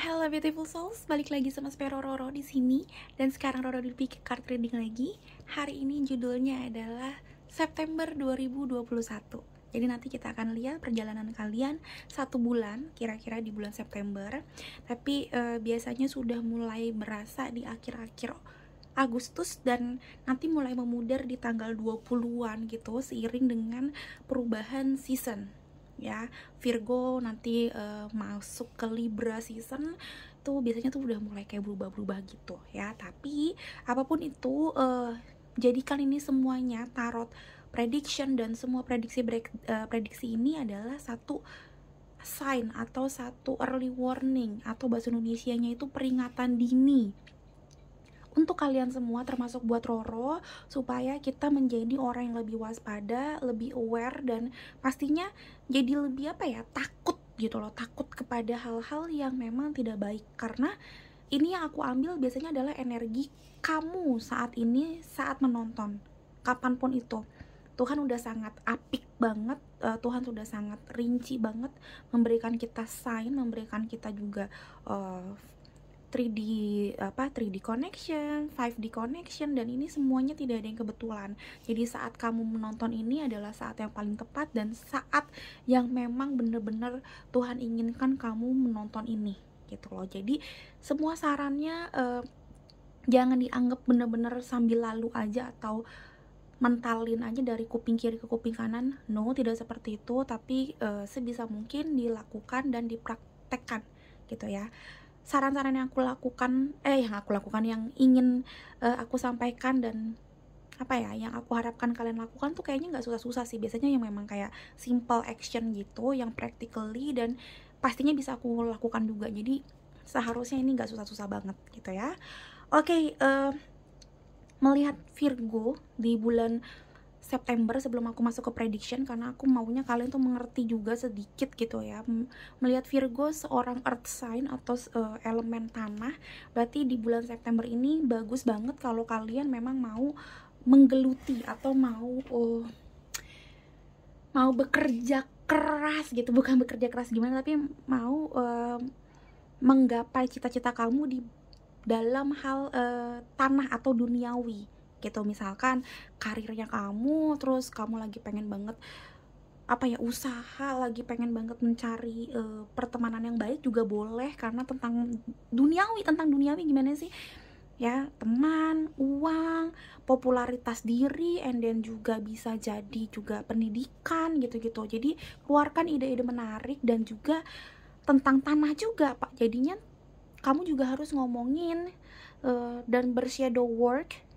Hello beautiful souls, balik lagi sama Spero Roro di sini. Dan sekarang Roro di Pick Card Reading lagi. Hari ini judulnya adalah September 2021. Jadi nanti kita akan lihat perjalanan kalian 1 bulan, kira-kira di bulan September. Tapi biasanya sudah mulai berasa di akhir-akhir Agustus dan nanti mulai memudar di tanggal 20-an gitu, seiring dengan perubahan season. Ya, Virgo nanti masuk ke Libra season tuh biasanya tuh udah mulai kayak berubah-berubah gitu ya. Tapi apapun itu, jadikan ini semuanya tarot prediction dan semua prediksi ini adalah satu sign atau satu early warning, atau bahasa Indonesianya itu peringatan dini untuk kalian semua, termasuk buat Roro, supaya kita menjadi orang yang lebih waspada, lebih aware, dan pastinya jadi lebih takut gitu loh, takut kepada hal-hal yang memang tidak baik. Karena ini yang aku ambil biasanya adalah energi kamu saat ini, saat menonton kapanpun itu. Tuhan udah sangat apik banget, Tuhan sudah sangat rinci banget memberikan kita sign, memberikan kita juga 3D connection, 5D connection, dan ini semuanya tidak ada yang kebetulan. Jadi saat kamu menonton ini adalah saat yang paling tepat dan saat yang memang bener-bener Tuhan inginkan kamu menonton ini gitu loh. Jadi semua sarannya jangan dianggap bener-bener sambil lalu aja atau mentalin aja dari kuping kiri ke kuping kanan. No, tidak seperti itu, tapi sebisa mungkin dilakukan dan dipraktekkan gitu ya. Saran-saran yang aku lakukan, yang ingin aku sampaikan dan yang aku harapkan kalian lakukan tuh kayaknya nggak susah-susah sih. Biasanya yang memang kayak simple action gitu, yang practically dan pastinya bisa aku lakukan juga. Jadi seharusnya ini nggak susah-susah banget gitu ya. Oke, melihat Virgo di bulan September, sebelum aku masuk ke prediction, karena aku maunya kalian tuh mengerti juga sedikit gitu ya. Melihat Virgo seorang earth sign atau elemen tanah, berarti di bulan September ini bagus banget kalau kalian memang mau menggeluti atau mau bekerja keras gitu. Bukan bekerja keras gimana, tapi mau menggapai cita-cita kamu di dalam hal tanah atau duniawi gitu. Misalkan karirnya kamu, terus kamu lagi pengen banget usaha, lagi pengen banget mencari pertemanan yang baik juga boleh, karena tentang duniawi gimana sih ya, teman, uang, popularitas diri, and then juga bisa jadi juga pendidikan gitu-gitu. Jadi keluarkan ide-ide menarik dan juga tentang tanah juga Pak. Jadinya kamu juga harus ngomongin dan bershadow work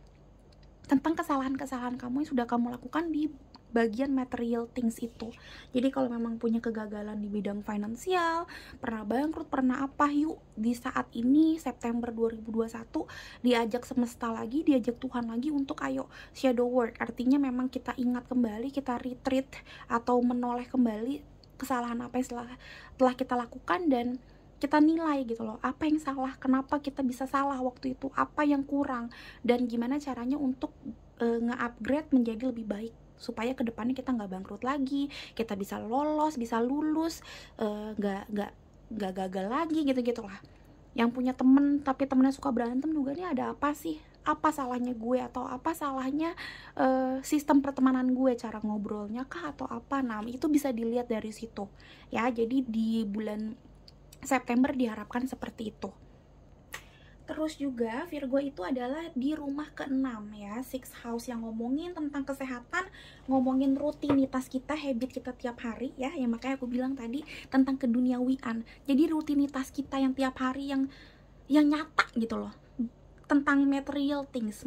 tentang kesalahan-kesalahan kamu yang sudah kamu lakukan di bagian material things itu. Jadi kalau memang punya kegagalan di bidang finansial, pernah bangkrut, pernah apa, yuk di saat ini September 2021 diajak semesta lagi, diajak Tuhan lagi untuk ayo shadow work. Artinya memang kita ingat kembali, kita retreat atau menoleh kembali kesalahan apa yang telah kita lakukan, dan kita nilai gitu loh, apa yang salah, kenapa kita bisa salah waktu itu, apa yang kurang, dan gimana caranya untuk nge-upgrade menjadi lebih baik, supaya kedepannya kita nggak bangkrut lagi, kita bisa lolos, bisa lulus, nggak gagal lagi gitu lah. Yang punya temen tapi temennya suka berantem juga, nih ada apa sih, apa salahnya gue, atau apa salahnya sistem pertemanan gue, cara ngobrolnya kah atau apa. Nah itu bisa dilihat dari situ ya. Jadi di bulan September diharapkan seperti itu. Terus juga Virgo itu adalah di rumah ke-6 ya, 6 house, yang ngomongin tentang kesehatan, ngomongin rutinitas kita, habit kita tiap hari ya. Yang makanya aku bilang tadi tentang keduniawian. Jadi rutinitas kita yang tiap hari yang nyata gitu loh. Tentang material things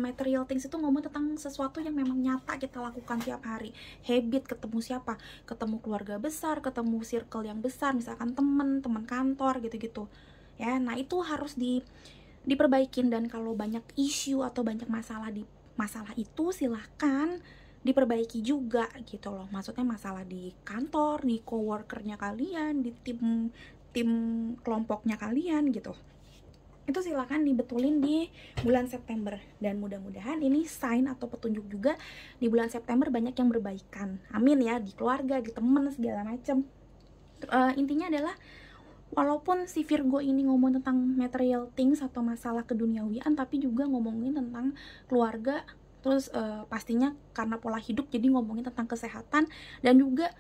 itu ngomong tentang sesuatu yang memang nyata kita lakukan tiap hari. Habit, ketemu siapa, ketemu keluarga besar, ketemu circle yang besar, misalkan teman kantor gitu-gitu ya. Nah itu harus diperbaikin, dan kalau banyak isu atau banyak masalah itu silahkan diperbaiki juga gitu loh. Maksudnya masalah di kantor, di coworkernya kalian, di tim kelompoknya kalian gitu, itu silakan dibetulin di bulan September. Dan mudah-mudahan ini sign atau petunjuk juga di bulan September banyak yang berbaikan, amin ya, di keluarga, di temen, segala macem. Intinya adalah walaupun si Virgo ini ngomong tentang material things atau masalah keduniawian, tapi juga ngomongin tentang keluarga. Terus pastinya karena pola hidup, jadi ngomongin tentang kesehatan. Dan juga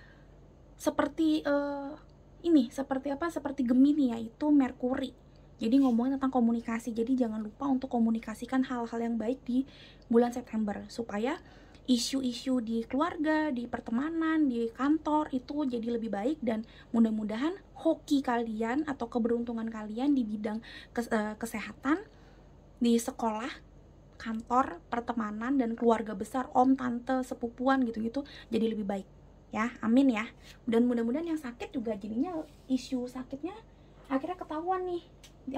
seperti seperti Gemini, yaitu Merkuri. Jadi ngomongin tentang komunikasi. Jadi jangan lupa untuk komunikasikan hal-hal yang baik di bulan September, supaya isu-isu di keluarga, di pertemanan, di kantor itu jadi lebih baik. Dan mudah-mudahan hoki kalian atau keberuntungan kalian di bidang kesehatan, di sekolah, kantor, pertemanan, dan keluarga besar, om, tante, sepupuan gitu-gitu jadi lebih baik ya. Amin ya. Dan mudah-mudahan yang sakit juga jadinya isu sakitnya akhirnya ketahuan nih,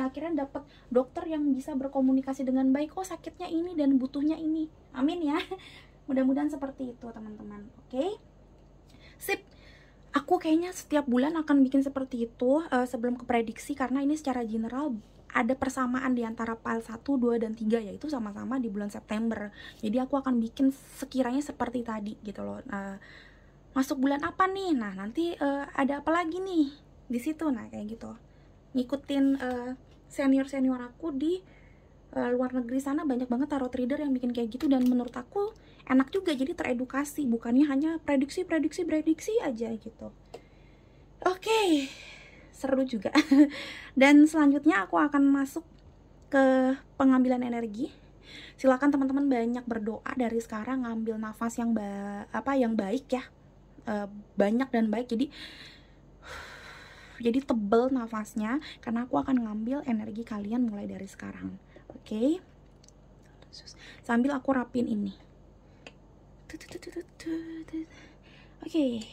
akhirnya dapat dokter yang bisa berkomunikasi dengan baik. Oh, sakitnya ini dan butuhnya ini. Amin ya. Mudah-mudahan seperti itu teman-teman. Oke, sip. Aku kayaknya setiap bulan akan bikin seperti itu sebelum ke prediksi, karena ini secara general ada persamaan di antara file 1, 2, dan 3, yaitu sama-sama di bulan September. Jadi aku akan bikin sekiranya seperti tadi gitu loh. Masuk bulan apa nih? Nah, nanti ada apa lagi nih di situ. Nah, kayak gitu. Ngikutin senior-senior aku di luar negeri sana, banyak banget tarot reader yang bikin kayak gitu, dan menurut aku enak juga, jadi teredukasi, bukannya hanya prediksi aja gitu. Oke, seru juga. Dan selanjutnya aku akan masuk ke pengambilan energi. Silakan teman-teman banyak berdoa dari sekarang, ngambil nafas yang baik ya, banyak dan baik. Jadi tebel nafasnya, karena aku akan ngambil energi kalian mulai dari sekarang. Oke. Sambil aku rapin ini. Oke.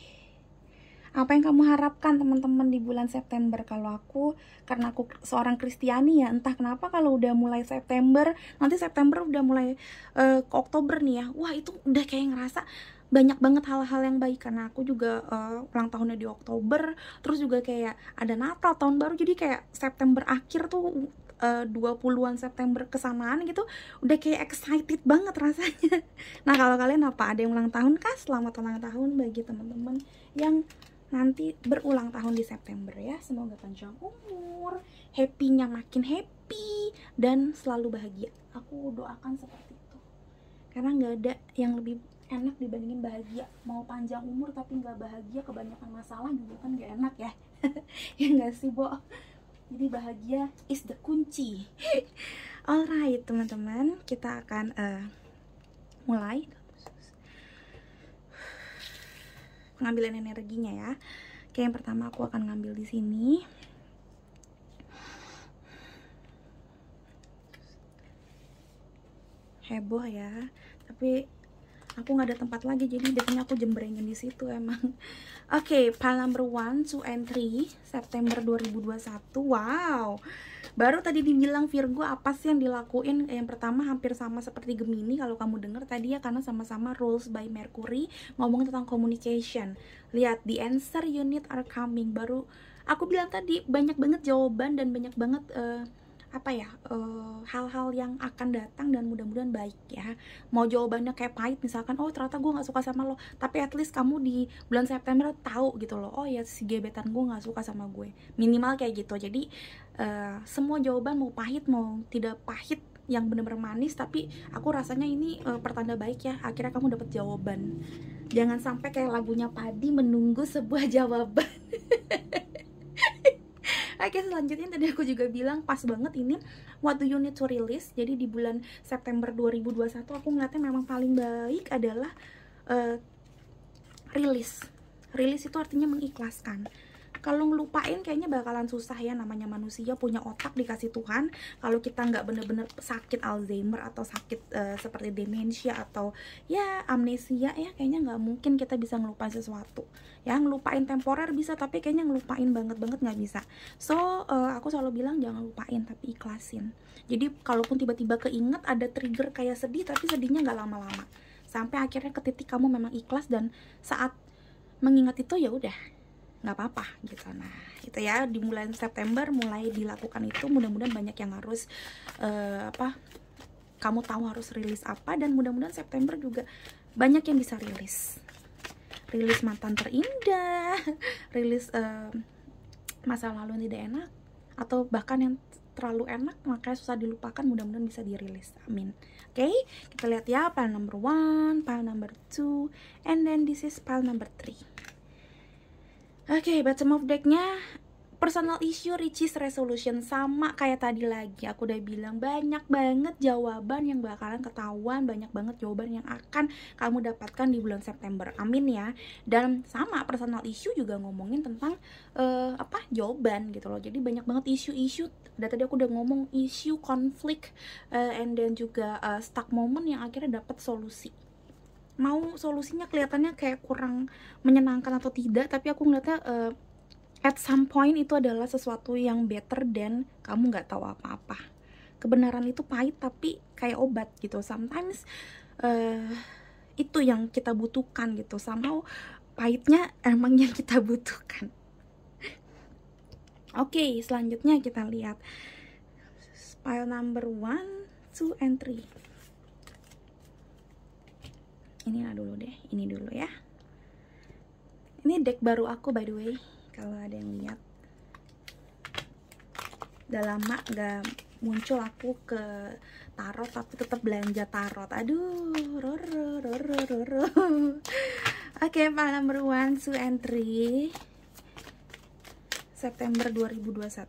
Apa yang kamu harapkan teman-teman di bulan September? Kalau aku, karena aku seorang Kristiani ya, entah kenapa kalau udah mulai September, nanti September udah mulai ke Oktober nih ya, wah itu udah kayak ngerasa banyak banget hal-hal yang baik, karena aku juga ulang tahunnya di Oktober. Terus juga kayak ada Natal, tahun baru, jadi kayak September akhir tuh 20-an September kesamaan gitu, udah kayak excited banget rasanya. Nah, kalau kalian apa? Ada yang ulang tahun kah? Selamat ulang tahun bagi teman-teman yang nanti berulang tahun di September ya. Semoga panjang umur, happy-nya makin happy, dan selalu bahagia. Aku doakan seperti itu, karena nggak ada yang lebih enak dibandingin bahagia. Mau panjang umur tapi nggak bahagia, kebanyakan masalah juga kan nggak enak ya. Ya nggak sih, Bo? Jadi bahagia is the kunci. Alright teman-teman, kita akan mulai pengambilan energinya ya. Oke, yang pertama aku akan ngambil di sini. Heboh ya, tapi aku nggak ada tempat lagi, jadi biasanya aku jembrengin di situ emang. Oke, file number 1, 2, and 3 September 2021. Wow, baru tadi dibilang Virgo apa sih yang dilakuin. Yang pertama hampir sama seperti Gemini kalau kamu dengar tadi ya, karena sama-sama rules by Mercury, ngomong tentang communication. Lihat, the answer you need are coming. Baru aku bilang tadi banyak banget jawaban dan banyak banget hal-hal yang akan datang, dan mudah-mudahan baik ya. Mau jawabannya kayak pahit, misalkan oh ternyata gue nggak suka sama lo, tapi at least kamu di bulan September tahu gitu loh, oh ya si gebetan gue nggak suka sama gue, minimal kayak gitu. Jadi semua jawaban mau pahit mau tidak pahit, yang bener-bener manis, tapi aku rasanya ini pertanda baik ya, akhirnya kamu dapat jawaban. Jangan sampai kayak lagunya Padi, menunggu sebuah jawaban. Oke, selanjutnya tadi aku juga bilang pas banget ini what do you need to release. Jadi di bulan September 2021 aku ngeliatnya memang paling baik adalah release. Release itu artinya mengikhlaskan. Kalau ngelupain kayaknya bakalan susah ya, namanya manusia punya otak dikasih Tuhan. Kalau kita nggak bener-bener sakit Alzheimer atau sakit seperti demensia atau ya amnesia ya, kayaknya nggak mungkin kita bisa ngelupain sesuatu. Ya, ngelupain temporer bisa, tapi kayaknya ngelupain banget nggak bisa. So aku selalu bilang jangan lupain, tapi ikhlasin. Jadi kalaupun tiba-tiba keinget ada trigger kayak sedih, tapi sedihnya nggak lama-lama, sampai akhirnya ke titik kamu memang ikhlas, dan saat mengingat itu ya udah nggak apa-apa gitu. Nah itu ya, di bulan September mulai dilakukan itu. Mudah-mudahan banyak yang harus kamu tahu harus rilis apa, dan mudah-mudahan September juga banyak yang bisa rilis mantan terindah, rilis masa lalu yang tidak enak atau bahkan yang terlalu enak makanya susah dilupakan, mudah-mudahan bisa dirilis, amin. Oke, kita lihat ya, pile number 1, pile number 2, and then this is pile number 3. Oke, bottom of decknya personal issue, riches, resolution. Sama kayak tadi lagi, aku udah bilang banyak banget jawaban yang bakalan ketahuan, banyak banget jawaban yang akan kamu dapatkan di bulan September, amin ya. Dan sama, personal issue juga ngomongin tentang jawaban gitu loh. Jadi banyak banget isu-isu. Dan tadi aku udah ngomong isu, konflik, and then juga stuck moment yang akhirnya dapat solusi. Mau solusinya kelihatannya kayak kurang menyenangkan atau tidak, tapi aku ngeliatnya at some point itu adalah sesuatu yang better than kamu nggak tahu apa-apa. Kebenaran itu pahit tapi kayak obat gitu. Sometimes itu yang kita butuhkan gitu. Somehow pahitnya emang yang kita butuhkan. Oke, selanjutnya kita lihat pile number 1, 2, and 3. Ini dulu deh, ini dulu ya. Ini deck baru aku by the way, kalau ada yang lihat. Udah lama gak muncul aku ke tarot, tapi tetap belanja tarot. Aduh, roro. Oke, pile number 1, 2, and 3. September 2021.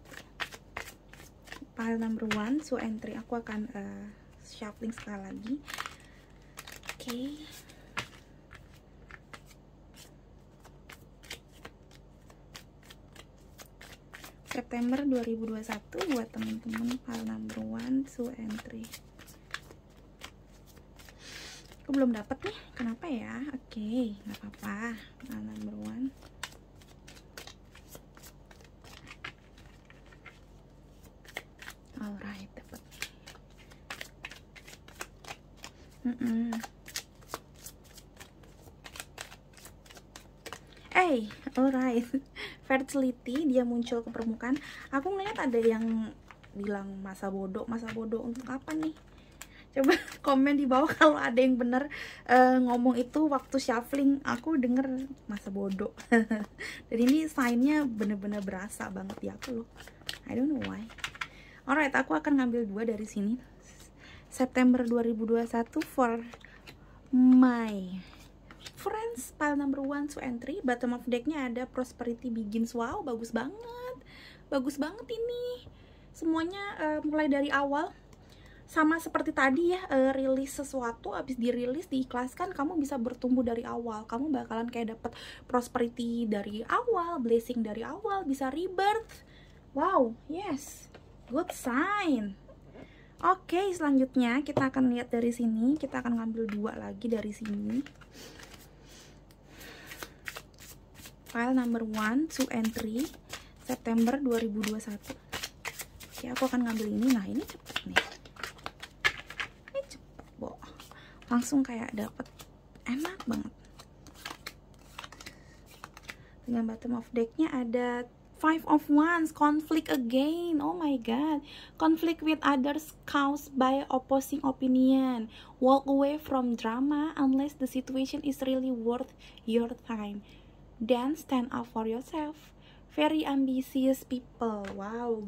Pile number 1, 2, and 3. Aku akan shuffling sekali lagi. Oke. September 2021 buat teman-teman pile number 1, 2, and 3. Aku belum dapat nih, kenapa ya? Oke, nggak apa-apa. Pile number 1. Alright, dapat. Alright. Fertility dia muncul ke permukaan. Aku ngeliat ada yang bilang masa bodoh untuk apa nih? Coba komen di bawah kalau ada yang bener ngomong itu waktu shuffling. Aku denger masa bodoh. Dan ini sign-nya bener-bener berasa banget di aku loh. I don't know why. Alright, aku akan ngambil 2 dari sini. September 2021 for my friends, pile number 1, 2, and 3. Bottom of decknya ada prosperity begins. Wow, bagus banget. Bagus banget ini. Semuanya mulai dari awal. Sama seperti tadi ya, rilis sesuatu, habis dirilis, diikhlaskan, kamu bisa bertumbuh dari awal. Kamu bakalan kayak dapet prosperity dari awal, blessing dari awal, bisa rebirth. Wow, yes. Good sign. Oke, selanjutnya kita akan lihat dari sini. Kita akan ngambil 2 lagi dari sini. File number 1, 2, and 3. September 2021. Oke, aku akan ngambil ini. Nah, ini cepet nih. Ini cepet, Bo. Langsung kayak dapet. Enak banget. Dengan bottom of decknya ada 5 of Wands, conflict again. Oh my god. Conflict with others caused by opposing opinion. Walk away from drama unless the situation is really worth your time. Then stand up for yourself. Very ambitious people. Wow.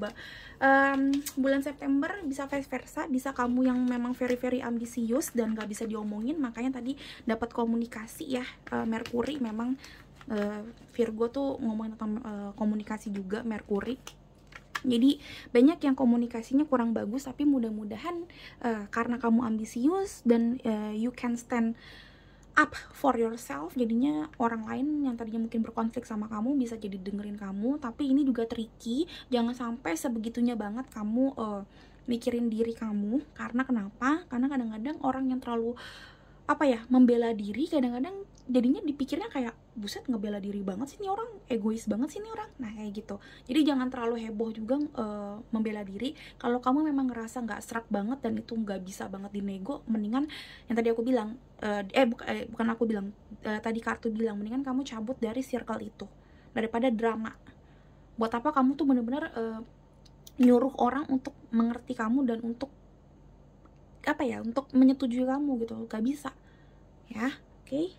Bulan September bisa vice versa. Bisa kamu yang memang very ambisius dan gak bisa diomongin. Makanya tadi dapat komunikasi ya. Mercury memang Virgo tuh ngomongin tentang komunikasi juga, Mercury. Jadi banyak yang komunikasinya kurang bagus, tapi mudah-mudahan karena kamu ambisius dan you can stand up for yourself, jadinya orang lain yang tadinya mungkin berkonflik sama kamu bisa jadi dengerin kamu. Tapi ini juga tricky, jangan sampai sebegitunya banget kamu mikirin diri kamu. Karena kenapa? Karena kadang-kadang orang yang terlalu membela diri, kadang-kadang jadinya dipikirnya kayak buset, ngebela diri banget sih nih orang, egois banget sih nih orang. Nah kayak gitu. Jadi jangan terlalu heboh juga membela diri. Kalau kamu memang ngerasa nggak serak banget dan itu nggak bisa banget dinego, mendingan yang tadi aku bilang bukan aku bilang, tadi kartu bilang mendingan kamu cabut dari circle itu daripada drama. Buat apa kamu tuh bener-bener nyuruh orang untuk mengerti kamu dan untuk untuk menyetujui kamu gitu, gak bisa ya. Oke.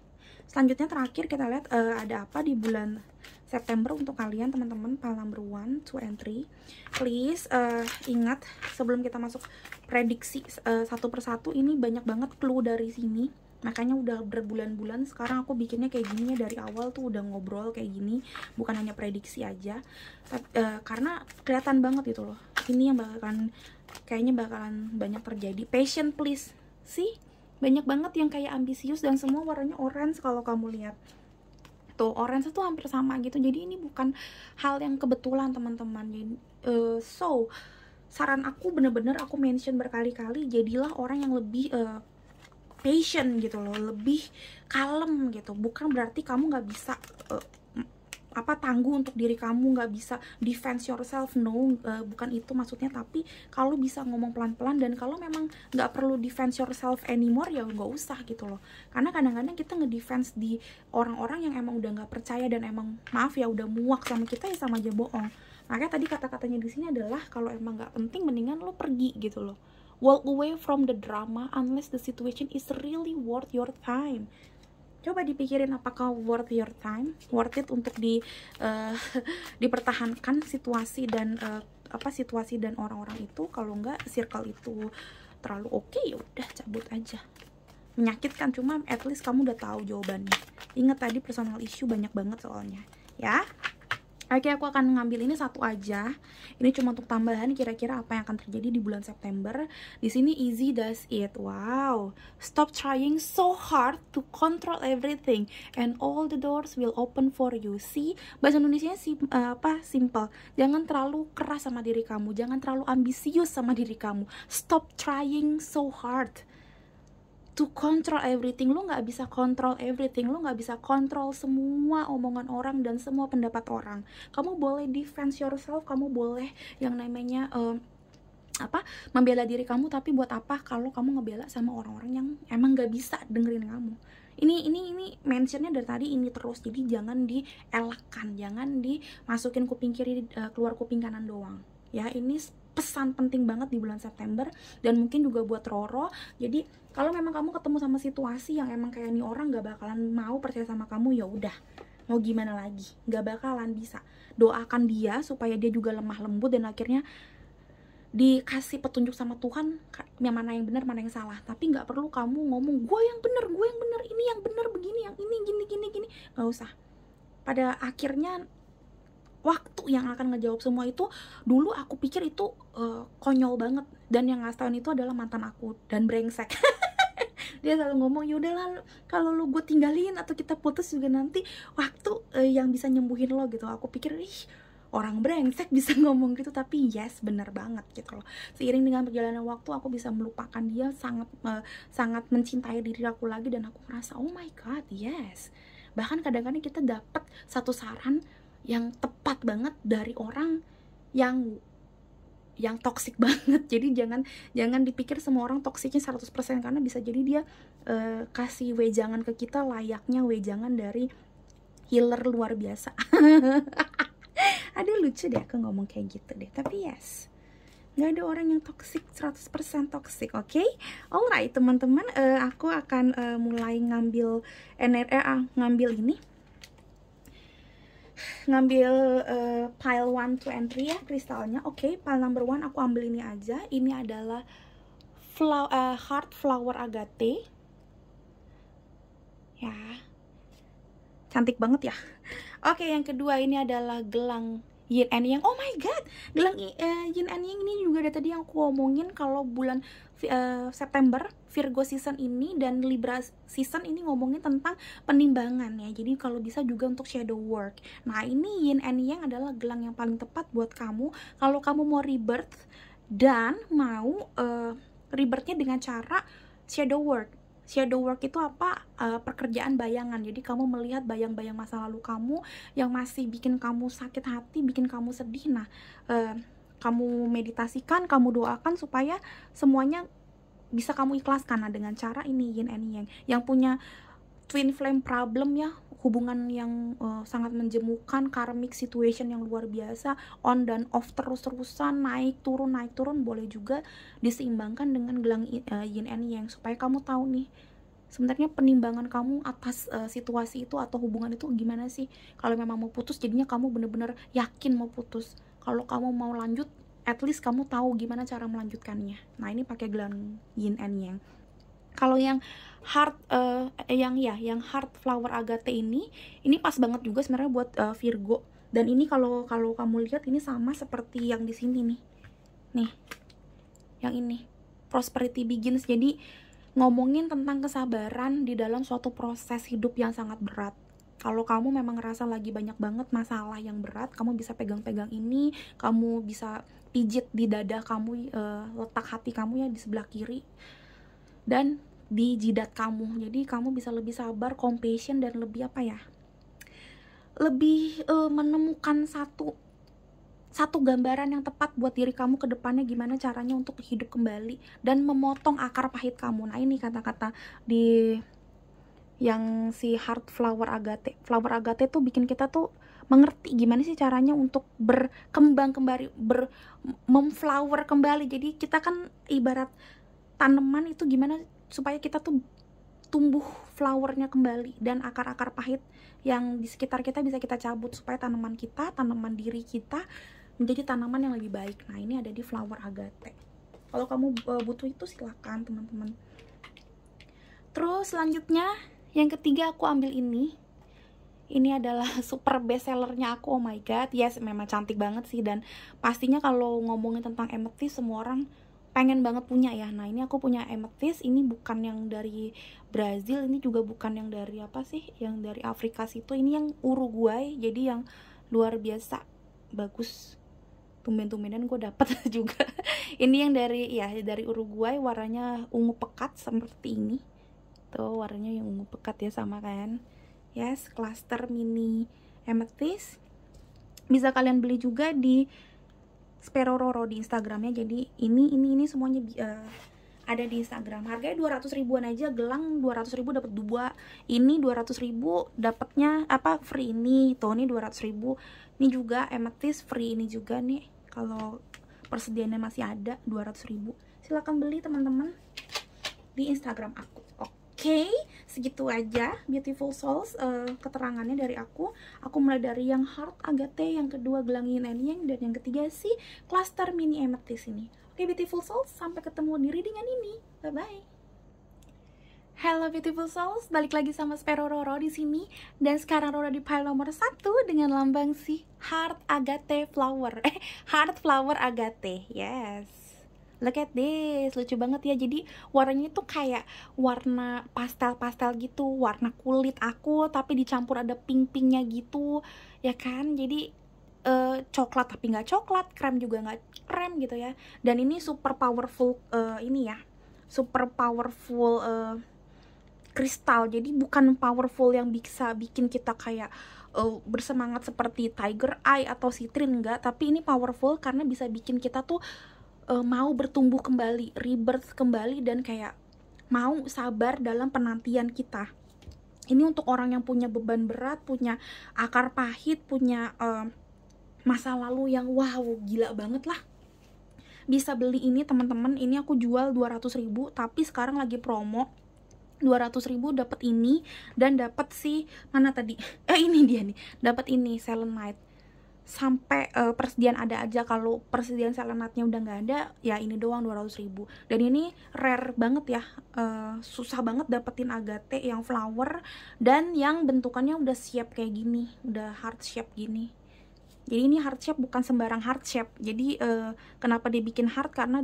Selanjutnya terakhir kita lihat ada apa di bulan September untuk kalian teman-teman, pile number 1, 2, and 3. Please ingat sebelum kita masuk prediksi satu persatu, ini banyak banget clue dari sini. Makanya udah berbulan-bulan sekarang aku bikinnya kayak gini ya, dari awal tuh udah ngobrol kayak gini, bukan hanya prediksi aja. Karena kelihatan banget gitu loh. Ini yang kayaknya bakalan banyak terjadi. Patient please. Sih, banyak banget yang kayak ambisius dan semua warnanya orange kalau kamu lihat. Tuh, orange itu hampir sama gitu. Jadi ini bukan hal yang kebetulan teman-teman. So saran aku bener-bener aku mention berkali-kali, jadilah orang yang lebih patient gitu loh, lebih kalem gitu. Bukan berarti kamu nggak bisa tangguh untuk diri kamu, nggak bisa defense yourself, no, bukan itu maksudnya. Tapi kalau bisa ngomong pelan-pelan, dan kalau memang nggak perlu defense yourself anymore ya nggak usah gitu loh. Karena kadang-kadang kita ngedefense di orang-orang yang emang udah nggak percaya dan emang maaf ya udah muak sama kita, ya sama aja bohong. Makanya tadi kata-katanya di sini adalah kalau emang nggak penting mendingan lo pergi gitu loh. Walk away from the drama unless the situation is really worth your time. Coba dipikirin, apakah worth your time, worth it untuk dipertahankan situasi dan situasi dan orang-orang itu. Kalau enggak, circle itu terlalu oke, ya udah cabut aja. Menyakitkan, cuma at least kamu udah tahu jawabannya. Ingat tadi personal issue banyak banget soalnya, ya. Oke, aku akan ngambil ini satu aja. Ini cuma untuk tambahan kira-kira apa yang akan terjadi di bulan September. Di sini easy does it. Wow. Stop trying so hard to control everything and all the doors will open for you. See, bahasa Indonesianya simple. Jangan terlalu keras sama diri kamu, jangan terlalu ambisius sama diri kamu. Stop trying so hard to control everything. Lu nggak bisa kontrol everything, lu nggak bisa kontrol semua omongan orang dan semua pendapat orang. Kamu boleh defense yourself, kamu boleh yang namanya membela diri kamu, tapi buat apa kalau kamu ngebela sama orang-orang yang emang nggak bisa dengerin kamu. Ini mentionnya dari tadi ini terus, jadi jangan dielakkan, jangan dimasukin kuping kiri keluar kuping kanan doang ya. Ini pesan penting banget di bulan September, dan mungkin juga buat Roro. Jadi kalau memang kamu ketemu sama situasi yang emang kayak nih orang gak bakalan mau percaya sama kamu, ya udah, mau gimana lagi, gak bakalan bisa. Doakan dia supaya dia juga lemah lembut dan akhirnya dikasih petunjuk sama Tuhan yang mana yang benar mana yang salah. Tapi nggak perlu kamu ngomong gue yang benar, ini yang benar begini, yang ini gini, nggak usah. Pada akhirnya waktu yang akan ngejawab semua itu. Dulu aku pikir itu konyol banget, dan yang ngasih tahu itu adalah mantan aku dan brengsek. Dia selalu ngomong, yaudahlah kalau lu gue tinggalin atau kita putus juga nanti waktu yang bisa nyembuhin lo gitu. Aku pikir orang brengsek bisa ngomong gitu, tapi yes, bener banget gitu loh. Seiring dengan perjalanan waktu aku bisa melupakan dia, sangat mencintai diri aku lagi, dan aku merasa oh my god, yes. Bahkan kadang-kadang kita dapat satu saran yang tepat banget dari orang yang toksik banget. Jadi jangan dipikir semua orang toksiknya 100%, karena bisa jadi dia kasih wejangan ke kita layaknya wejangan dari healer luar biasa. Ada lucu deh aku ngomong kayak gitu deh, tapi yes, nggak ada orang yang toksik 100% toksik, oke? Alright teman-teman, aku akan mulai ngambil pile 1, 2, and 3 ya kristalnya. Oke, pile number 1 aku ambil ini aja. Ini adalah heart flower agate ya, cantik banget ya. Oke, yang kedua ini adalah gelang yin and yang. Oh my god, gelang yin and yang ini juga dari tadi yang aku ngomongin. Kalau bulan September, Virgo season ini dan Libra season ini ngomongin tentang penimbangan ya. Jadi kalau bisa juga untuk shadow work. Nah, ini yin and yang adalah gelang yang paling tepat buat kamu kalau kamu mau rebirth dan mau rebirthnya dengan cara shadow work. Shadow work itu apa? Pekerjaan bayangan. Jadi kamu melihat bayang-bayang masa lalu kamu yang masih bikin kamu sakit hati, bikin kamu sedih. Nah, kamu meditasikan, kamu doakan supaya semuanya bisa kamu ikhlaskan. Nah, dengan cara ini yin and yang. Yang punya twin flame problem ya, hubungan yang sangat menjemukan, karmic situation yang luar biasa, on dan off terus-terusan, naik turun, boleh juga diseimbangkan dengan gelang yin and yang, supaya kamu tahu nih sebenarnya penimbangan kamu atas situasi itu atau hubungan itu gimana sih. Kalau memang mau putus, jadinya kamu bener-bener yakin mau putus. Kalau kamu mau lanjut, at least kamu tahu gimana cara melanjutkannya. Nah, ini pakai gelang yin and yang. Kalau yang heart yang heart flower agate ini pas banget juga sebenarnya buat Virgo. Dan ini kalau kamu lihat ini sama seperti yang di sini nih. Nih. Yang ini, prosperity begins. Jadi ngomongin tentang kesabaran di dalam suatu proses hidup yang sangat berat. Kalau kamu memang ngerasa lagi banyak banget masalah yang berat, kamu bisa pegang-pegang ini, kamu bisa pijit di dada kamu, letak hati kamu ya di sebelah kiri, dan di jidat kamu. Jadi kamu bisa lebih sabar, compassion, dan lebih lebih menemukan satu gambaran yang tepat buat diri kamu ke depannya, gimana caranya untuk hidup kembali dan memotong akar pahit kamu. Nah, ini kata-kata di yang si heart flower agate. Flower agate tuh bikin kita tuh mengerti gimana sih caranya untuk berkembang kembali, memflower kembali. Jadi kita kan ibarat tanaman itu, gimana supaya kita tuh tumbuh flowernya kembali, dan akar-akar pahit yang di sekitar kita bisa kita cabut supaya tanaman kita, tanaman diri kita menjadi tanaman yang lebih baik. Nah, ini ada di flower agate. Kalau kamu butuh itu silakan teman-teman. Terus selanjutnya yang ketiga aku ambil ini. Ini adalah super best sellernya aku. Oh my god, yes, memang cantik banget sih. Dan pastinya kalau ngomongin tentang amethyst, semua orang pengen banget punya ya. Nah, ini aku punya amethyst. Ini bukan yang dari Brazil, ini juga bukan yang dari apa sih, yang dari Afrika situ. Ini yang Uruguay, jadi yang luar biasa bagus. Tumben-tumbenan gue dapet juga. Ini yang dari Uruguay, warnanya ungu pekat seperti ini. Tuh warnanya yang ungu pekat ya, sama kan. Yes, cluster mini amethyst. Bisa kalian beli juga di Sperororo di Instagramnya. Jadi ini semuanya ada di Instagram. Harganya 200 ribuan aja, gelang 200 ribu dapat 2. Ini 200 ribu dapatnya free ini. Tuh, ini 200 ribu. Ini juga amethyst free ini juga nih. Kalau persediaannya masih ada 200 ribu. Silahkan beli teman-teman di Instagram aku. Oke, segitu aja Beautiful Souls keterangannya dari aku. Aku mulai dari yang heart agate, yang kedua gelang yin and yang, dan yang ketiga sih cluster mini amethyst ini. Oke, Beautiful Souls, sampai ketemu di readingan ini. Bye bye. Hello Beautiful Souls, balik lagi sama Sperororo di sini. Dan sekarang Roro di pile nomor 1 dengan lambang si heart agate flower. Heart flower agate. Yes. Look at this, lucu banget ya. Jadi warnanya tuh kayak warna pastel-pastel gitu, warna kulit aku tapi dicampur ada pink-pinknya gitu, ya kan? Jadi coklat tapi nggak coklat, krem juga nggak krem gitu ya. Dan ini super powerful super powerful kristal. Jadi bukan powerful yang bisa bikin kita kayak bersemangat seperti tiger eye atau citrin, enggak. Tapi ini powerful karena bisa bikin kita tuh mau bertumbuh kembali, rebirth kembali, dan kayak mau sabar dalam penantian kita. Ini untuk orang yang punya beban berat, punya akar pahit, punya masa lalu yang wow, gila banget lah. Bisa beli ini teman-teman. Ini aku jual 200 ribu, tapi sekarang lagi promo 200 ribu dapat ini, dan dapat si mana tadi? Ini dia nih. Dapat ini selenite. Sampai persediaan ada aja. Kalau persediaan selenite-nya udah nggak ada, ya ini doang 200 ribu. Dan ini rare banget ya. Susah banget dapetin agate yang flower dan yang bentukannya udah siap kayak gini, udah heart shape gini. Jadi ini heart shape, bukan sembarang heart shape. Jadi kenapa dia bikin heart, karena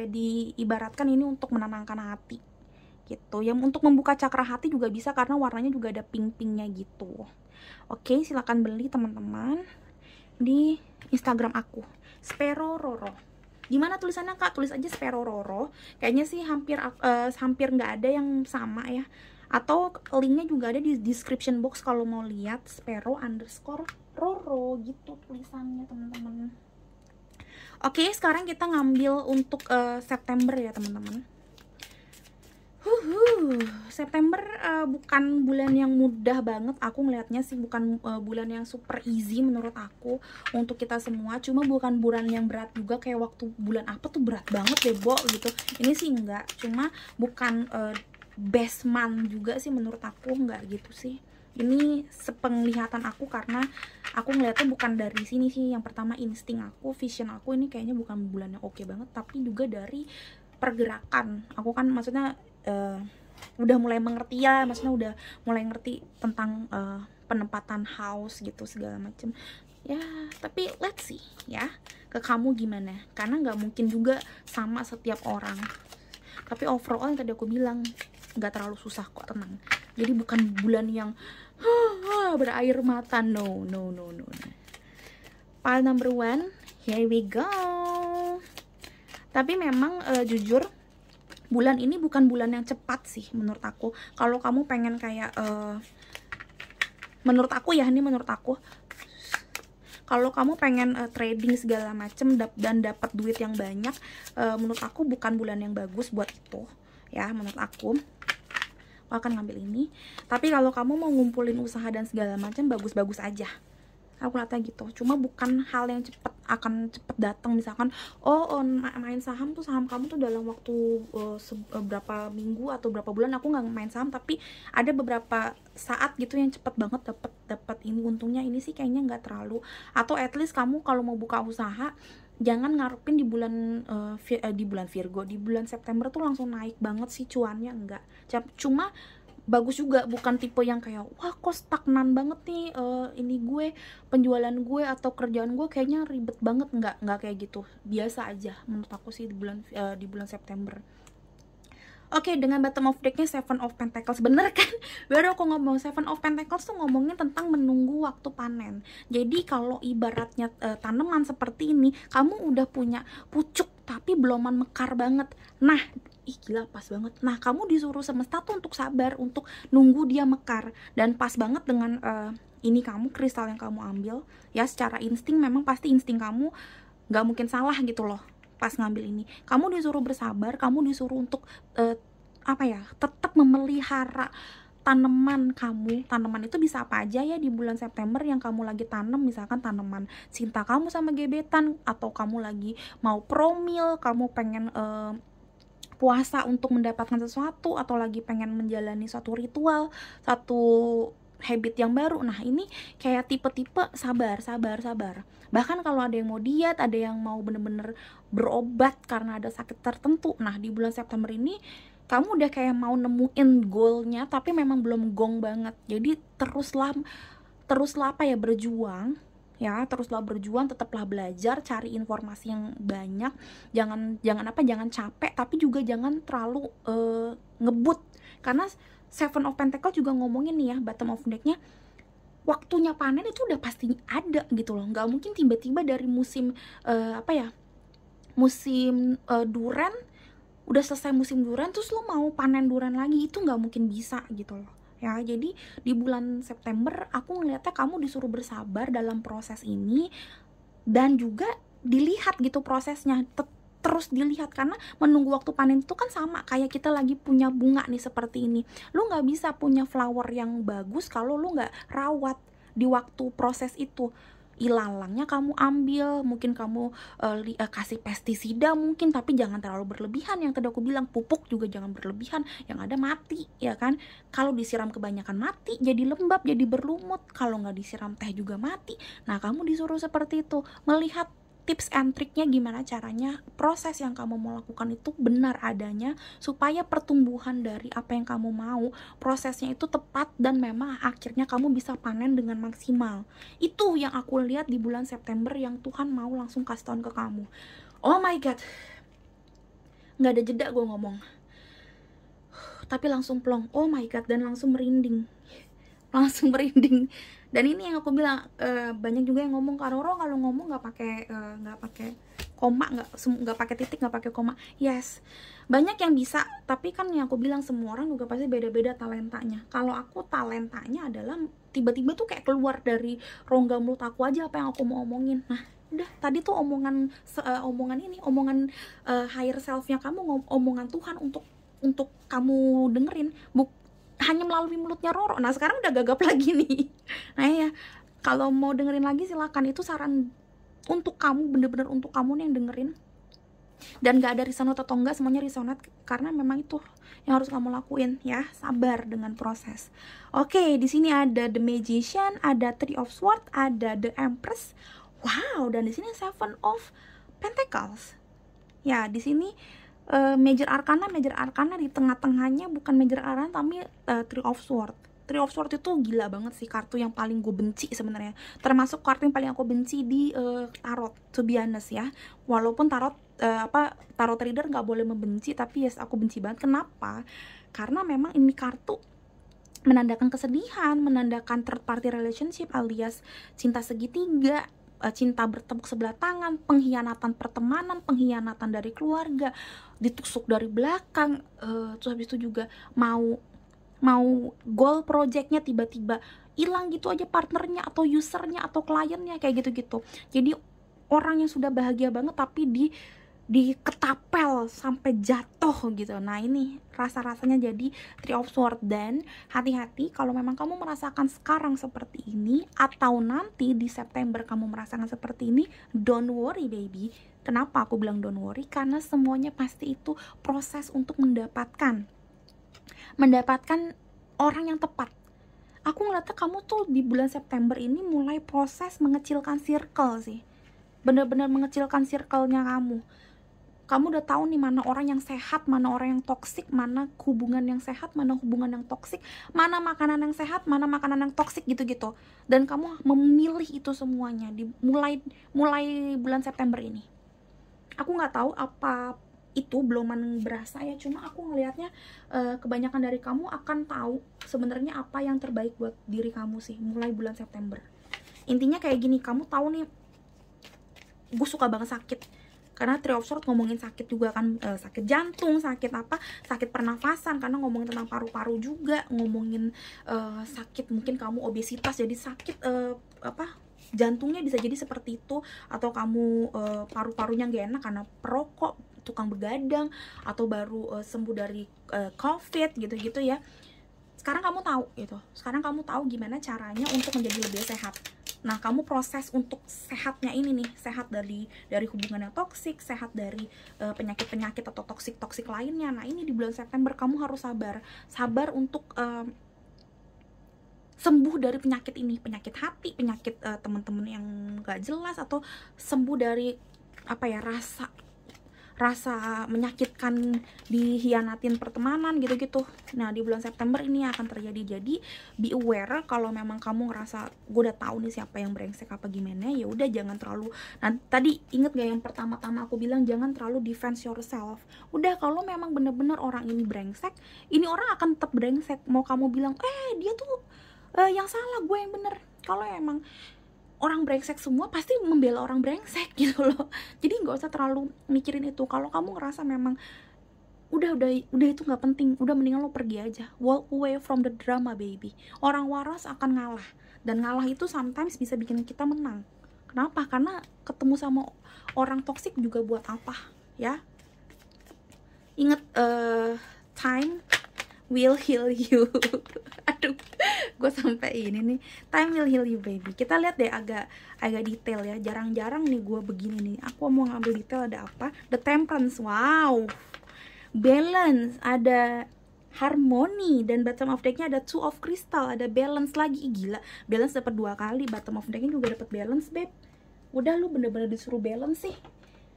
diibaratkan ini untuk menenangkan hati gitu. Yang untuk membuka cakra hati juga bisa, karena warnanya juga ada pink-pinknya gitu. Oke, silakan beli teman-teman di Instagram aku, Sperororo. Gimana tulisannya Kak? Tulis aja Sperororo. Kayaknya sih hampir nggak ada yang sama ya. Atau linknya juga ada di description box kalau mau lihat. Spero_roro gitu tulisannya teman-teman. Oke, sekarang kita ngambil untuk September ya teman-teman. September bukan bulan yang mudah banget, aku ngelihatnya sih bukan bulan yang super easy menurut aku untuk kita semua. Cuma bukan bulan yang berat juga kayak waktu bulan apa tuh berat banget deh Bo gitu. Ini sih enggak, cuma bukan best month juga sih menurut aku, nggak gitu sih. Ini sepenglihatan aku, karena aku ngeliatnya bukan dari sini sih. Yang pertama insting aku, vision aku, ini kayaknya bukan bulan yang oke banget, tapi juga dari pergerakan aku kan, maksudnya udah mulai mengerti ya, maksudnya udah mulai ngerti tentang penempatan house gitu segala macem ya. Tapi let's see ya ke kamu gimana, karena nggak mungkin juga sama setiap orang. Tapi overall yang tadi aku bilang, nggak terlalu susah kok, tenang. Jadi bukan bulan yang berair mata, no. Pile number 1, here we go. Tapi memang jujur bulan ini bukan bulan yang cepat sih menurut aku. Kalau kamu pengen kayak menurut aku ya, ini menurut aku, kalau kamu pengen trading segala macem dan dapat duit yang banyak, menurut aku bukan bulan yang bagus buat itu ya. Menurut aku akan ngambil ini. Tapi kalau kamu mau ngumpulin usaha dan segala macam, bagus-bagus aja, aku rata gitu. Cuma bukan hal yang akan cepet datang. Misalkan main saham tuh, saham kamu tuh dalam waktu berapa minggu atau berapa bulan. Aku nggak main saham, tapi ada beberapa saat gitu yang cepet banget dapat ini untungnya. Ini sih kayaknya nggak terlalu. Atau at least kamu kalau mau buka usaha, jangan ngarepin di bulan Virgo, di bulan September tuh langsung naik banget sih cuannya, enggak. Cuma bagus juga, bukan tipe yang kayak wah kok stagnan banget nih ini gue, penjualan gue atau kerjaan gue kayaknya ribet banget, enggak kayak gitu, biasa aja menurut aku sih di bulan September. Oke, dengan bottom of decknya Seven of Pentacles. Bener kan? Baru aku ngomong Seven of Pentacles tuh ngomongin tentang menunggu waktu panen. Jadi kalau ibaratnya tanaman seperti ini, kamu udah punya pucuk tapi beloman mekar banget. Nah, gila pas banget. Nah, kamu disuruh semesta tuh untuk sabar, untuk nunggu dia mekar. Dan pas banget dengan ini kamu, kristal yang kamu ambil. Ya, secara insting memang pasti insting kamu gak mungkin salah gitu loh. Pas ngambil ini, kamu disuruh bersabar, kamu disuruh untuk tetap memelihara tanaman kamu. Tanaman itu bisa apa aja ya di bulan September yang kamu lagi tanam. Misalkan tanaman cinta kamu sama gebetan, atau kamu lagi mau promil, kamu pengen puasa untuk mendapatkan sesuatu, atau lagi pengen menjalani suatu ritual, satu habit yang baru. Nah, ini kayak tipe-tipe sabar. Bahkan kalau ada yang mau diet, ada yang mau bener-bener berobat karena ada sakit tertentu. Nah, di bulan September ini kamu udah kayak mau nemuin goalnya, tapi memang belum gong banget. Jadi teruslah berjuang ya, tetaplah belajar, cari informasi yang banyak. Jangan capek, tapi juga jangan terlalu ngebut, karena Seven of Pentacles juga ngomongin nih ya, bottom of decknya, waktunya panen itu udah pasti ada gitu loh. Nggak mungkin tiba-tiba dari musim musim durian, udah selesai musim durian terus lo mau panen durian lagi, itu nggak mungkin bisa gitu loh ya. Jadi di bulan September aku ngeliatnya kamu disuruh bersabar dalam proses ini, dan juga dilihat gitu prosesnya, terus dilihat, karena menunggu waktu panen itu kan sama kayak kita lagi punya bunga nih seperti ini. Lu nggak bisa punya flower yang bagus kalau lu nggak rawat di waktu proses itu. Ilalangnya kamu ambil, mungkin kamu kasih pestisida mungkin, tapi jangan terlalu berlebihan. Yang tadi aku bilang, pupuk juga jangan berlebihan, yang ada mati ya kan. Kalau disiram kebanyakan mati, jadi lembab, jadi berlumut. Kalau nggak disiram teh juga mati. Nah, kamu disuruh seperti itu, melihat tips and triknya gimana caranya proses yang kamu mau lakukan itu benar adanya, supaya pertumbuhan dari apa yang kamu mau, prosesnya itu tepat, dan memang akhirnya kamu bisa panen dengan maksimal. Itu yang aku lihat di bulan September yang Tuhan mau langsung kasih tahu ke kamu. Oh my god, nggak ada jeda gue ngomong, tapi langsung plong, oh my god, dan langsung merinding. Dan ini yang aku bilang, banyak juga yang ngomong, kalau ngomong nggak pakai koma, nggak pakai titik, nggak pakai koma. Yes, banyak yang bisa, tapi kan yang aku bilang semua orang juga pasti beda-beda talentanya. Kalau aku talentanya adalah tiba-tiba tuh kayak keluar dari rongga mulut aku aja apa yang aku mau omongin. Nah, udah, tadi tuh omongan higher self-nya kamu, omongan Tuhan untuk kamu dengerin, hanya melalui mulutnya Roro. Nah, sekarang udah gagap lagi nih. Nah ya, kalau mau dengerin lagi silakan. Itu saran untuk kamu, bener-bener untuk kamu nih yang dengerin. Dan gak ada resonate atau enggak, semuanya resonate karena memang itu yang harus kamu lakuin ya. Sabar dengan proses. Oke, di sini ada The Magician, ada Three of Swords, ada The Empress. Wow, dan di sini Seven of Pentacles. Ya, di sini Major Arcana di tengah-tengahnya bukan Major Arcana tapi Three of Swords. Three of Swords itu gila banget sih, kartu yang paling gue benci sebenarnya. Termasuk kartu yang paling aku benci di tarot, to be honest ya. Walaupun tarot tarot reader nggak boleh membenci, tapi yes, aku benci banget. Kenapa? Karena memang ini kartu menandakan kesedihan, menandakan third party relationship alias cinta segitiga, cinta bertepuk sebelah tangan, pengkhianatan pertemanan, pengkhianatan dari keluarga, ditusuk dari belakang, terus habis itu juga mau goal projectnya tiba-tiba hilang gitu aja, partnernya atau usernya atau kliennya, kayak gitu-gitu. Jadi orang yang sudah bahagia banget tapi diketapel sampai jatuh gitu. Nah, ini rasa-rasanya jadi Three of Swords. Dan hati-hati kalau memang kamu merasakan sekarang seperti ini, atau nanti di September kamu merasakan seperti ini, don't worry baby. Kenapa aku bilang don't worry? Karena semuanya pasti itu proses untuk mendapatkan orang yang tepat. Aku ngeliatnya kamu tuh di bulan September ini mulai proses mengecilkan circle sih. Bener-bener mengecilkan circle-nya kamu. Kamu udah tahu nih mana orang yang sehat, mana orang yang toksik, mana hubungan yang sehat, mana hubungan yang toksik, mana makanan yang sehat, mana makanan yang toksik gitu-gitu. Dan kamu memilih itu semuanya di mulai bulan September ini. Aku nggak tahu apa itu belum berasa ya, cuma aku ngelihatnya kebanyakan dari kamu akan tahu sebenarnya apa yang terbaik buat diri kamu sih mulai bulan September. Intinya kayak gini, kamu tahu nih, gue suka banget sakit. Karena Three of Swords ngomongin sakit juga kan, sakit jantung, sakit sakit pernafasan, karena ngomongin tentang paru-paru juga, ngomongin sakit, mungkin kamu obesitas jadi sakit jantungnya bisa jadi seperti itu, atau kamu paru-parunya gak enak karena perokok, tukang begadang, atau baru sembuh dari COVID gitu-gitu ya. Sekarang kamu tahu gitu. Sekarang kamu tahu gimana caranya untuk menjadi lebih sehat. Nah, kamu proses untuk sehatnya ini nih, sehat dari hubungan yang toksik, sehat dari penyakit-penyakit atau toksik lainnya. Nah, ini di bulan September kamu harus sabar untuk sembuh dari penyakit ini, penyakit hati, penyakit teman-teman yang gak jelas, atau sembuh dari rasa menyakitkan, dihianatin pertemanan gitu-gitu. Nah, di bulan September ini akan terjadi. Jadi be aware kalau memang kamu ngerasa gue udah tahu nih siapa yang brengsek apa gimana, ya udah jangan terlalu. Nah, tadi inget gak yang pertama-tama aku bilang jangan terlalu defense yourself. Udah, kalau memang bener-bener orang ini brengsek, ini orang akan tetap brengsek. Mau kamu bilang dia tuh yang salah, gue yang bener. Kalau emang orang brengsek semua pasti membela orang brengsek gitu loh. Jadi nggak usah terlalu mikirin itu. Kalau kamu ngerasa memang udah itu nggak penting, udah mendingan lo pergi aja, walk away from the drama baby. Orang waras akan ngalah, dan ngalah itu sometimes bisa bikin kita menang. Kenapa? Karena ketemu sama orang toksik juga buat apa ya. Ingat, time will heal you. Aduh, gue sampai ini nih, time will heal you baby. Kita lihat deh agak detail ya. Jarang-jarang nih gue begini nih, aku mau ngambil detail. Ada apa? The Temperance. Wow, balance, ada harmony, dan bottom of decknya ada Two of Crystal, ada balance lagi. Gila, balance dapat 2 kali, bottom of decknya juga dapat balance beb. Udah, lu bener-bener disuruh balance sih.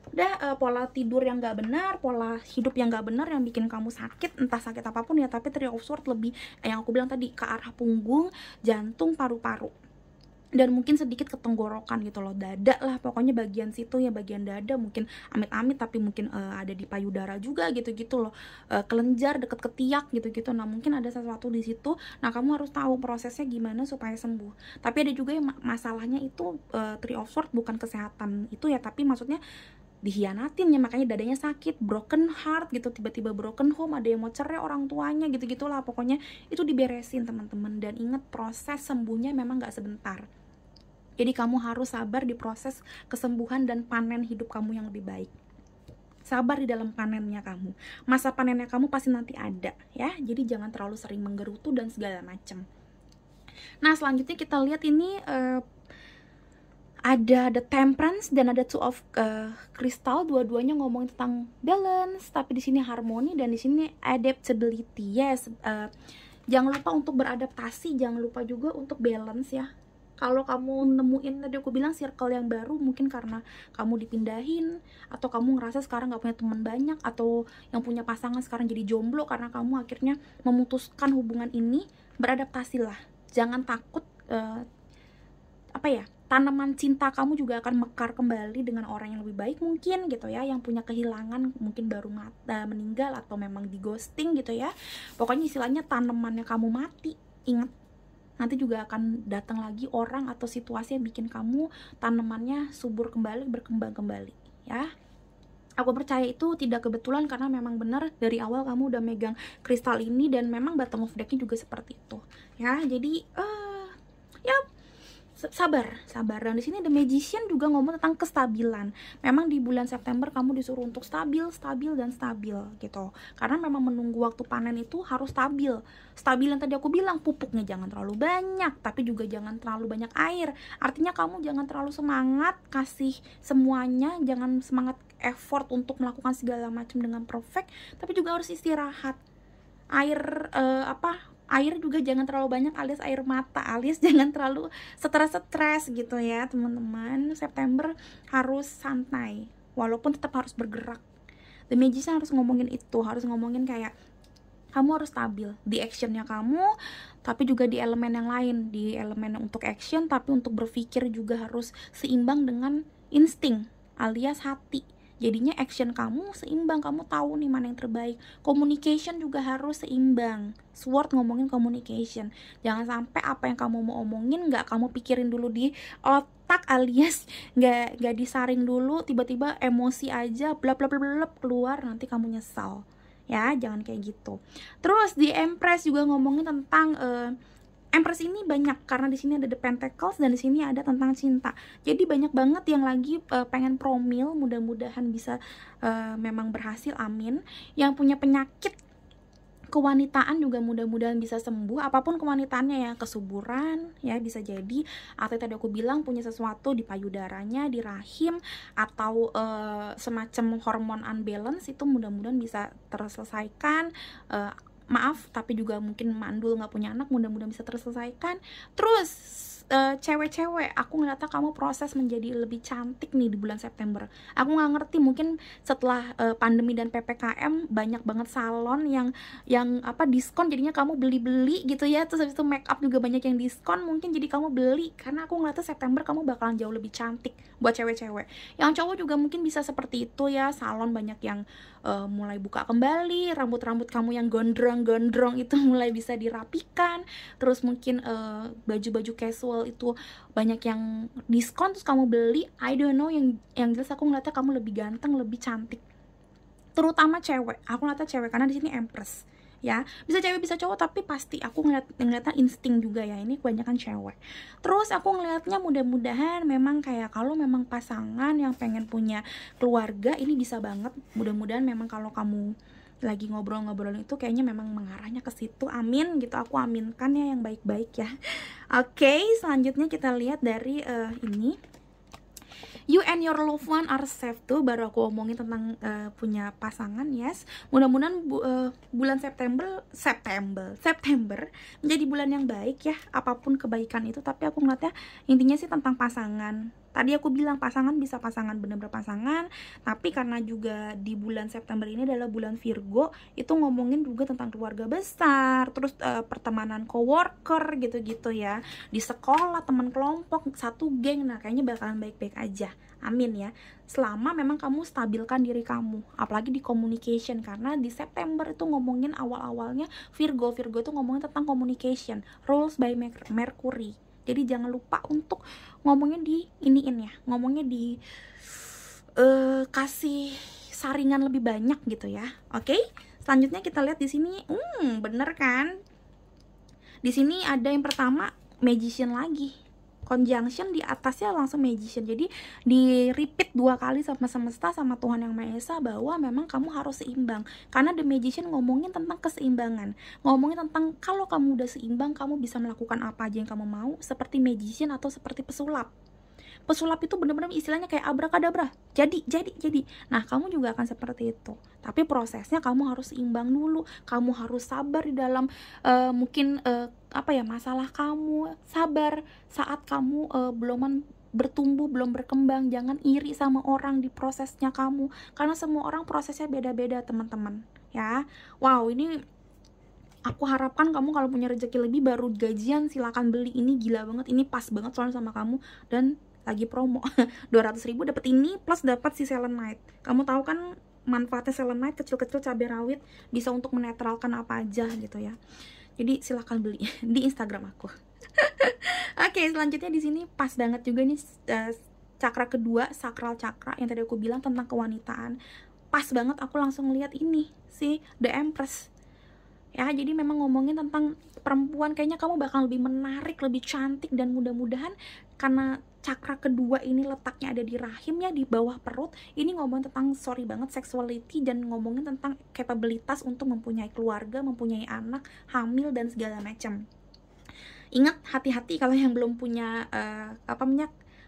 Udah, pola tidur yang gak benar, pola hidup yang gak benar yang bikin kamu sakit, entah sakit apapun ya. Tapi Three of Swords lebih yang aku bilang tadi, ke arah punggung, jantung, paru-paru, dan mungkin sedikit ke tenggorokan gitu loh, dada lah pokoknya, bagian situ ya, bagian dada mungkin amit-amit, tapi mungkin ada di payudara juga gitu-gitu loh, kelenjar deket ketiak gitu-gitu. Nah, mungkin ada sesuatu di situ. Nah, kamu harus tahu prosesnya gimana supaya sembuh. Tapi ada juga yang masalahnya itu Three of Swords bukan kesehatan itu ya, tapi maksudnya dihianatin ya, makanya dadanya sakit, broken heart gitu, tiba-tiba broken home, ada yang mau cerai orang tuanya gitu-gitulah. Pokoknya itu diberesin teman-teman. Dan ingat, proses sembuhnya memang gak sebentar. Jadi kamu harus sabar di proses kesembuhan dan panen hidup kamu yang lebih baik. Sabar di dalam panennya kamu. Masa panennya kamu pasti nanti ada ya. Jadi jangan terlalu sering menggerutu dan segala macam. Nah, selanjutnya kita lihat ini ada The Temperance dan ada Two of Crystal, dua-duanya ngomongin tentang balance, tapi di sini harmoni dan di sini adaptability. Yes, jangan lupa untuk beradaptasi, jangan lupa juga untuk balance ya. Kalau kamu nemuin, tadi aku bilang circle yang baru, mungkin karena kamu dipindahin, atau kamu ngerasa sekarang gak punya teman banyak, atau yang punya pasangan sekarang jadi jomblo karena kamu akhirnya memutuskan hubungan ini, beradaptasilah. Jangan takut, tanaman cinta kamu juga akan mekar kembali dengan orang yang lebih baik mungkin gitu ya, yang punya kehilangan, mungkin baru meninggal atau memang di ghosting gitu ya. Pokoknya istilahnya tanamannya kamu mati, ingat nanti juga akan datang lagi orang atau situasi yang bikin kamu tanamannya subur kembali, berkembang kembali ya. Aku percaya itu tidak kebetulan, karena memang benar dari awal kamu udah megang kristal ini, dan memang bottom of decknya juga seperti itu ya. Jadi ya sabar. Dan di sini The Magician juga ngomong tentang kestabilan. Memang di bulan September kamu disuruh untuk stabil gitu. Karena memang menunggu waktu panen itu harus stabil. Stabil yang tadi aku bilang, pupuknya jangan terlalu banyak, tapi juga jangan terlalu banyak air. Artinya kamu jangan terlalu semangat kasih semuanya, jangan semangat effort untuk melakukan segala macam dengan perfect, tapi juga harus istirahat. Air juga jangan terlalu banyak, alias air mata, alias jangan terlalu stres gitu ya teman-teman. September harus santai, walaupun tetap harus bergerak. The Magician harus ngomongin itu, harus ngomongin kayak kamu harus stabil di actionnya kamu, tapi juga di elemen yang lain, di elemen untuk action, tapi untuk berpikir juga harus seimbang dengan insting alias hati. Jadinya action kamu seimbang, kamu tahu nih mana yang terbaik. Communication juga harus seimbang. Sword ngomongin communication. Jangan sampai apa yang kamu mau omongin nggak kamu pikirin dulu di otak, alias nggak disaring dulu, tiba-tiba emosi aja blap keluar, nanti kamu nyesal. Ya, jangan kayak gitu. Terus di Empress juga ngomongin tentang Empress ini banyak, karena di sini ada The Pentacles dan di sini ada tentang cinta. Jadi banyak banget yang lagi pengen promil, mudah-mudahan bisa memang berhasil, amin. Yang punya penyakit kewanitaan juga mudah-mudahan bisa sembuh, apapun kewanitaannya ya, kesuburan ya bisa jadi, atau tadi aku bilang punya sesuatu di payudaranya, di rahim, atau semacam hormon unbalance, itu mudah-mudahan bisa terselesaikan. Maaf, tapi juga mungkin mandul nggak punya anak, mudah-mudahan bisa terselesaikan. Terus cewek-cewek, aku ngeliatnya kamu proses menjadi lebih cantik nih di bulan September. Aku nggak ngerti, mungkin setelah pandemi dan PPKM banyak banget salon yang diskon, jadinya kamu beli gitu ya. Terus habis itu make up juga banyak yang diskon, mungkin jadi kamu beli, karena aku ngeliatnya September kamu bakalan jauh lebih cantik buat cewek-cewek. Yang cowok juga mungkin bisa seperti itu ya, salon banyak yang mulai buka kembali, rambut-rambut kamu yang gondrong itu mulai bisa dirapikan. Terus mungkin baju-baju casual itu banyak yang diskon, terus kamu beli. I don't know, yang jelas aku ngeliatnya kamu lebih ganteng, lebih cantik. Terutama cewek, aku ngeliatnya cewek karena di sini Empress ya, bisa cewek bisa cowok, tapi pasti aku ngeliatnya insting juga ya, ini kebanyakan cewek. Terus aku ngeliatnya mudah-mudahan memang kayak kalau memang pasangan yang pengen punya keluarga, ini bisa banget. Mudah-mudahan memang kalau kamu lagi ngobrol-ngobrol itu kayaknya memang mengarahnya ke situ, amin gitu, aku aminkan ya yang baik-baik ya. Oke, selanjutnya kita lihat dari ini, you and your loved one are safe. Tuh baru aku omongin tentang punya pasangan. Yes, mudah-mudahan bulan September menjadi bulan yang baik ya, apapun kebaikan itu. Tapi aku ngeliatnya intinya sih tentang pasangan. Tadi aku bilang pasangan bisa pasangan, bener-bener pasangan, tapi karena juga di bulan September ini adalah bulan Virgo, itu ngomongin juga tentang keluarga besar, terus pertemanan coworker gitu-gitu ya, di sekolah, teman kelompok, satu geng. Nah kayaknya bakalan baik-baik aja, amin ya, selama memang kamu stabilkan diri kamu, apalagi di communication, karena di September itu ngomongin awal-awalnya Virgo itu ngomongin tentang communication, rules by Mercury. Jadi jangan lupa untuk ngomongnya di iniin ya, ngomongnya di kasih saringan lebih banyak gitu ya. Oke, selanjutnya kita lihat di sini, bener kan? Di sini ada yang pertama Magician lagi, conjunction di atasnya langsung Magician. Jadi di repeat 2 kali sama semesta, sama Tuhan Yang Maha Esa, bahwa memang kamu harus seimbang. Karena The Magician ngomongin tentang keseimbangan, ngomongin tentang kalau kamu udah seimbang, kamu bisa melakukan apa aja yang kamu mau, seperti Magician atau seperti pesulap. Pesulap itu bener-bener istilahnya kayak abrakadabra, jadi. Nah, kamu juga akan seperti itu, tapi prosesnya kamu harus seimbang dulu. Kamu harus sabar di dalam mungkin masalah kamu. Sabar saat kamu belum bertumbuh, belum berkembang. Jangan iri sama orang di prosesnya kamu, karena semua orang prosesnya beda-beda, teman-teman ya. Wow, ini aku harapkan kamu kalau punya rezeki lebih, baru gajian silakan beli. Ini gila banget, ini pas banget soalnya sama kamu, dan lagi promo 200.000 dapat ini plus dapat si selenite. Kamu tahu kan manfaatnya selenite, kecil-kecil cabai rawit, bisa untuk menetralkan apa aja gitu ya. Jadi silakan beli di Instagram aku. Oke, selanjutnya di sini pas banget juga nih cakra kedua, sakral cakra yang tadi aku bilang tentang kewanitaan. Pas banget aku langsung lihat ini si The Empress. Ya, jadi memang ngomongin tentang perempuan, kayaknya kamu bakal lebih menarik, lebih cantik, dan mudah-mudahan karena cakra kedua ini letaknya ada di rahim ya, di bawah perut. Ini ngomong tentang, sorry banget, sexuality, dan ngomongin tentang kapabilitas untuk mempunyai keluarga, mempunyai anak, hamil, dan segala macam. Ingat, hati-hati kalau yang belum punya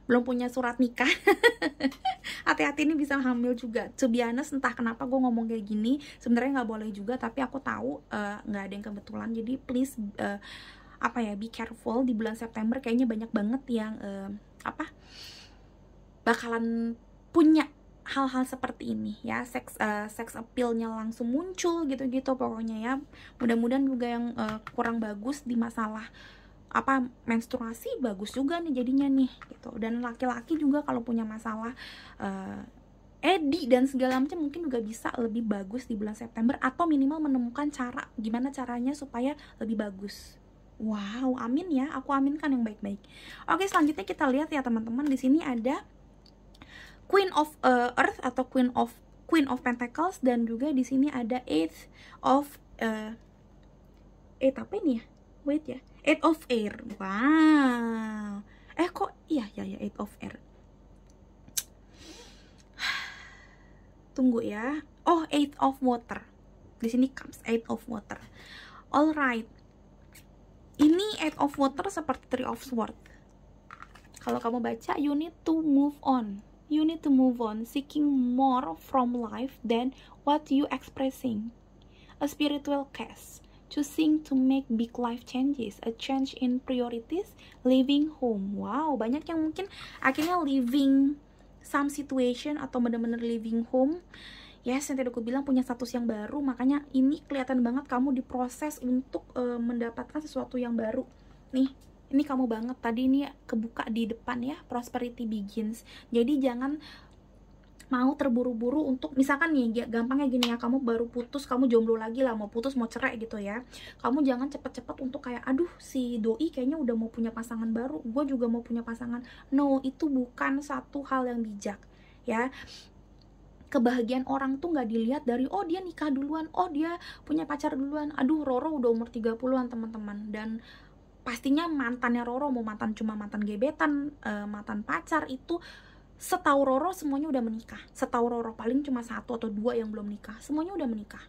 belum punya surat nikah. Hati-hati, ini bisa hamil juga. To be honest, entah kenapa gue ngomong kayak gini, sebenarnya nggak boleh juga, tapi aku tahu nggak ada yang kebetulan. Jadi please be careful. Di bulan September kayaknya banyak banget yang bakalan punya hal-hal seperti ini ya. Sex appeal-nya langsung muncul gitu-gitu pokoknya ya. Mudah-mudahan juga yang kurang bagus di masalah menstruasi bagus juga nih jadinya nih gitu. Dan laki-laki juga kalau punya masalah edi dan segala macam mungkin juga bisa lebih bagus di bulan September, atau minimal menemukan cara gimana caranya supaya lebih bagus. Wow, amin ya, aku aminkan yang baik-baik. Oke, selanjutnya kita lihat ya teman-teman, di sini ada Queen of Earth atau Queen of Pentacles, dan juga di sini ada Eight of apa ini ya? Wait ya. Eight of Air. Wow. Kok iya Eight of Air. Tunggu ya. Oh, Eight of Water. Di sini comes Eight of Water. Alright. Ini Eight of Water seperti Three of Swords. Kalau kamu baca, you need to move on. You need to move on, seeking more from life than what you expressing. A spiritual case. Choosing to make big life changes, a change in priorities, leaving home. Wow, banyak yang mungkin akhirnya leaving some situation atau benar-benar leaving home. Yes, yang tadi aku bilang punya status yang baru, makanya ini kelihatan banget kamu diproses untuk mendapatkan sesuatu yang baru. Nih, ini kamu banget, tadi ini kebuka di depan ya, prosperity begins. Jadi jangan mau terburu-buru untuk, misalkan nih gampangnya gini ya, kamu baru putus, kamu jomblo lagi lah, mau putus, mau cerai gitu ya, kamu jangan cepet-cepet untuk kayak, aduh si doi kayaknya udah mau punya pasangan baru, gue juga mau punya pasangan. No, itu bukan satu hal yang bijak ya. Kebahagiaan orang tuh nggak dilihat dari, oh dia nikah duluan, oh dia punya pacar duluan. Aduh, Roro udah umur 30-an teman-teman, dan pastinya mantannya Roro, mau cuma mantan gebetan, mantan pacar, itu setahu Roro semuanya udah menikah. Setahu Roro paling cuma 1 atau 2 yang belum nikah, semuanya udah menikah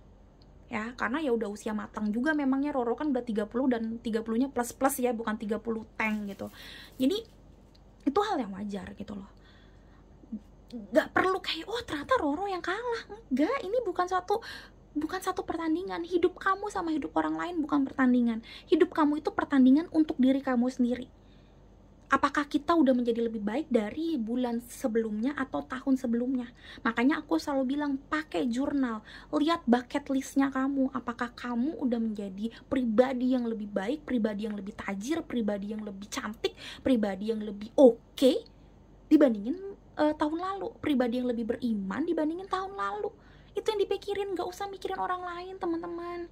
ya, karena ya udah usia matang juga. Memangnya Roro kan udah 30, dan 30-nya plus ya, bukan 30 tank gitu. Jadi itu hal yang wajar gitu loh. Gak perlu kayak, oh ternyata Roro yang kalah. Enggak, ini bukan satu pertandingan. Hidup kamu sama hidup orang lain bukan pertandingan. Hidup kamu itu pertandingan untuk diri kamu sendiri. Apakah kita udah menjadi lebih baik dari bulan sebelumnya atau tahun sebelumnya? Makanya aku selalu bilang, pakai jurnal, lihat bucket listnya kamu. Apakah kamu udah menjadi pribadi yang lebih baik, pribadi yang lebih tajir, pribadi yang lebih cantik, pribadi yang lebih oke dibandingin tahun lalu, pribadi yang lebih beriman dibandingin tahun lalu. Itu yang dipikirin, gak usah mikirin orang lain teman-teman.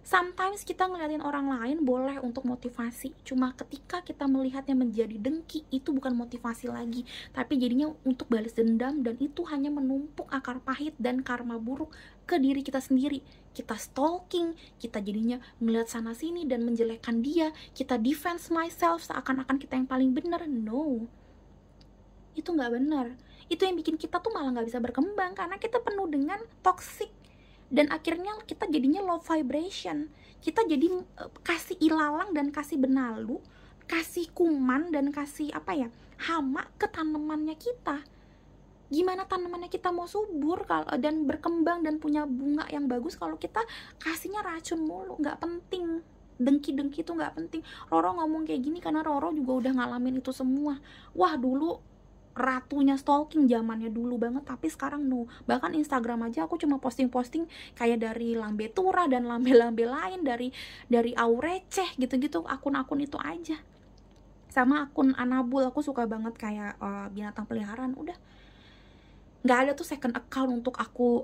Sometimes kita ngeliatin orang lain boleh untuk motivasi, cuma ketika kita melihatnya menjadi dengki, itu bukan motivasi lagi, tapi jadinya untuk balas dendam, dan itu hanya menumpuk akar pahit dan karma buruk ke diri kita sendiri. Kita stalking, kita jadinya ngeliat sana sini dan menjelekkan dia, kita defense myself seakan-akan kita yang paling benar. No, itu nggak benar. Itu yang bikin kita tuh malah nggak bisa berkembang, karena kita penuh dengan toxic. Dan akhirnya kita jadinya low vibration. Kita jadi kasih ilalang dan kasih benalu, kasih kuman dan kasih apa ya, hama ke tanamannya kita. Gimana tanamannya kita mau subur kalau dan berkembang dan punya bunga yang bagus kalau kita kasihnya racun mulu? Nggak penting, dengki-dengki itu nggak penting. Roro ngomong kayak gini karena Roro juga udah ngalamin itu semua. Wah, dulu ratunya stalking zamannya dulu banget, tapi sekarang no. Bahkan Instagram aja aku cuma posting-posting kayak dari lambe tura dan lambe-lambe lain, dari aureceh gitu-gitu, akun-akun itu aja. Sama akun Anabul, aku suka banget kayak binatang peliharaan. Udah, nggak ada tuh second account untuk aku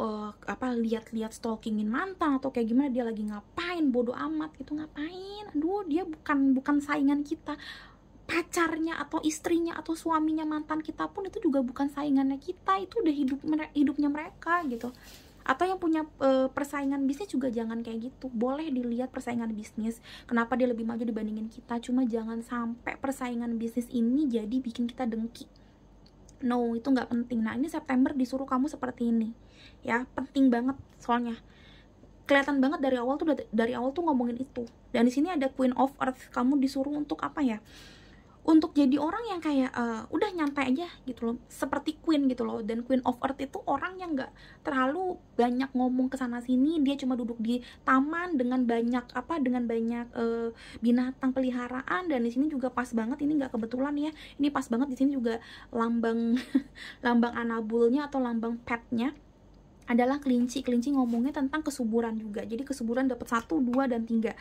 lihat-lihat stalkingin mantan atau kayak gimana dia lagi ngapain, bodoh amat gitu. Ngapain, aduh, dia bukan saingan kita. Pacarnya atau istrinya atau suaminya mantan kita pun itu juga bukan saingannya kita. Itu udah hidupnya mereka gitu. Atau yang punya persaingan bisnis juga jangan kayak gitu. Boleh dilihat persaingan bisnis, kenapa dia lebih maju dibandingin kita, cuma jangan sampai persaingan bisnis ini jadi bikin kita dengki. No, itu nggak penting. Nah, ini September disuruh kamu seperti ini ya, penting banget soalnya. Kelihatan banget dari awal tuh ngomongin itu. Dan di sini ada Queen of Earth, kamu disuruh untuk apa ya? Untuk jadi orang yang kayak udah nyantai aja gitu loh, seperti Queen gitu loh. Dan Queen of Earth itu orang yang nggak terlalu banyak ngomong kesana sini, dia cuma duduk di taman dengan banyak binatang peliharaan. Dan di sini juga pas banget, ini nggak kebetulan ya, ini pas banget di sini juga lambang lambang Anabulnya atau lambang petnya adalah kelinci. Kelinci ngomongnya tentang kesuburan juga, jadi kesuburan dapat 1, 2, dan 3.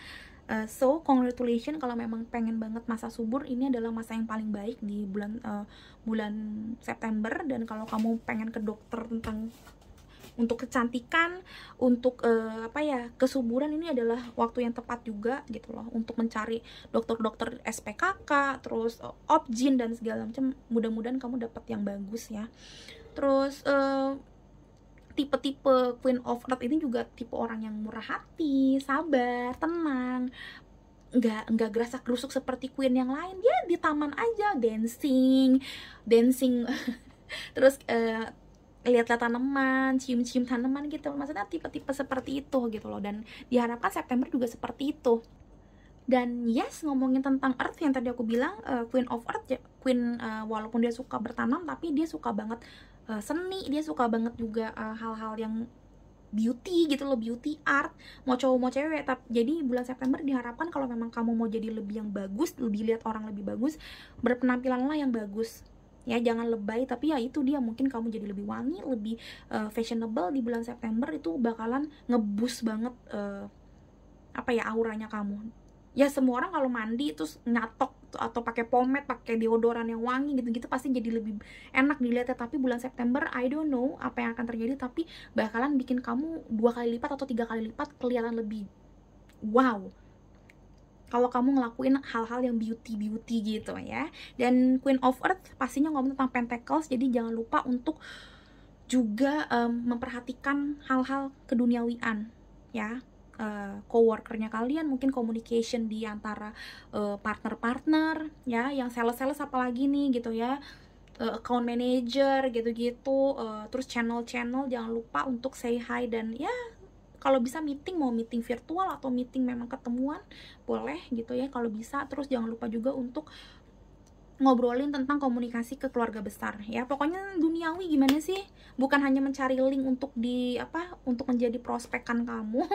So congratulations kalau memang pengen banget masa subur, ini adalah masa yang paling baik di bulan September. Dan kalau kamu pengen ke dokter tentang untuk kecantikan, untuk kesuburan, ini adalah waktu yang tepat juga gitu loh untuk mencari dokter-dokter SPKK, terus Opjin dan segala macam. Mudah-mudahan kamu dapat yang bagus ya. Terus tipe-tipe Queen of Earth ini juga tipe orang yang murah hati, sabar, tenang, nggak gerasak-gerusuk seperti Queen yang lain. Dia di taman aja dancing terus lihat-lihat tanaman, cium-cium tanaman gitu. Maksudnya tipe-tipe seperti itu gitu loh. Dan diharapkan September juga seperti itu. Dan yes, ngomongin tentang Earth yang tadi aku bilang, Queen of Earth, Queen walaupun dia suka bertanam, tapi dia suka banget seni, dia suka banget juga hal-hal yang beauty gitu loh, beauty art, mau cowok mau cewek. Jadi bulan September diharapkan kalau memang kamu mau jadi lebih yang bagus, dilihat orang lebih bagus, berpenampilanlah yang bagus ya, jangan lebay. Tapi ya itu dia, mungkin kamu jadi lebih wangi, lebih fashionable di bulan September. Itu bakalan ngeboost banget auranya kamu. Ya semua orang kalau mandi terus nyatok atau pakai pomade, pakai deodoran yang wangi gitu-gitu pasti jadi lebih enak dilihatnya. Tapi bulan September I don't know apa yang akan terjadi, tapi bakalan bikin kamu 2 kali lipat atau 3 kali lipat kelihatan lebih wow kalau kamu ngelakuin hal-hal yang beauty gitu ya. Dan Queen of Earth pastinya ngomong tentang pentacles, jadi jangan lupa untuk juga memperhatikan hal-hal keduniawian ya. Coworkernya kalian, mungkin communication di antara partner-partner ya, yang sales apalagi nih gitu ya, account manager gitu-gitu, terus channel jangan lupa untuk say hi. Dan ya kalau bisa mau meeting virtual atau meeting memang ketemuan boleh gitu ya kalau bisa. Terus jangan lupa juga untuk ngobrolin tentang komunikasi ke keluarga besar ya. Pokoknya duniawi gimana sih, bukan hanya mencari link untuk untuk menjadi prospekan kamu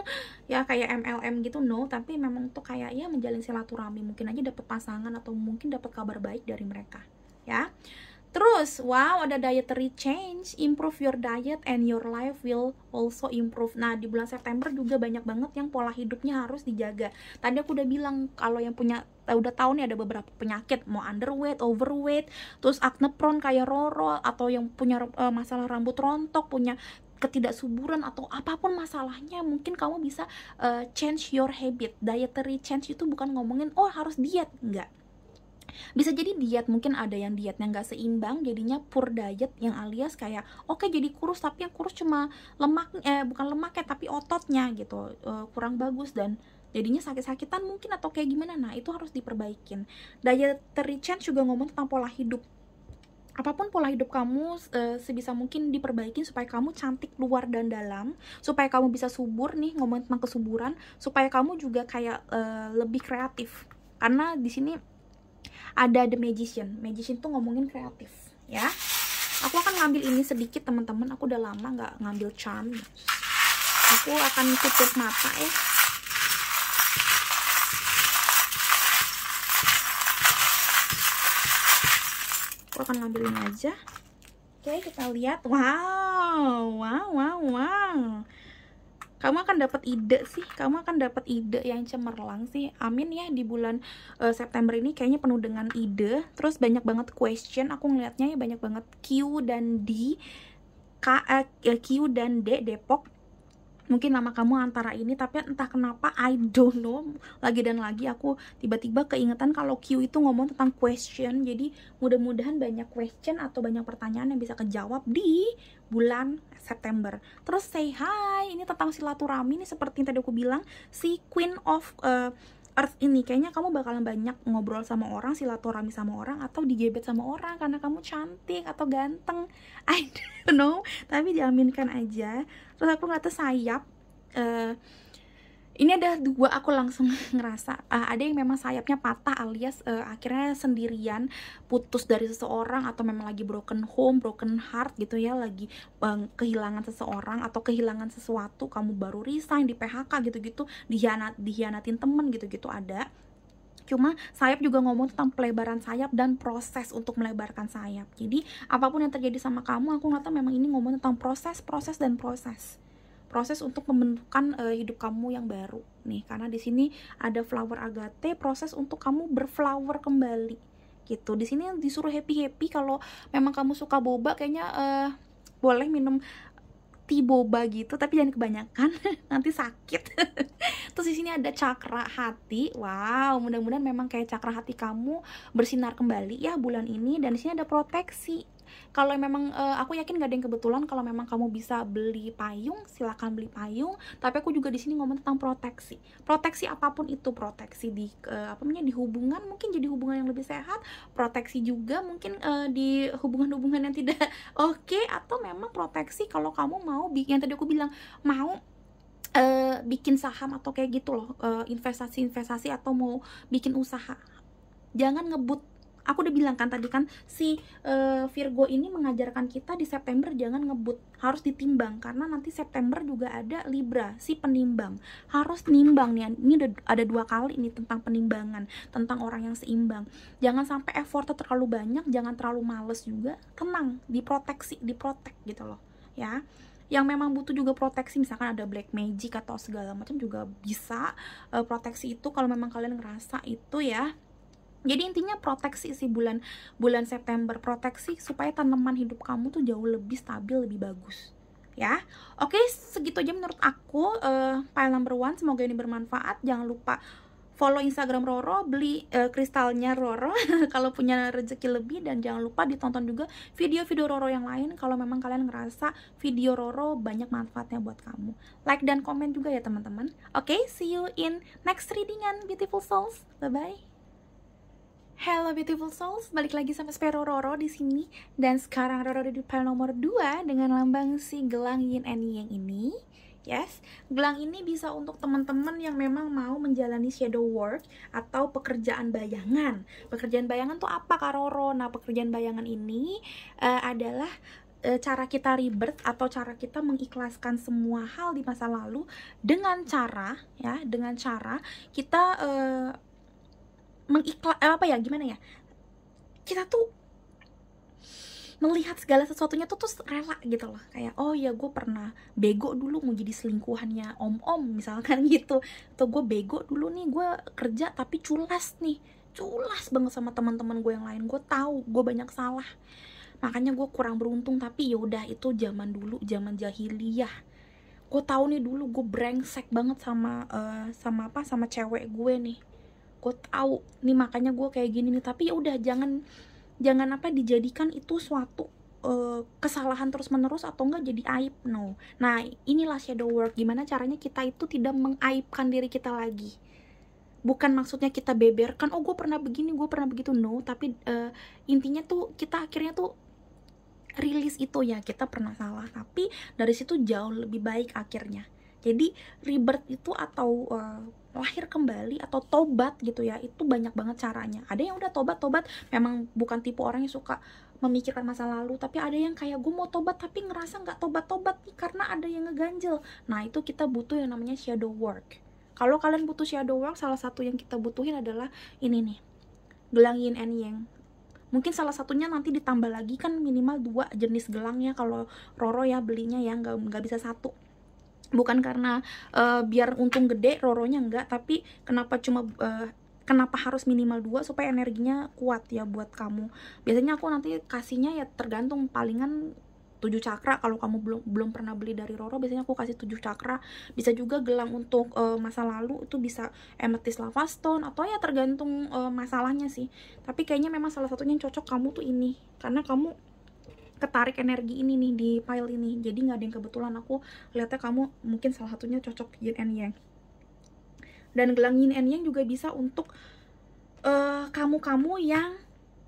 ya kayak MLM gitu, no, tapi memang untuk kayak ya menjalin silaturahmi, mungkin aja dapat pasangan atau mungkin dapat kabar baik dari mereka ya. Terus, wow, ada dietary change, improve your diet and your life will also improve. Nah, di bulan September juga banyak banget yang pola hidupnya harus dijaga. Tadi aku udah bilang, kalau yang udah tahu nih ada beberapa penyakit, mau underweight, overweight, terus acne prone kayak Roro, atau yang punya masalah rambut rontok, punya ketidaksuburan atau apapun masalahnya, mungkin kamu bisa change your habit. Dietary change itu bukan ngomongin harus diet, enggak. Bisa jadi diet, mungkin ada yang dietnya nggak seimbang, jadinya poor diet, yang alias kayak jadi kurus tapi yang kurus cuma lemak, bukan lemaknya tapi ototnya gitu, kurang bagus dan jadinya sakit-sakitan mungkin atau kayak gimana. Nah, itu harus diperbaikin. Dietary change juga ngomong tentang pola hidup. Apapun pola hidup kamu sebisa mungkin diperbaikin supaya kamu cantik luar dan dalam, supaya kamu bisa subur nih, ngomong tentang kesuburan, supaya kamu juga kayak lebih kreatif. Karena di sini ada The Magician. Magician tuh ngomongin kreatif ya. Aku akan ngambil ini sedikit teman-teman, aku udah lama nggak ngambil charm. Aku akan tutup mata ya. Aku akan ngambil ini aja. Oke, kita lihat. Wow. Kamu akan dapat ide sih, kamu akan dapat ide yang cemerlang sih. Amin ya, di bulan September ini kayaknya penuh dengan ide. Terus banyak banget question, aku ngeliatnya ya banyak banget Q dan D, Q dan D, Depok. Mungkin nama kamu antara ini, tapi entah kenapa I don't know, lagi dan lagi aku tiba-tiba keingetan kalau Q itu ngomong tentang question. Jadi mudah-mudahan banyak question atau banyak pertanyaan yang bisa kejawab di bulan September. Terus say hi, ini tentang silaturahmi nih, seperti yang tadi aku bilang, si Queen of Earth ini kayaknya kamu bakalan banyak ngobrol sama orang, silaturahmi sama orang, atau digebet sama orang karena kamu cantik atau ganteng, I don't know, tapi diaminkan aja. Terus aku ngeliatnya sayap, ini ada dua, aku langsung ngerasa ada yang memang sayapnya patah alias akhirnya sendirian, putus dari seseorang, atau memang lagi broken home, broken heart gitu ya, lagi kehilangan seseorang atau kehilangan sesuatu, kamu baru resign, di PHK gitu-gitu, dihianatin temen gitu-gitu ada. Cuma sayap juga ngomong tentang pelebaran sayap dan proses untuk melebarkan sayap. Jadi apapun yang terjadi sama kamu, aku ngeliatnya memang ini ngomong tentang proses untuk membentukkan hidup kamu yang baru nih, karena di sini ada flower agate, proses untuk kamu berflower kembali gitu. Di sini disuruh happy kalau memang kamu suka boba, kayaknya boleh minum tea boba gitu, tapi jangan kebanyakan nanti sakit. Terus di sini ada cakra hati. Wow, mudah-mudahan memang kayak cakra hati kamu bersinar kembali ya bulan ini. Dan di sini ada proteksi. Kalau memang aku yakin gak ada yang kebetulan, kalau memang kamu bisa beli payung, silakan beli payung. Tapi aku juga di sini ngomong tentang proteksi. Proteksi apapun itu, proteksi di di hubungan, mungkin jadi hubungan yang lebih sehat. Proteksi juga mungkin di hubungan-hubungan yang tidak oke, atau memang proteksi kalau kamu mau yang tadi aku bilang, mau bikin saham atau kayak gitu loh, investasi atau mau bikin usaha. Jangan ngebut. Aku udah bilang kan tadi kan, si Virgo ini mengajarkan kita di September jangan ngebut, harus ditimbang, karena nanti September juga ada Libra, si penimbang, harus nimbang nih. Ini ada 2 kali nih tentang penimbangan, tentang orang yang seimbang. Jangan sampai effortnya terlalu banyak, jangan terlalu males juga, tenang, diproteksi, diprotek gitu loh ya. Yang memang butuh juga proteksi, misalkan ada black magic atau segala macam juga bisa proteksi itu kalau memang kalian ngerasa itu ya. Jadi intinya proteksi sih bulan September, proteksi supaya tanaman hidup kamu tuh jauh lebih stabil, lebih bagus ya. Oke, segitu aja menurut aku file number 1. Semoga ini bermanfaat. Jangan lupa follow Instagram Roro, beli kristalnya Roro kalau punya rezeki lebih, dan jangan lupa ditonton juga video-video Roro yang lain kalau memang kalian ngerasa video Roro banyak manfaatnya buat kamu. Like dan komen juga ya teman-teman. Oke, see you in next readingan beautiful souls. Bye bye. Hello beautiful souls, balik lagi sama Spero Roro di sini. Dan sekarang Roro di file nomor 2 dengan lambang si gelang yin and yang ini. Yes, gelang ini bisa untuk teman-teman yang memang mau menjalani shadow work atau pekerjaan bayangan. Pekerjaan bayangan tuh apa Kak Roro? Nah, pekerjaan bayangan ini adalah cara kita rebirth atau cara kita mengikhlaskan semua hal di masa lalu dengan cara kita gimana ya, kita tuh melihat segala sesuatunya tuh rela gitu loh, kayak oh ya gue pernah bego dulu mau jadi selingkuhannya om misalkan gitu, atau gue bego dulu nih, gue kerja tapi culas banget sama teman-teman gue yang lain, gue tahu gue banyak salah, makanya gue kurang beruntung, tapi yaudah itu zaman dulu, zaman jahiliyah. Gue tahu nih dulu gue brengsek banget sama cewek gue nih, gue tahu nih makanya gue kayak gini nih, tapi ya udah jangan dijadikan itu suatu kesalahan terus menerus atau enggak jadi aib, no. Nah inilah shadow work, gimana caranya kita itu tidak mengaibkan diri kita lagi, bukan maksudnya kita beberkan oh gue pernah begini, gue pernah begitu, no, tapi intinya tuh kita akhirnya tuh rilis itu ya, kita pernah salah, tapi dari situ jauh lebih baik akhirnya Jadi rebirth itu atau lahir kembali atau tobat gitu ya, itu banyak banget caranya. Ada yang udah tobat memang bukan tipe orang yang suka memikirkan masa lalu, tapi ada yang kayak gue mau tobat tapi ngerasa nggak tobat nih karena ada yang ngeganjel. Nah itu kita butuh yang namanya shadow work. Kalau kalian butuh shadow work, salah satu yang kita butuhin adalah ini nih, gelang yin and yang. Mungkin salah satunya nanti ditambah lagi, kan minimal 2 jenis gelangnya kalau Roro ya belinya ya, nggak bisa satu. Bukan karena biar untung gede Roronya enggak, tapi kenapa harus minimal 2 supaya energinya kuat ya buat kamu. Biasanya aku nanti kasihnya ya tergantung, palingan 7 cakra. Kalau kamu belum pernah beli dari Roro, biasanya aku kasih 7 cakra. Bisa juga gelang untuk masa lalu, itu bisa amethyst lava stone, atau ya tergantung masalahnya sih. Tapi kayaknya memang salah satunya yang cocok kamu tuh ini, karena kamu ketarik energi ini nih di pile ini. Jadi nggak ada yang kebetulan, aku lihatnya kamu mungkin salah satunya cocok yin and yang. Dan gelang yin and yang juga bisa untuk kamu-kamu yang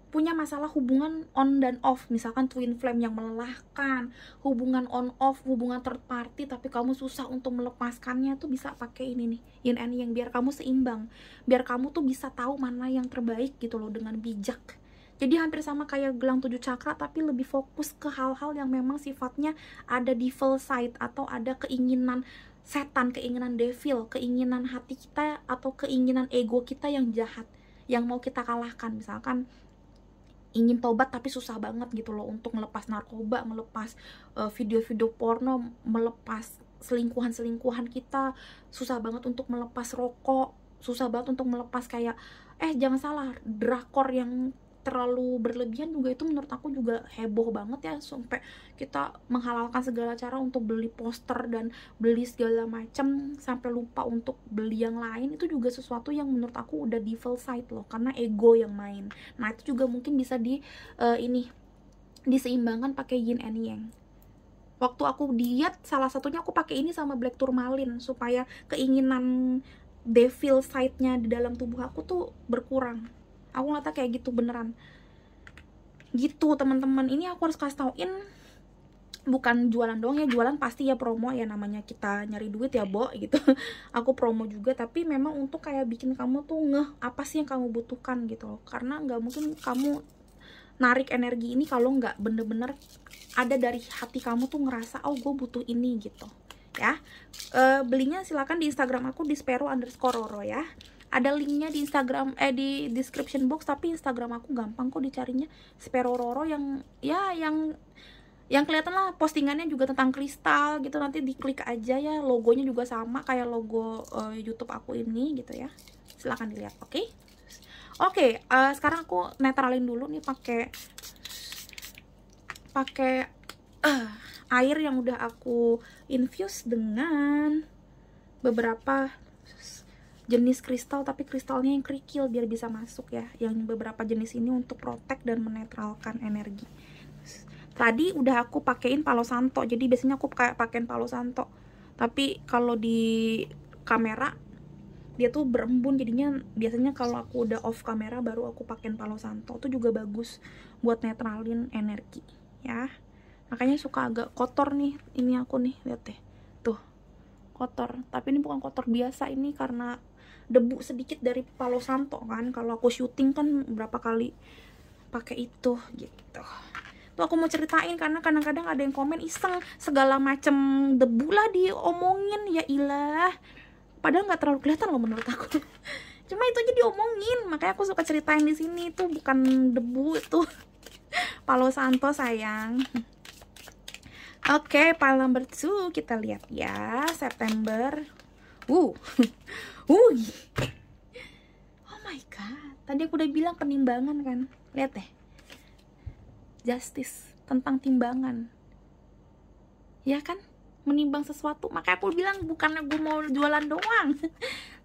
punya masalah hubungan on dan off, misalkan twin flame yang melelahkan, hubungan on off, hubungan third party tapi kamu susah untuk melepaskannya, tuh bisa pakai ini nih, yin and yang, biar kamu seimbang, biar kamu tuh bisa tahu mana yang terbaik gitu loh dengan bijak. Jadi hampir sama kayak gelang 7 cakra, tapi lebih fokus ke hal-hal yang memang sifatnya ada devil side, atau ada keinginan setan, keinginan devil, keinginan hati kita atau keinginan ego kita yang jahat, yang mau kita kalahkan. Misalkan ingin tobat tapi susah banget gitu loh untuk melepas narkoba, melepas video-video porno, melepas selingkuhan kita, susah banget untuk melepas rokok, susah banget untuk melepas kayak jangan salah, drakor yang terlalu berlebihan juga itu menurut aku juga heboh banget ya, sampai kita menghalalkan segala cara untuk beli poster dan beli segala macam sampai lupa untuk beli yang lain. Itu juga sesuatu yang menurut aku udah devil side loh, karena ego yang main. Nah itu juga mungkin bisa diseimbangkan pakai yin and yang. Waktu aku diet, salah satunya aku pakai ini sama black tourmaline supaya keinginan devil side-nya di dalam tubuh aku tuh berkurang. Aku ngeliatnya kayak gitu beneran gitu teman-teman. Ini aku harus kasih tauin, bukan jualan doang ya, jualan pasti ya promo ya, namanya kita nyari duit ya Bo gitu. Aku promo juga, tapi memang untuk kayak bikin kamu tuh ngeh apa sih yang kamu butuhkan gitu loh. Karena nggak mungkin kamu narik energi ini kalau nggak bener-bener ada dari hati kamu tuh ngerasa oh gue butuh ini gitu ya. Belinya silakan di Instagram aku di @spero_roro ya. Ada linknya di Instagram, di description box, tapi Instagram aku gampang kok dicarinya, Spero_roro, yang ya yang kelihatan lah postingannya juga tentang kristal gitu. Nanti diklik aja ya, logonya juga sama kayak logo YouTube aku ini gitu ya. Silahkan dilihat, oke? Oke, sekarang aku netralin dulu nih pakai air yang udah aku infuse dengan beberapa jenis kristal, tapi kristalnya yang kerikil biar bisa masuk ya. Yang beberapa jenis ini untuk protect dan menetralkan energi. Tadi udah aku pakein Palo Santo, jadi biasanya aku pakein Palo Santo, tapi kalau di kamera dia tuh berembun, jadinya biasanya kalau aku udah off kamera baru aku pakein Palo Santo. Itu juga bagus buat netralin energi ya. Makanya suka agak kotor nih ini aku nih, lihat deh tuh, kotor. Tapi ini bukan kotor biasa, ini karena debu sedikit dari Palo Santo kan. Kalau aku syuting kan berapa kali pakai itu gitu. Tuh aku mau ceritain karena kadang-kadang ada yang komen iseng segala macem debu lah diomongin, ya ilah. Padahal nggak terlalu kelihatan loh menurut aku. Cuma itu aja diomongin, makanya aku suka ceritain di sini. Itu bukan debu, itu Palo Santo sayang. Oke, pile number 2 kita lihat ya, September. Oh my god, tadi aku udah bilang penimbangan kan. Lihat deh, justice, tentang timbangan ya kan, menimbang sesuatu. Makanya aku bilang bukannya gue mau jualan doang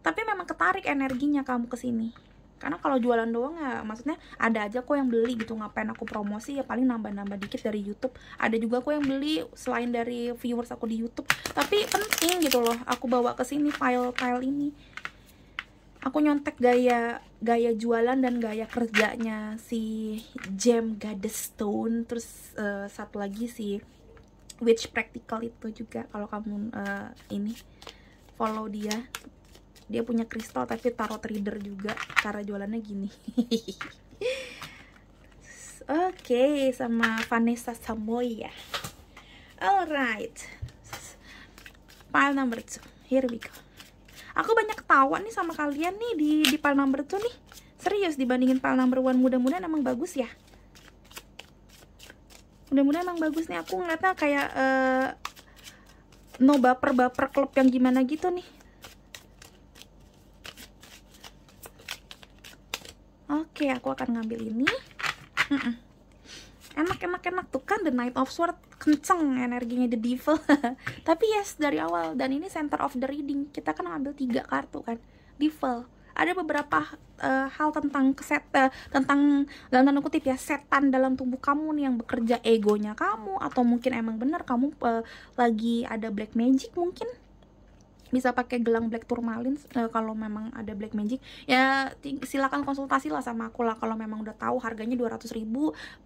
tapi memang ketarik energinya kamu kesini. Karena kalau jualan doang ya maksudnya ada aja kok yang beli gitu, ngapain aku promosi, ya paling nambah-nambah dikit dari YouTube. Ada juga kok yang beli selain dari viewers aku di YouTube, tapi penting gitu loh aku bawa ke sini file-file ini. Aku nyontek gaya jualan dan gaya kerjanya si Gem Goddess Stone, terus satu lagi si which practical itu juga kalau kamu ini follow dia punya kristal tapi tarot reader juga, cara jualannya gini. Oke, sama Vanessa Samoya. Alright, pile number 2, here we go. Aku banyak ketawa nih sama kalian nih di pile number 2 nih. Serius, dibandingin pile number 1, mudah-mudahan emang bagus ya. Mudah-mudahan emang bagus nih. Aku ngeliatnya kayak no baper-baper klub yang gimana gitu nih. Oke, aku akan ngambil ini. Enak tuh kan, the Knight of Swords, kenceng energinya, the Devil. Tapi yes, dari awal, dan ini center of the reading, kita kan ngambil 3 kartu kan, Devil. Ada beberapa hal tentang tentang dalam tanda kutip ya, setan dalam tubuh kamu nih yang bekerja, egonya kamu, atau mungkin emang bener kamu lagi ada black magic mungkin. Bisa pakai gelang black tourmaline kalau memang ada black magic ya. Silakan konsultasi lah sama aku lah kalau memang udah tahu harganya 200.000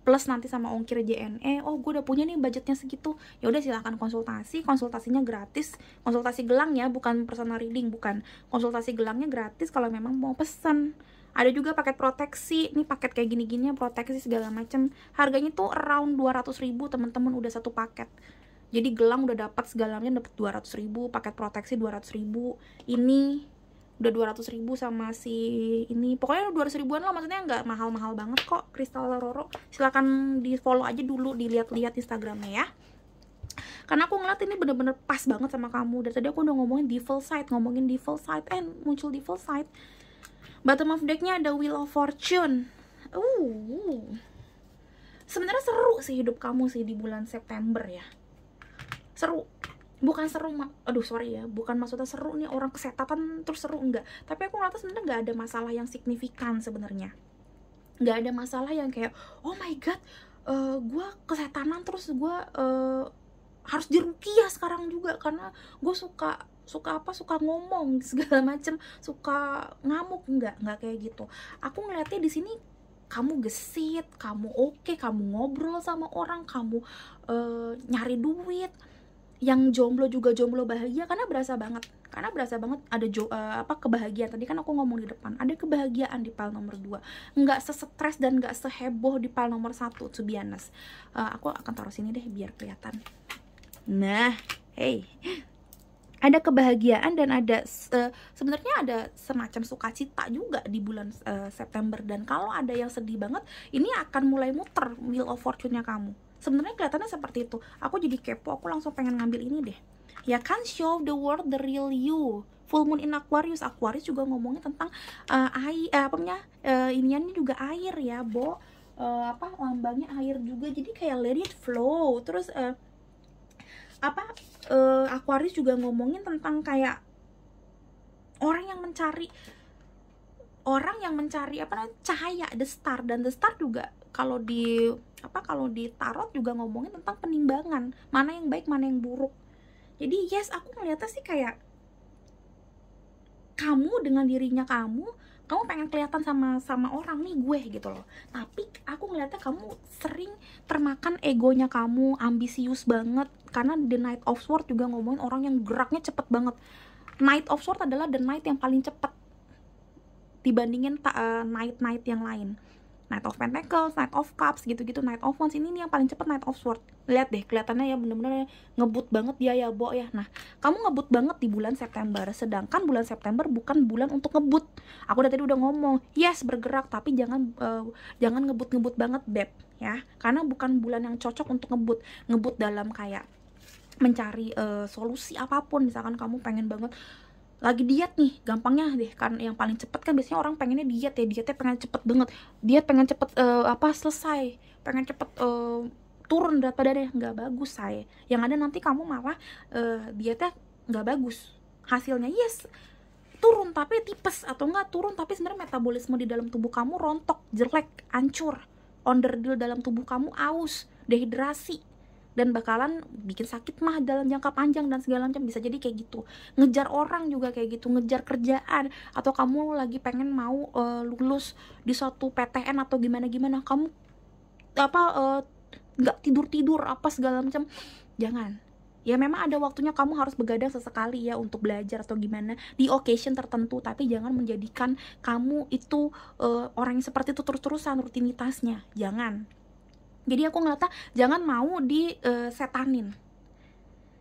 plus nanti sama ongkir JNE. Oh, gue udah punya nih budgetnya segitu, ya udah silakan konsultasinya gratis. Konsultasi gelang ya, bukan personal reading, bukan. Konsultasi gelangnya gratis kalau memang mau pesan. Ada juga paket proteksi, nih paket kayak gini-gini, proteksi segala macam, harganya tuh around 200.000 teman-teman, udah satu paket. Jadi gelang udah dapat segalanya, dapat 200.000, paket proteksi 200.000, ini udah 200.000 sama si ini, pokoknya 200.000-an lah, maksudnya nggak mahal-mahal banget kok kristal Roro. Silakan di follow aja dulu, dilihat-lihat Instagramnya ya, karena aku ngeliat ini bener-bener pas banget sama kamu. Dari tadi aku udah ngomongin Devil Side, muncul Devil Side. Bottom of decknya ada Wheel of Fortune. Sebenarnya seru sih hidup kamu sih di bulan September ya. Seru, bukan seru, bukan maksudnya seru nih orang kesetatan terus seru, enggak. Tapi aku ngeliatnya sebenarnya nggak ada masalah yang signifikan sebenarnya. Nggak ada masalah yang kayak oh my god, gue kesetanan terus gue harus dirukiah sekarang juga karena gue suka ngomong segala macem, suka ngamuk. Enggak kayak gitu. Aku ngeliatnya di sini kamu gesit, kamu oke, kamu ngobrol sama orang, kamu nyari duit. Yang jomblo juga jomblo bahagia karena berasa banget ada kebahagiaan. Tadi kan aku ngomong di depan ada kebahagiaan di pile nomor 2, nggak sestres dan nggak seheboh di pile nomor 1, to be honest. Aku akan taruh sini deh biar kelihatan. Nah, ada kebahagiaan dan ada sebenarnya ada semacam sukacita juga di bulan September. Dan kalau ada yang sedih banget, ini akan mulai muter Wheel of Fortune-nya kamu. Sebenarnya kelihatannya seperti itu. Aku jadi kepo, aku langsung pengen ngambil ini deh. Ya kan, show the world the real you. Full moon in Aquarius juga ngomongin tentang air, iniannya juga air ya, lambangnya air juga. Jadi kayak let it flow. Terus Aquarius juga ngomongin tentang kayak orang yang mencari cahaya, the star. Dan the star juga kalau di tarot juga ngomongin tentang penimbangan, mana yang baik, mana yang buruk. Jadi yes, aku ngeliatnya sih kayak kamu dengan dirinya kamu pengen kelihatan sama orang nih gue gitu loh. Tapi aku ngeliatnya kamu sering termakan egonya kamu, ambisius banget. Karena the Knight of Swords juga ngomongin orang yang geraknya cepet banget. Knight of Swords adalah the knight yang paling cepet dibandingin knight yang lain. Knight of Pentacles, Knight of Cups, gitu-gitu. Knight of Wands ini nih yang paling cepet, Knight of Swords. Lihat deh, kelihatannya ya bener-bener ngebut banget dia ya, Bo ya. Nah, kamu ngebut banget di bulan September. Sedangkan bulan September bukan bulan untuk ngebut. Aku tadi udah ngomong, yes bergerak, tapi jangan ngebut-ngebut banget, Beb, ya. Karena bukan bulan yang cocok untuk ngebut. Ngebut dalam kayak mencari solusi apapun. Misalkan kamu pengen banget lagi diet nih, gampangnya deh kan yang paling cepet kan biasanya orang pengennya dietnya pengen cepet banget, diet pengen cepet selesai, pengen cepet turun berat badannya. Nggak bagus saya, yang ada nanti kamu malah dietnya nggak bagus hasilnya. Yes, turun tapi tipes, atau nggak turun tapi sebenarnya metabolisme di dalam tubuh kamu rontok, jelek, hancur, onderdil dalam tubuh kamu, aus, dehidrasi, dan bakalan bikin sakit mah dalam jangka panjang dan segala macam. Bisa jadi kayak gitu. Ngejar orang juga kayak gitu, ngejar kerjaan, atau kamu lagi pengen mau lulus di suatu PTN atau gimana, kamu nggak tidur apa segala macam. Jangan. Ya memang ada waktunya kamu harus begadang sesekali ya untuk belajar atau gimana di occasion tertentu, tapi jangan menjadikan kamu itu orang yang seperti itu terus-terusan rutinitasnya. Jangan. Jadi aku ngerasa jangan mau di setanin.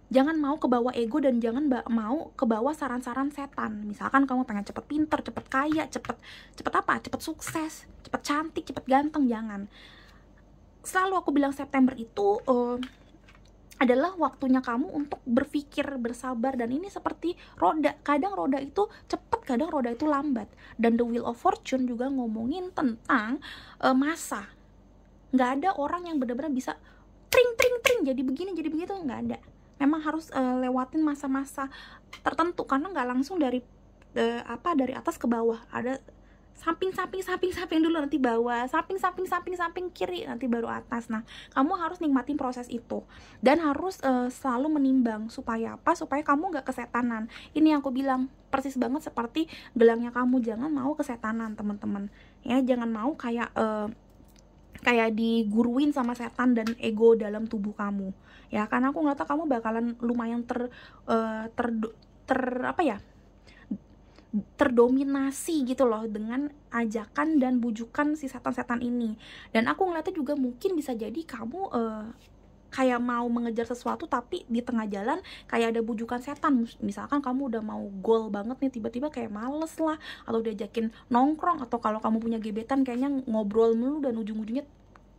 Jangan mau kebawa ego dan jangan mau kebawa saran-saran setan. Misalkan kamu pengen cepet pinter, cepet kaya, cepet apa? Cepet sukses, cepet cantik, cepet ganteng. Jangan. Selalu aku bilang September itu adalah waktunya kamu untuk berpikir, bersabar, dan ini seperti roda. Kadang roda itu cepat, kadang roda itu lambat. Dan The Wheel of Fortune juga ngomongin tentang masa. Nggak ada orang yang benar-benar bisa tring jadi begini, jadi begitu, nggak ada. Memang harus lewatin masa-masa tertentu, karena nggak langsung dari dari atas ke bawah. Ada samping dulu, nanti bawah, samping kiri, nanti baru atas. Nah, kamu harus nikmatin proses itu dan harus selalu menimbang. Supaya apa? Supaya kamu nggak kesetanan. Ini yang aku bilang persis banget seperti gelangnya kamu. Jangan mau kesetanan, teman-teman ya. Jangan mau kayak diguruin sama setan dan ego dalam tubuh kamu ya. Karena aku ngeliat kamu bakalan lumayan terdominasi gitu loh dengan ajakan dan bujukan si setan-setan ini. Dan aku ngeliatnya juga mungkin bisa jadi kamu kayak mau mengejar sesuatu tapi di tengah jalan kayak ada bujukan setan. Misalkan kamu udah mau goal banget nih, tiba-tiba kayak males lah, atau diajakin nongkrong, atau kalau kamu punya gebetan kayaknya ngobrol mulu dan ujung-ujungnya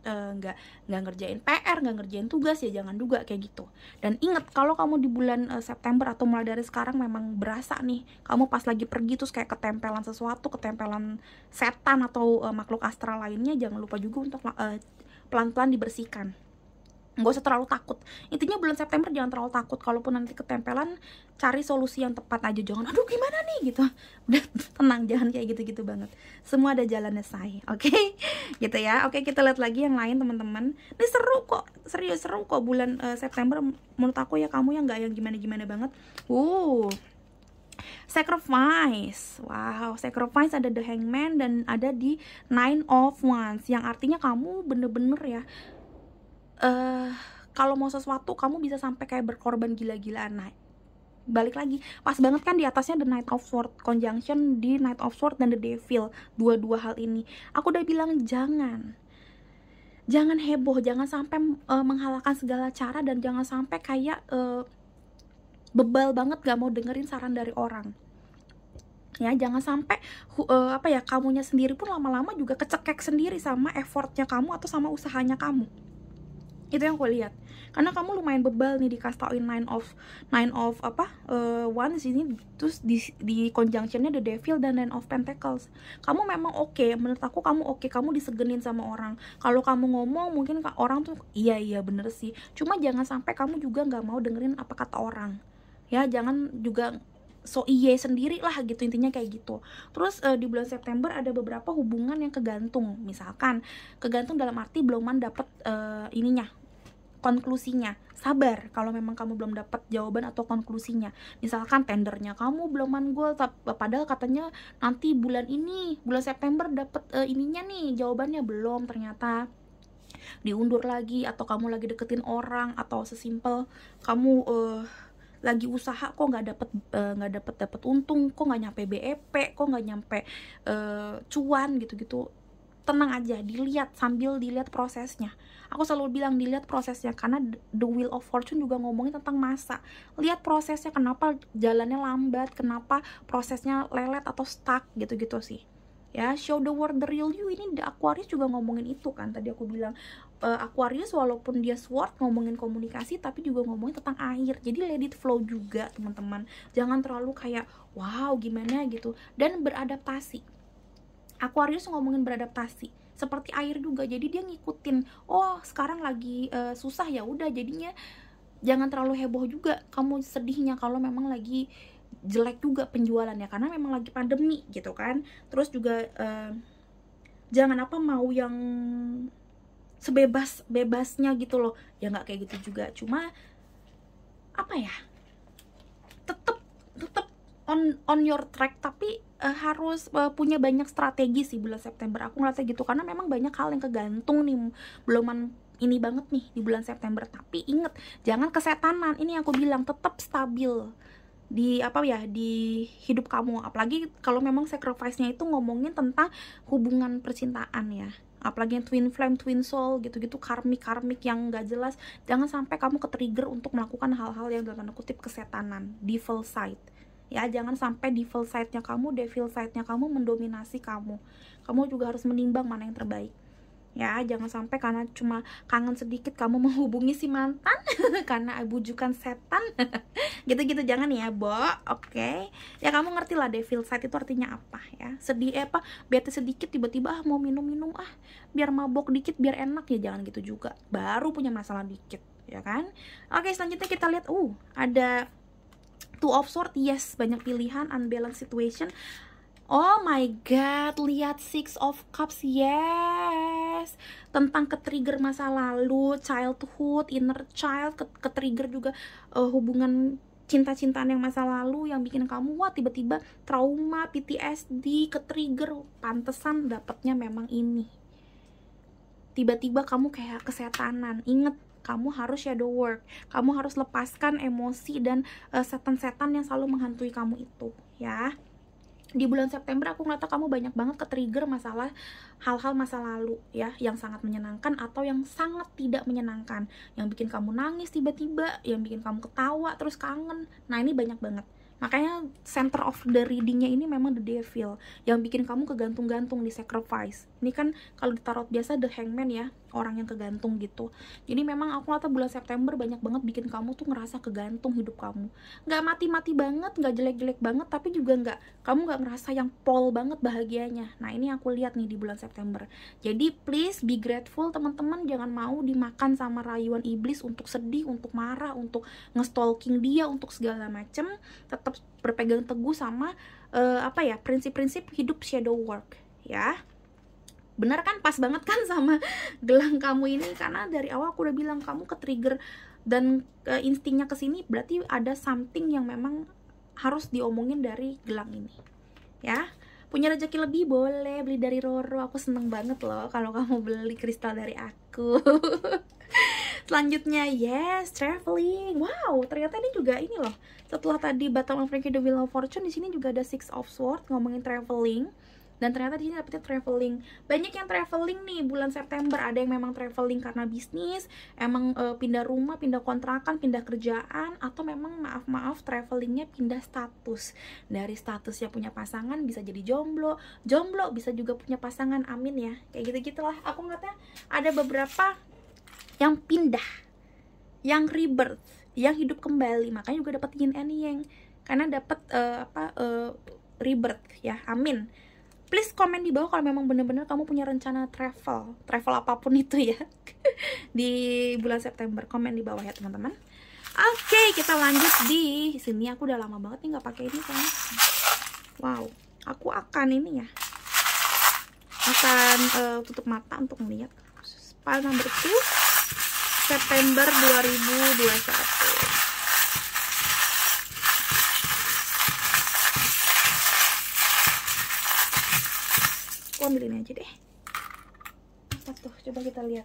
nggak ngerjain PR, nggak ngerjain tugas. Ya jangan juga kayak gitu. Dan inget, kalau kamu di bulan September atau mulai dari sekarang memang berasa nih kamu pas lagi pergi terus kayak ketempelan sesuatu, ketempelan setan atau makhluk astral lainnya, jangan lupa juga untuk pelan-pelan dibersihkan. Nggak usah terlalu takut. Intinya bulan September jangan terlalu takut. Kalaupun nanti ketempelan, cari solusi yang tepat aja. Jangan aduh gimana nih gitu. Udah tenang, jangan kayak gitu-gitu banget. Semua ada jalannya, say. Oke? Gitu ya. Oke, kita lihat lagi yang lain, teman-teman. Ini seru kok. Serius seru kok bulan September. Menurut aku ya, kamu yang nggak yang gimana-gimana banget. Sacrifice. Wow, sacrifice ada The Hangman dan ada di Nine of Wands, yang artinya kamu bener-bener ya kalau mau sesuatu kamu bisa sampai kayak berkorban gila-gilaan. Nah, balik lagi pas banget kan di atasnya The Knight of Swords conjunction di Knight of Swords dan The Devil. Dua hal ini aku udah bilang jangan heboh, jangan sampai menghalalkan segala cara, dan jangan sampai kayak bebal banget gak mau dengerin saran dari orang ya. Jangan sampai kamunya sendiri pun lama-lama juga kecekek sendiri sama effortnya kamu atau sama usahanya kamu. Itu yang aku lihat, karena kamu lumayan bebal nih dikasih nine of wands ini, terus di conjunctionnya The Devil dan Nine of Pentacles. Kamu memang oke, menurut aku kamu oke, kamu disegenin sama orang. Kalau kamu ngomong mungkin orang tuh iya bener sih, cuma jangan sampai kamu juga nggak mau dengerin apa kata orang ya. Jangan juga so iye sendiri lah gitu, intinya kayak gitu. Terus di bulan September ada beberapa hubungan yang kegantung. Misalkan kegantung dalam arti beluman dapet konklusinya. Sabar kalau memang kamu belum dapat jawaban atau konklusinya. Misalkan tendernya kamu belum manggul, padahal katanya nanti bulan September dapat ininya nih, jawabannya belum, ternyata diundur lagi. Atau kamu lagi deketin orang, atau sesimpel kamu lagi usaha kok nggak dapet untung, kok nggak nyampe BEP, kok nggak nyampe cuan gitu. Tenang aja, sambil dilihat prosesnya. Aku selalu bilang dilihat prosesnya, karena The Wheel of Fortune juga ngomongin tentang masa. Lihat prosesnya, kenapa jalannya lambat, kenapa prosesnya lelet atau stuck gitu-gitu sih. Ya, show the world the real you. Ini The Aquarius juga ngomongin itu kan. Tadi aku bilang Aquarius walaupun dia sword ngomongin komunikasi, tapi juga ngomongin tentang air. Jadi let it flow juga, teman-teman. Jangan terlalu kayak wow gimana gitu. Dan beradaptasi. Aquarius ngomongin beradaptasi seperti air juga. Jadi dia ngikutin, oh sekarang lagi susah, ya udah jadinya jangan terlalu heboh juga kamu sedihnya kalau memang lagi jelek juga penjualannya, karena memang lagi pandemi gitu kan. Terus juga jangan mau yang sebebas-bebasnya gitu loh, ya nggak kayak gitu juga. Cuma tetap on your track, tapi harus punya banyak strategi sih bulan September. Aku ngerasa gitu, karena memang banyak hal yang kegantung nih. Beluman ini banget nih di bulan September. Tapi inget, jangan kesetanan. Ini yang aku bilang, tetap stabil di apa ya, di hidup kamu. Apalagi kalau memang sacrifice-nya itu ngomongin tentang hubungan percintaan ya, apalagi yang twin flame, twin soul gitu-gitu, karmik yang nggak jelas. Jangan sampai kamu ke-trigger untuk melakukan hal-hal yang dalam tanda kutip kesetanan, devil side ya. Jangan sampai devil side-nya kamu, devil side-nya kamu mendominasi kamu. Kamu juga harus menimbang mana yang terbaik ya. Jangan sampai karena cuma kangen sedikit kamu menghubungi si mantan karena bujukan setan gitu-gitu. Jangan ya, Bo. Oke. Ya kamu ngerti lah devil side itu artinya apa ya. Sedih apa, bete sedikit tiba-tiba mau minum-minum biar mabok dikit biar enak ya. Jangan gitu juga. Baru punya masalah dikit ya kan. Oke, selanjutnya kita lihat ada Two of Swords. Yes, banyak pilihan, unbalanced situation. Oh my god, lihat Six of Cups. Yes, tentang ke-trigger masa lalu, childhood, inner child, ke-trigger juga hubungan cinta-cintaan yang masa lalu yang bikin kamu tiba-tiba trauma, PTSD, ke-trigger. Pantesan dapatnya memang ini. Tiba-tiba kamu kayak kesetanan. Inget, kamu harus shadow work. Kamu harus lepaskan emosi dan setan-setan yang selalu menghantui kamu itu ya. Di bulan September aku ngeliat kamu banyak banget ke-trigger masalah hal-hal masa lalu ya, yang sangat menyenangkan atau yang sangat tidak menyenangkan, yang bikin kamu nangis tiba-tiba, yang bikin kamu ketawa terus kangen. Nah ini banyak banget. Makanya center of the readingnya ini memang the devil, yang bikin kamu kegantung-gantung di sacrifice. Ini kan kalau di tarot biasa the hangman ya, orang yang kegantung gitu. Jadi memang aku lihat bulan September banyak banget bikin kamu tuh ngerasa kegantung hidup kamu. Nggak mati-mati banget, nggak jelek-jelek banget, tapi juga kamu nggak ngerasa yang pol banget bahagianya. Nah ini aku lihat nih di bulan September. Jadi please be grateful teman-teman, jangan mau dimakan sama rayuan iblis untuk sedih, untuk marah, untuk nge-stalking dia, untuk segala macem. Tetap berpegang teguh sama prinsip-prinsip hidup shadow work ya. Bener kan, pas banget kan sama gelang kamu ini, karena dari awal aku udah bilang kamu ke-trigger dan instingnya kesini, berarti ada something yang memang harus diomongin dari gelang ini ya. Punya rezeki lebih boleh beli dari Roro, aku seneng banget loh kalau kamu beli kristal dari aku. Selanjutnya, yes, traveling. Wow, ternyata ini juga ini loh. Setelah tadi Bottom of Frankie, the Wheel of Fortune, di sini juga ada Six of Swords ngomongin traveling. Dan ternyata di sini dapetnya traveling. Banyak yang traveling nih bulan September. Ada yang memang traveling karena bisnis, emang pindah rumah, pindah kontrakan, pindah kerjaan, atau memang maaf travelingnya pindah status. Dari statusnya punya pasangan bisa jadi jomblo, jomblo bisa juga punya pasangan, amin ya. Kayak gitu-gitulah. Aku ngeliatnya ada beberapa yang pindah, yang rebirth, yang hidup kembali. Makanya juga dapat yin and yang, karena dapat rebirth ya, amin. Please komen di bawah kalau memang bener-bener kamu punya rencana travel apapun itu ya di bulan September. Komen di bawah ya teman-teman. Oke, kita lanjut di sini. Aku udah lama banget nih nggak pakai ini kan. Wow, aku akan ini ya, akan tutup mata untuk melihat file number 2 September 2021. Ambil ini aja deh. Apa tuh? Coba kita lihat.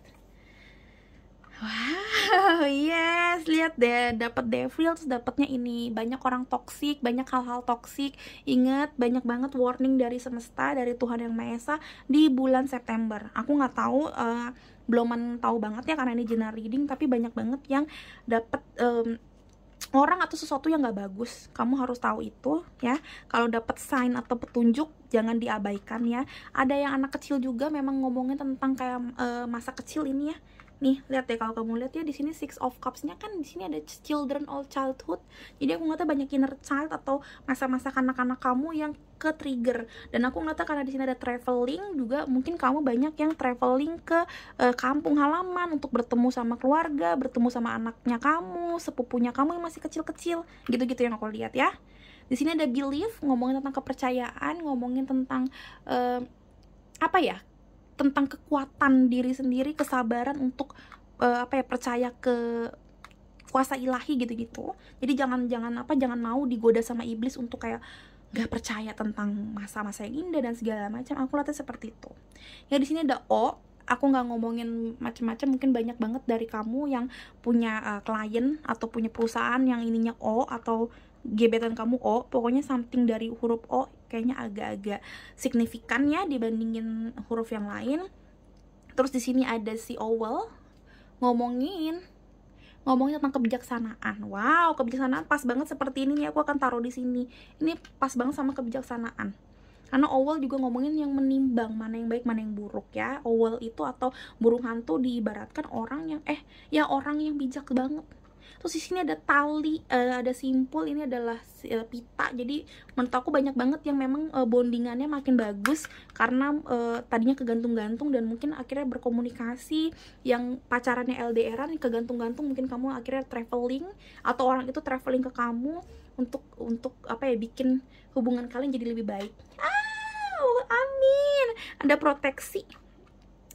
Wow, yes, lihat deh, dapat devil, terus dapatnya ini banyak orang toksik, banyak hal-hal toksik. Ingat, banyak banget warning dari semesta, dari Tuhan Yang Maha Esa di bulan September. Aku nggak tahu, belum tahu banget ya karena ini general reading, tapi banyak banget yang dapat orang atau sesuatu yang nggak bagus. Kamu harus tahu itu ya. Kalau dapat sign atau petunjuk jangan diabaikan ya. Ada yang anak kecil juga memang ngomongin tentang kayak masa kecil ini ya. Nih, lihat deh, kalau kamu lihat ya di sini Six of Cups-nya kan di sini ada children or childhood. Jadi aku ngeliatnya banyak inner child atau masa-masa kanak-kanak kamu yang ke trigger. Dan aku ngeliatnya karena di sini ada traveling juga, mungkin kamu banyak yang traveling ke kampung halaman untuk bertemu sama keluarga, bertemu sama anaknya kamu, sepupunya kamu yang masih kecil-kecil. Gitu-gitu yang aku lihat ya. Di sini ada belief, ngomongin tentang kepercayaan, ngomongin tentang tentang kekuatan diri sendiri, kesabaran untuk percaya ke kuasa ilahi gitu-gitu. Jadi jangan mau digoda sama iblis untuk kayak nggak percaya tentang masa-masa yang indah dan segala macam. Aku lihatnya seperti itu. Ya di sini ada O, aku nggak ngomongin macam-macam, mungkin banyak banget dari kamu yang punya klien atau punya perusahaan yang ininya O atau gebetan kamu O, pokoknya something dari huruf O kayaknya agak-agak signifikan ya dibandingin huruf yang lain. Terus di sini ada si Owl ngomongin tentang kebijaksanaan. Wow, kebijaksanaan pas banget seperti ini nih, aku akan taruh di sini. Ini pas banget sama kebijaksanaan. Karena owl juga ngomongin yang menimbang mana yang baik mana yang buruk ya. Owl itu atau burung hantu diibaratkan orang yang orang yang bijak banget. Terus di sini ada tali, ada simpul, ini adalah pita. Jadi menurut aku banyak banget yang memang bondingannya makin bagus karena tadinya kegantung-gantung dan mungkin akhirnya berkomunikasi. Yang pacarannya LDRan kegantung-gantung, mungkin kamu akhirnya traveling atau orang itu traveling ke kamu untuk apa ya, bikin hubungan kalian jadi lebih baik. Amin. Ada proteksi.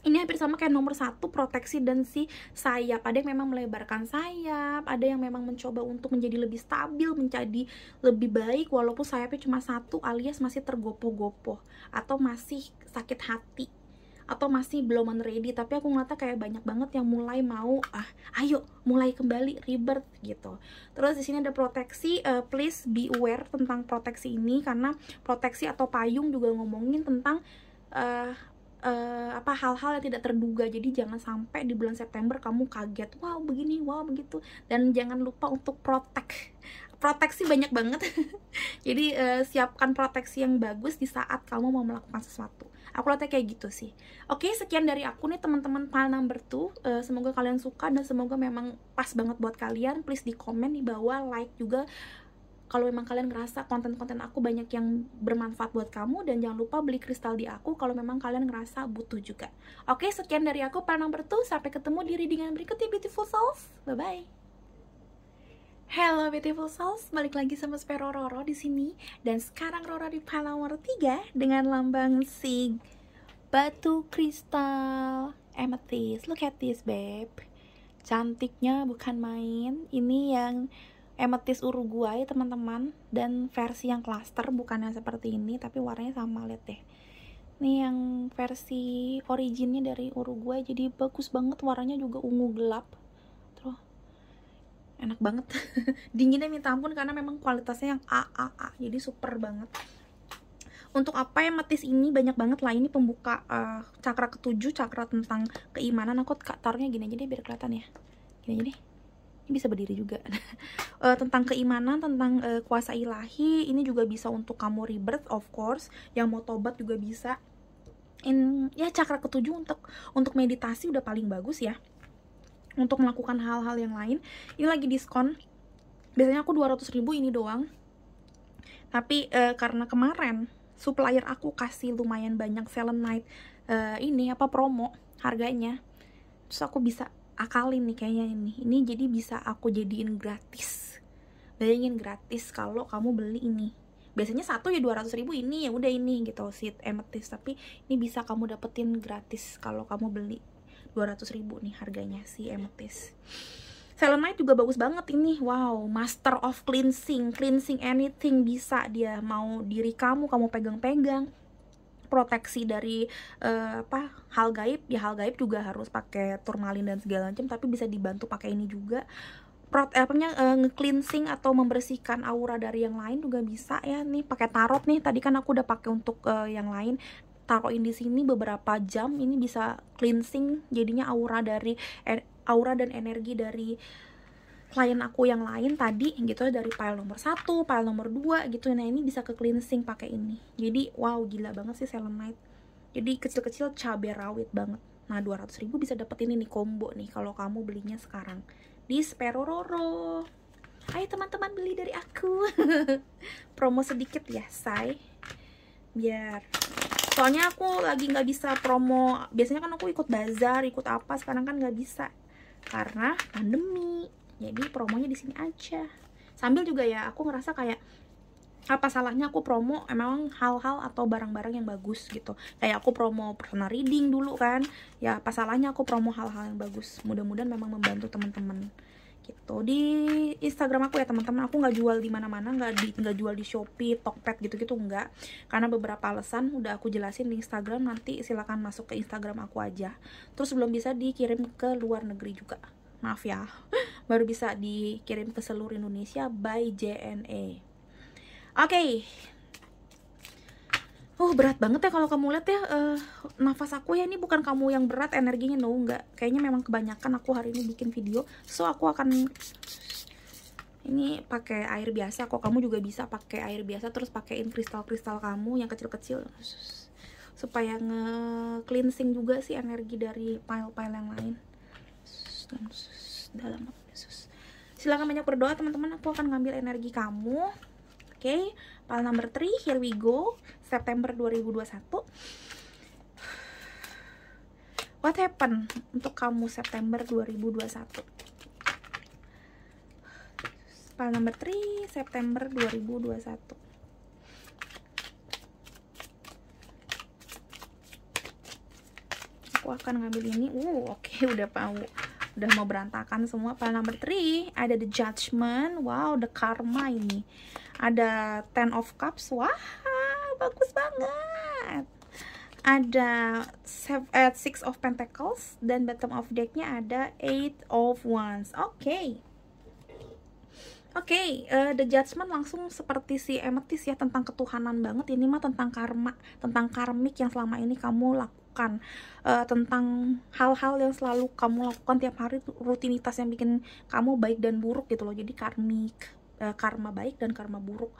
Ini hampir sama kayak nomor 1, proteksi dan si sayap. Ada yang memang melebarkan sayap, ada yang memang mencoba untuk menjadi lebih stabil, menjadi lebih baik walaupun sayapnya cuma 1 alias masih tergopoh-gopoh atau masih sakit hati atau masih belum ready. Tapi aku ngeliatnya kayak banyak banget yang mulai mau ayo mulai kembali rebirth gitu. Terus di sini ada proteksi, please be aware tentang proteksi ini karena proteksi atau payung juga ngomongin tentang hal-hal yang tidak terduga. Jadi jangan sampai di bulan September kamu kaget, wow begini, wow begitu. Dan jangan lupa untuk proteksi banyak banget. Jadi siapkan proteksi yang bagus di saat kamu mau melakukan sesuatu. Aku lihatnya kayak gitu sih. Oke, sekian dari aku nih teman-teman pile number 2. Semoga kalian suka dan semoga memang pas banget buat kalian. Please di komen di bawah, like juga kalau memang kalian ngerasa konten-konten aku banyak yang bermanfaat buat kamu. Dan jangan lupa beli kristal di aku kalau memang kalian ngerasa butuh juga. Oke, sekian dari aku pile number 2. Sampai ketemu di readingan berikutnya, beautiful souls. Bye-bye. Hello beautiful souls, balik lagi sama Spero Roro di sini. Dan sekarang Roro di pile nomor 3 dengan lambang si batu kristal amethyst. Look at this babe, cantiknya bukan main. Ini yang amethyst Uruguay teman-teman, dan versi yang cluster, bukan yang seperti ini tapi warnanya sama. Lihat deh, ini yang versi originnya dari Uruguay, jadi bagus banget, warnanya juga ungu gelap. Terus enak banget. Dinginnya minta ampun karena memang kualitasnya yang AAA, jadi super banget. Untuk apa ya amethyst ini banyak banget lah. Ini pembuka cakra ke-7, cakra tentang keimanan. Aku taruhnya gini aja deh biar kelihatan ya, gini aja deh. Ini bisa berdiri juga. Tentang keimanan, tentang kuasa ilahi. Ini juga bisa untuk kamu rebirth of course, yang mau tobat juga bisa. Ya cakra ke-7 untuk meditasi udah paling bagus ya. Untuk melakukan hal-hal yang lain. Ini lagi diskon. Biasanya aku 200.000 ini doang. Tapi karena kemarin supplier aku kasih lumayan banyak selenite ini promo harganya. Terus aku bisa akalin nih kayaknya ini jadi bisa aku jadiin gratis. Bayangin gratis kalau kamu beli ini. Biasanya satu ya 200.000, ini ya udah ini gitu seed amethyst, tapi ini bisa kamu dapetin gratis kalau kamu beli 200.000 nih harganya si amethyst. Selenite juga bagus banget ini. Wow, master of cleansing anything bisa dia. Mau diri kamu pegang-pegang. Proteksi dari hal gaib ya, hal gaib juga harus pakai turmalin dan segala macam, tapi bisa dibantu pakai ini juga. Nge-cleansing atau membersihkan aura dari yang lain juga bisa ya. Nih pakai tarot nih, tadi kan aku udah pakai untuk yang lain, taruhin di sini beberapa jam, ini bisa cleansing jadinya aura dan energi dari klien aku yang lain tadi gitu, dari pile nomor 1, pile nomor 2 gitu. Nah ini bisa ke cleansing pakai ini. Jadi wow, gila banget sih selenite. Jadi kecil-kecil cabai rawit banget. Nah 200.000 bisa dapetin ini combo nih kalau kamu belinya sekarang di Spero Roro. Ayo teman-teman beli dari aku. Promo sedikit ya say, biar soalnya aku lagi nggak bisa promo. Biasanya kan aku ikut bazar, ikut apa, sekarang kan nggak bisa karena pandemi. Jadi promonya di sini aja. Sambil juga ya aku ngerasa kayak apa salahnya aku promo emang hal-hal atau barang-barang yang bagus gitu. Kayak aku promo personal reading dulu kan. Ya apa salahnya aku promo hal-hal yang bagus. Mudah-mudahan memang membantu teman-teman gitu. Di Instagram aku ya teman-teman, aku nggak jual di mana-mana, nggak jual di Shopee, Tokped gitu-gitu enggak, karena beberapa alasan udah aku jelasin di Instagram. Nanti silakan masuk ke Instagram aku aja. Terus belum bisa dikirim ke luar negeri juga, maaf ya. Baru bisa dikirim ke seluruh Indonesia by JNE. Oke. Berat banget ya kalau kamu lihat ya, nafas aku ya. Ini bukan kamu yang berat energinya, no, enggak. Kayaknya memang kebanyakan aku hari ini bikin video. So aku akan ini pakai air biasa kok. Kamu juga bisa pakai air biasa, terus pakaiin kristal-kristal kamu yang kecil-kecil supaya nge-cleansing juga sih energi dari pile-pile yang lain. Dalam silakan banyak berdoa teman-teman. Aku akan ngambil energi kamu. Oke, pile number 3, here we go. September 2021. What happened untuk kamu September 2021? Pile number 3, September 2021. Aku akan ngambil ini. Oke, udah mau berantakan semua. Pile number 3, ada the Judgment. Wow, the karma ini. Ada 10 of Cups. Wah, bagus banget. Ada 6 of Pentacles, dan bottom of decknya ada 8 of Wands. Oke, the Judgment langsung seperti si Amethyst ya, tentang ketuhanan banget. Ini mah tentang karma, tentang karmik yang selama ini kamu lakukan, tentang hal-hal yang selalu kamu lakukan tiap hari, rutinitas yang bikin kamu baik dan buruk gitu loh. Jadi karmik, karma baik dan karma buruk.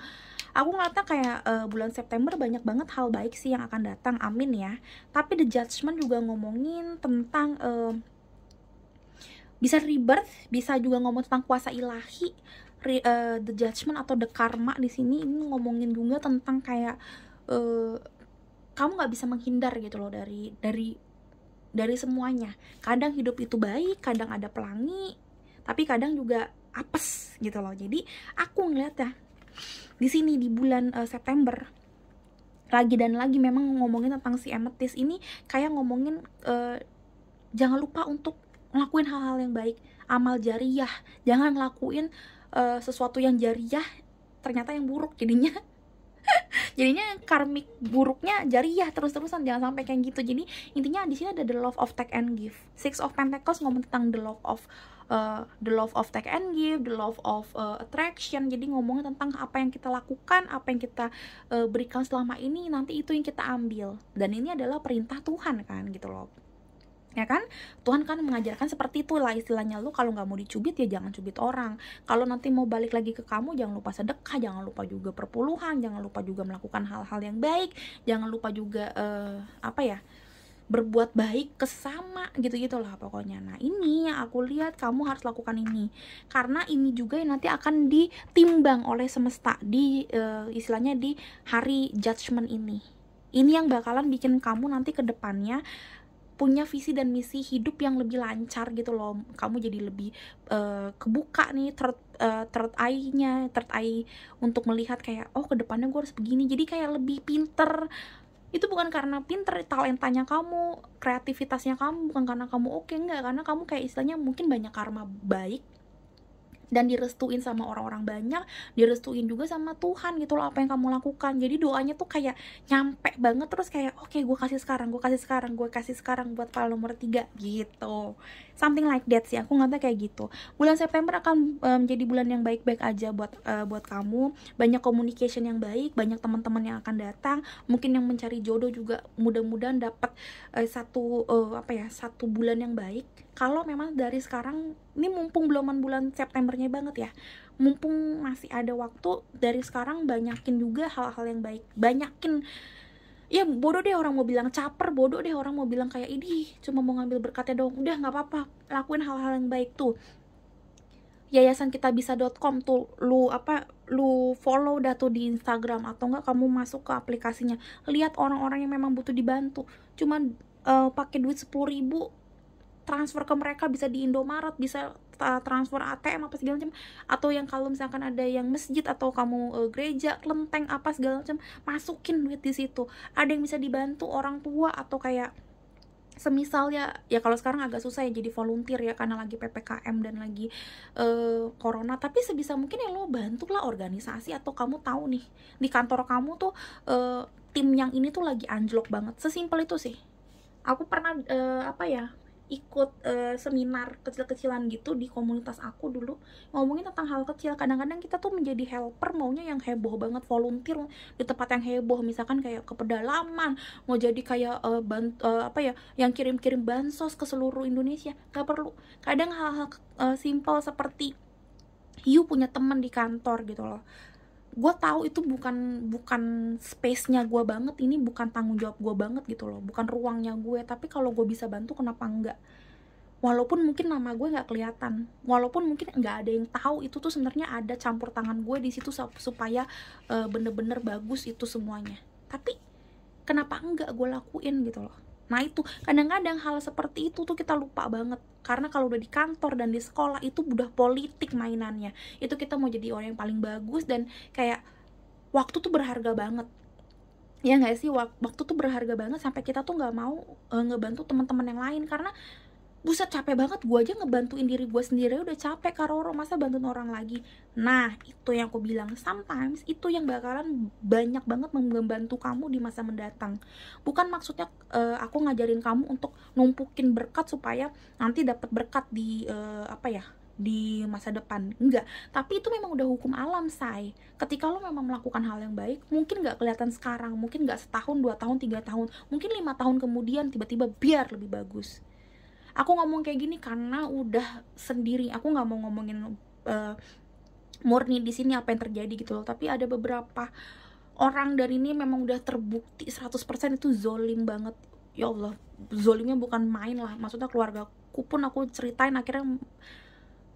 Aku ngeliatnya kayak bulan September banyak banget hal baik sih yang akan datang, amin ya. Tapi the Judgment juga ngomongin tentang bisa rebirth, bisa juga ngomong tentang kuasa ilahi. The Judgment atau the karma di sini ini ngomongin juga tentang kayak kamu nggak bisa menghindar gitu loh dari semuanya. Kadang hidup itu baik, kadang ada pelangi, tapi kadang juga apes gitu loh. Jadi aku ngeliat ya di sini di bulan September lagi dan lagi memang ngomongin tentang si Amethyst ini, kayak ngomongin jangan lupa untuk ngelakuin hal-hal yang baik, amal jariah. Jangan ngelakuin sesuatu yang jariah ternyata yang buruk, jadinya karmik buruknya jariah terus-terusan. Jangan sampai kayak gitu. Jadi intinya di sini ada the love of take and give. 6 of Pentacles ngomong tentang the love of take and give, the love of attraction. Jadi ngomongin tentang apa yang kita lakukan, apa yang kita berikan selama ini, nanti itu yang kita ambil. Dan ini adalah perintah Tuhan kan gitu loh. Ya kan, Tuhan kan mengajarkan seperti itu lah istilahnya. Lu kalau nggak mau dicubit ya jangan cubit orang. Kalau nanti mau balik lagi ke kamu, jangan lupa sedekah, jangan lupa juga perpuluhan, jangan lupa juga melakukan hal-hal yang baik, jangan lupa juga berbuat baik ke sesama, gitu-gitu lah pokoknya. Nah ini yang aku lihat kamu harus lakukan ini, karena ini juga yang nanti akan ditimbang oleh semesta di istilahnya di hari Judgment ini. Ini yang bakalan bikin kamu nanti ke depannya punya visi dan misi hidup yang lebih lancar gitu loh. Kamu jadi lebih kebuka nih, third eye untuk melihat kayak ke depannya gue harus begini. Jadi kayak lebih pinter. Itu bukan karena pinter talentanya kamu, kreativitasnya kamu, bukan karena kamu enggak, karena kamu kayak istilahnya mungkin banyak karma baik dan direstuin sama orang-orang banyak, direstuin juga sama Tuhan gitu loh apa yang kamu lakukan. Jadi doanya tuh kayak nyampe banget, terus kayak oke, gue kasih sekarang buat file nomor 3 gitu. Something like that sih, aku ngerti kayak gitu. Bulan September akan menjadi bulan yang baik-baik aja buat kamu. Banyak communication yang baik, banyak teman-teman yang akan datang. Mungkin yang mencari jodoh juga mudah-mudahan dapat satu bulan yang baik. Kalau memang dari sekarang, ini mumpung beluman bulan Septembernya banget ya, mumpung masih ada waktu, dari sekarang banyakin juga hal-hal yang baik. Banyakin, ya bodoh deh orang mau bilang caper, bodoh deh orang mau bilang kayak ini cuma mau ngambil berkatnya dong. Udah nggak apa-apa, lakuin hal-hal yang baik tuh. Yayasankitabisa.com tuh lu follow dah tuh di Instagram, atau enggak kamu masuk ke aplikasinya, lihat orang-orang yang memang butuh dibantu. Cuman pakai duit 10.000 transfer ke mereka, bisa di Indomaret, bisa transfer ATM apa segala macam, atau yang kalau misalkan ada yang masjid atau kamu gereja, kelenteng apa segala macam, masukin duit di situ. Ada yang bisa dibantu orang tua, atau kayak semisal ya kalau sekarang agak susah ya jadi volunteer ya karena lagi PPKM dan lagi corona, tapi sebisa mungkin ya lo bantulah organisasi, atau kamu tahu nih di kantor kamu tuh tim yang ini tuh lagi anjlok banget, sesimpel itu sih. Aku pernah apa ya, ikut seminar kecil-kecilan gitu di komunitas aku dulu, ngomongin tentang hal kecil. Kadang-kadang kita tuh menjadi helper maunya yang heboh banget, volunteer di tempat yang heboh, misalkan kayak ke pedalaman, mau jadi kayak apa ya, yang kirim-kirim bansos ke seluruh Indonesia. Gak perlu. Kadang hal-hal simpel seperti you punya teman di kantor gitu loh, gue tahu itu bukan space-nya gue banget, ini bukan tanggung jawab gue banget gitu loh, bukan ruangnya gue, tapi kalau gue bisa bantu kenapa enggak, walaupun mungkin nama gue nggak kelihatan, walaupun mungkin nggak ada yang tahu itu tuh sebenarnya ada campur tangan gue di situ supaya bener-bener bagus itu semuanya, tapi kenapa enggak gue lakuin gitu loh. Nah itu kadang-kadang hal seperti itu tuh kita lupa banget, karena kalau udah di kantor dan di sekolah itu udah politik mainannya, itu kita mau jadi orang yang paling bagus, dan kayak waktu tuh berharga banget, ya nggak sih, waktu tuh berharga banget sampai kita tuh nggak mau ngebantu teman-teman yang lain, karena buset capek banget, gue aja ngebantuin diri gue sendiri udah capek Karoro, masa bantuin orang lagi. Nah itu yang aku bilang, sometimes itu yang bakalan banyak banget membantu kamu di masa mendatang. Bukan maksudnya aku ngajarin kamu untuk numpukin berkat supaya nanti dapat berkat di apa ya, di masa depan, enggak. Tapi itu memang udah hukum alam, say. Ketika lo memang melakukan hal yang baik, mungkin nggak kelihatan sekarang, mungkin nggak setahun, 2 tahun, 3 tahun, mungkin 5 tahun kemudian tiba-tiba biar lebih bagus. Aku ngomong kayak gini karena udah sendiri, aku nggak mau ngomongin murni di sini apa yang terjadi gitu loh, tapi ada beberapa orang dari ini memang udah terbukti 100% itu zolim banget. Ya Allah, zolimnya bukan main lah, maksudnya keluargaku pun aku ceritain akhirnya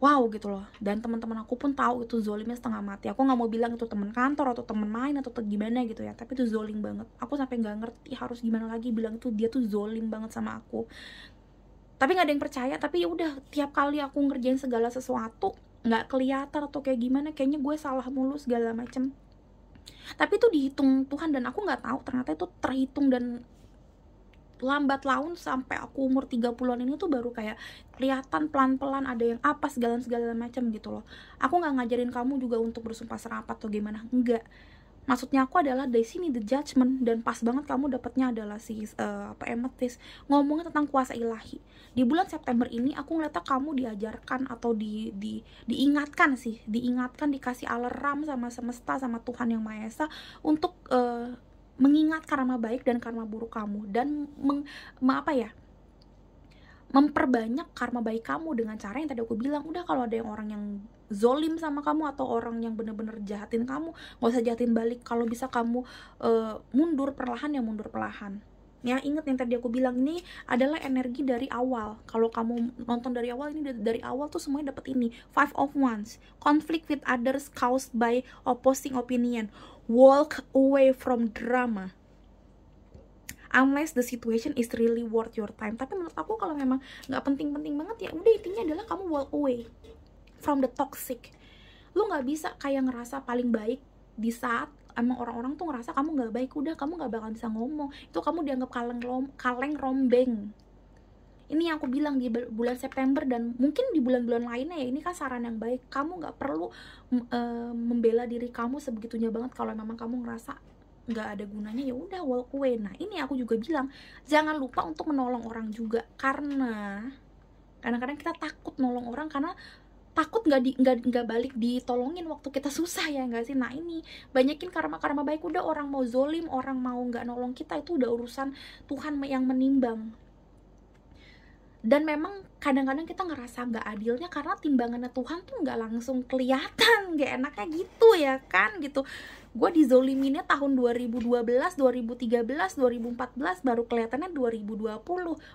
wow gitu loh, dan teman-teman aku pun tahu itu zolimnya setengah mati. Aku nggak mau bilang itu teman kantor atau teman main atau gimana gitu ya, tapi itu zolim banget. Aku sampai nggak ngerti harus gimana lagi bilang itu dia tuh zolim banget sama aku, tapi nggak ada yang percaya. Tapi ya udah, tiap kali aku ngerjain segala sesuatu nggak kelihatan atau kayak gimana, kayaknya gue salah mulu segala macem, tapi itu dihitung Tuhan, dan aku nggak tahu ternyata itu terhitung, dan lambat laun sampai aku umur 30-an ini tuh baru kayak kelihatan pelan-pelan ada yang apa segala macam gitu loh. Aku nggak ngajarin kamu juga untuk bersumpah serapah atau gimana, enggak. Maksudnya aku adalah dari sini the judgment, dan pas banget kamu dapatnya adalah si amethyst, ngomongin tentang kuasa ilahi. Di bulan September ini aku ngeliatnya kamu diajarkan atau diingatkan sih, diingatkan, dikasih alarm sama semesta, sama Tuhan Yang Maha Esa untuk mengingat karma baik dan karma buruk kamu, dan apa ya, memperbanyak karma baik kamu dengan cara yang tadi aku bilang. Udah, kalau ada yang orang yang zolim sama kamu atau orang yang bener-bener jahatin kamu, gak usah jahatin balik. Kalau bisa kamu mundur perlahan, ya mundur perlahan. Ya inget yang tadi aku bilang, ini adalah energi dari awal. Kalau kamu nonton dari awal, ini dari awal tuh semuanya dapat ini. 5 of Wands, conflict with others caused by opposing opinion, walk away from drama unless the situation is really worth your time. Tapi menurut aku kalau memang nggak penting-penting banget, ya udah, intinya adalah kamu walk away from the toxic. Lu nggak bisa kayak ngerasa paling baik di saat emang orang-orang tuh ngerasa kamu nggak baik. Udah, kamu nggak bakal bisa ngomong, itu kamu dianggap kaleng rombeng. Ini yang aku bilang di bulan September, dan mungkin di bulan-bulan lainnya ya. Ini kan saran yang baik, kamu nggak perlu membela diri kamu sebegitunya banget. Kalau memang kamu ngerasa nggak ada gunanya, ya udah, walk away. Nah ini aku juga bilang, jangan lupa untuk menolong orang juga, karena kadang-kadang kita takut nolong orang karena takut nggak balik ditolongin waktu kita susah, ya nggak sih. Nah ini banyakin karma baik. Udah, orang mau zolim, orang mau nggak nolong kita, itu udah urusan Tuhan yang menimbang. Dan memang kadang-kadang kita ngerasa nggak adilnya karena timbangannya Tuhan tuh nggak langsung kelihatan, nggak enaknya gitu ya kan gitu. Gue dizoliminnya tahun 2012, 2013, 2014, baru kelihatannya 2020.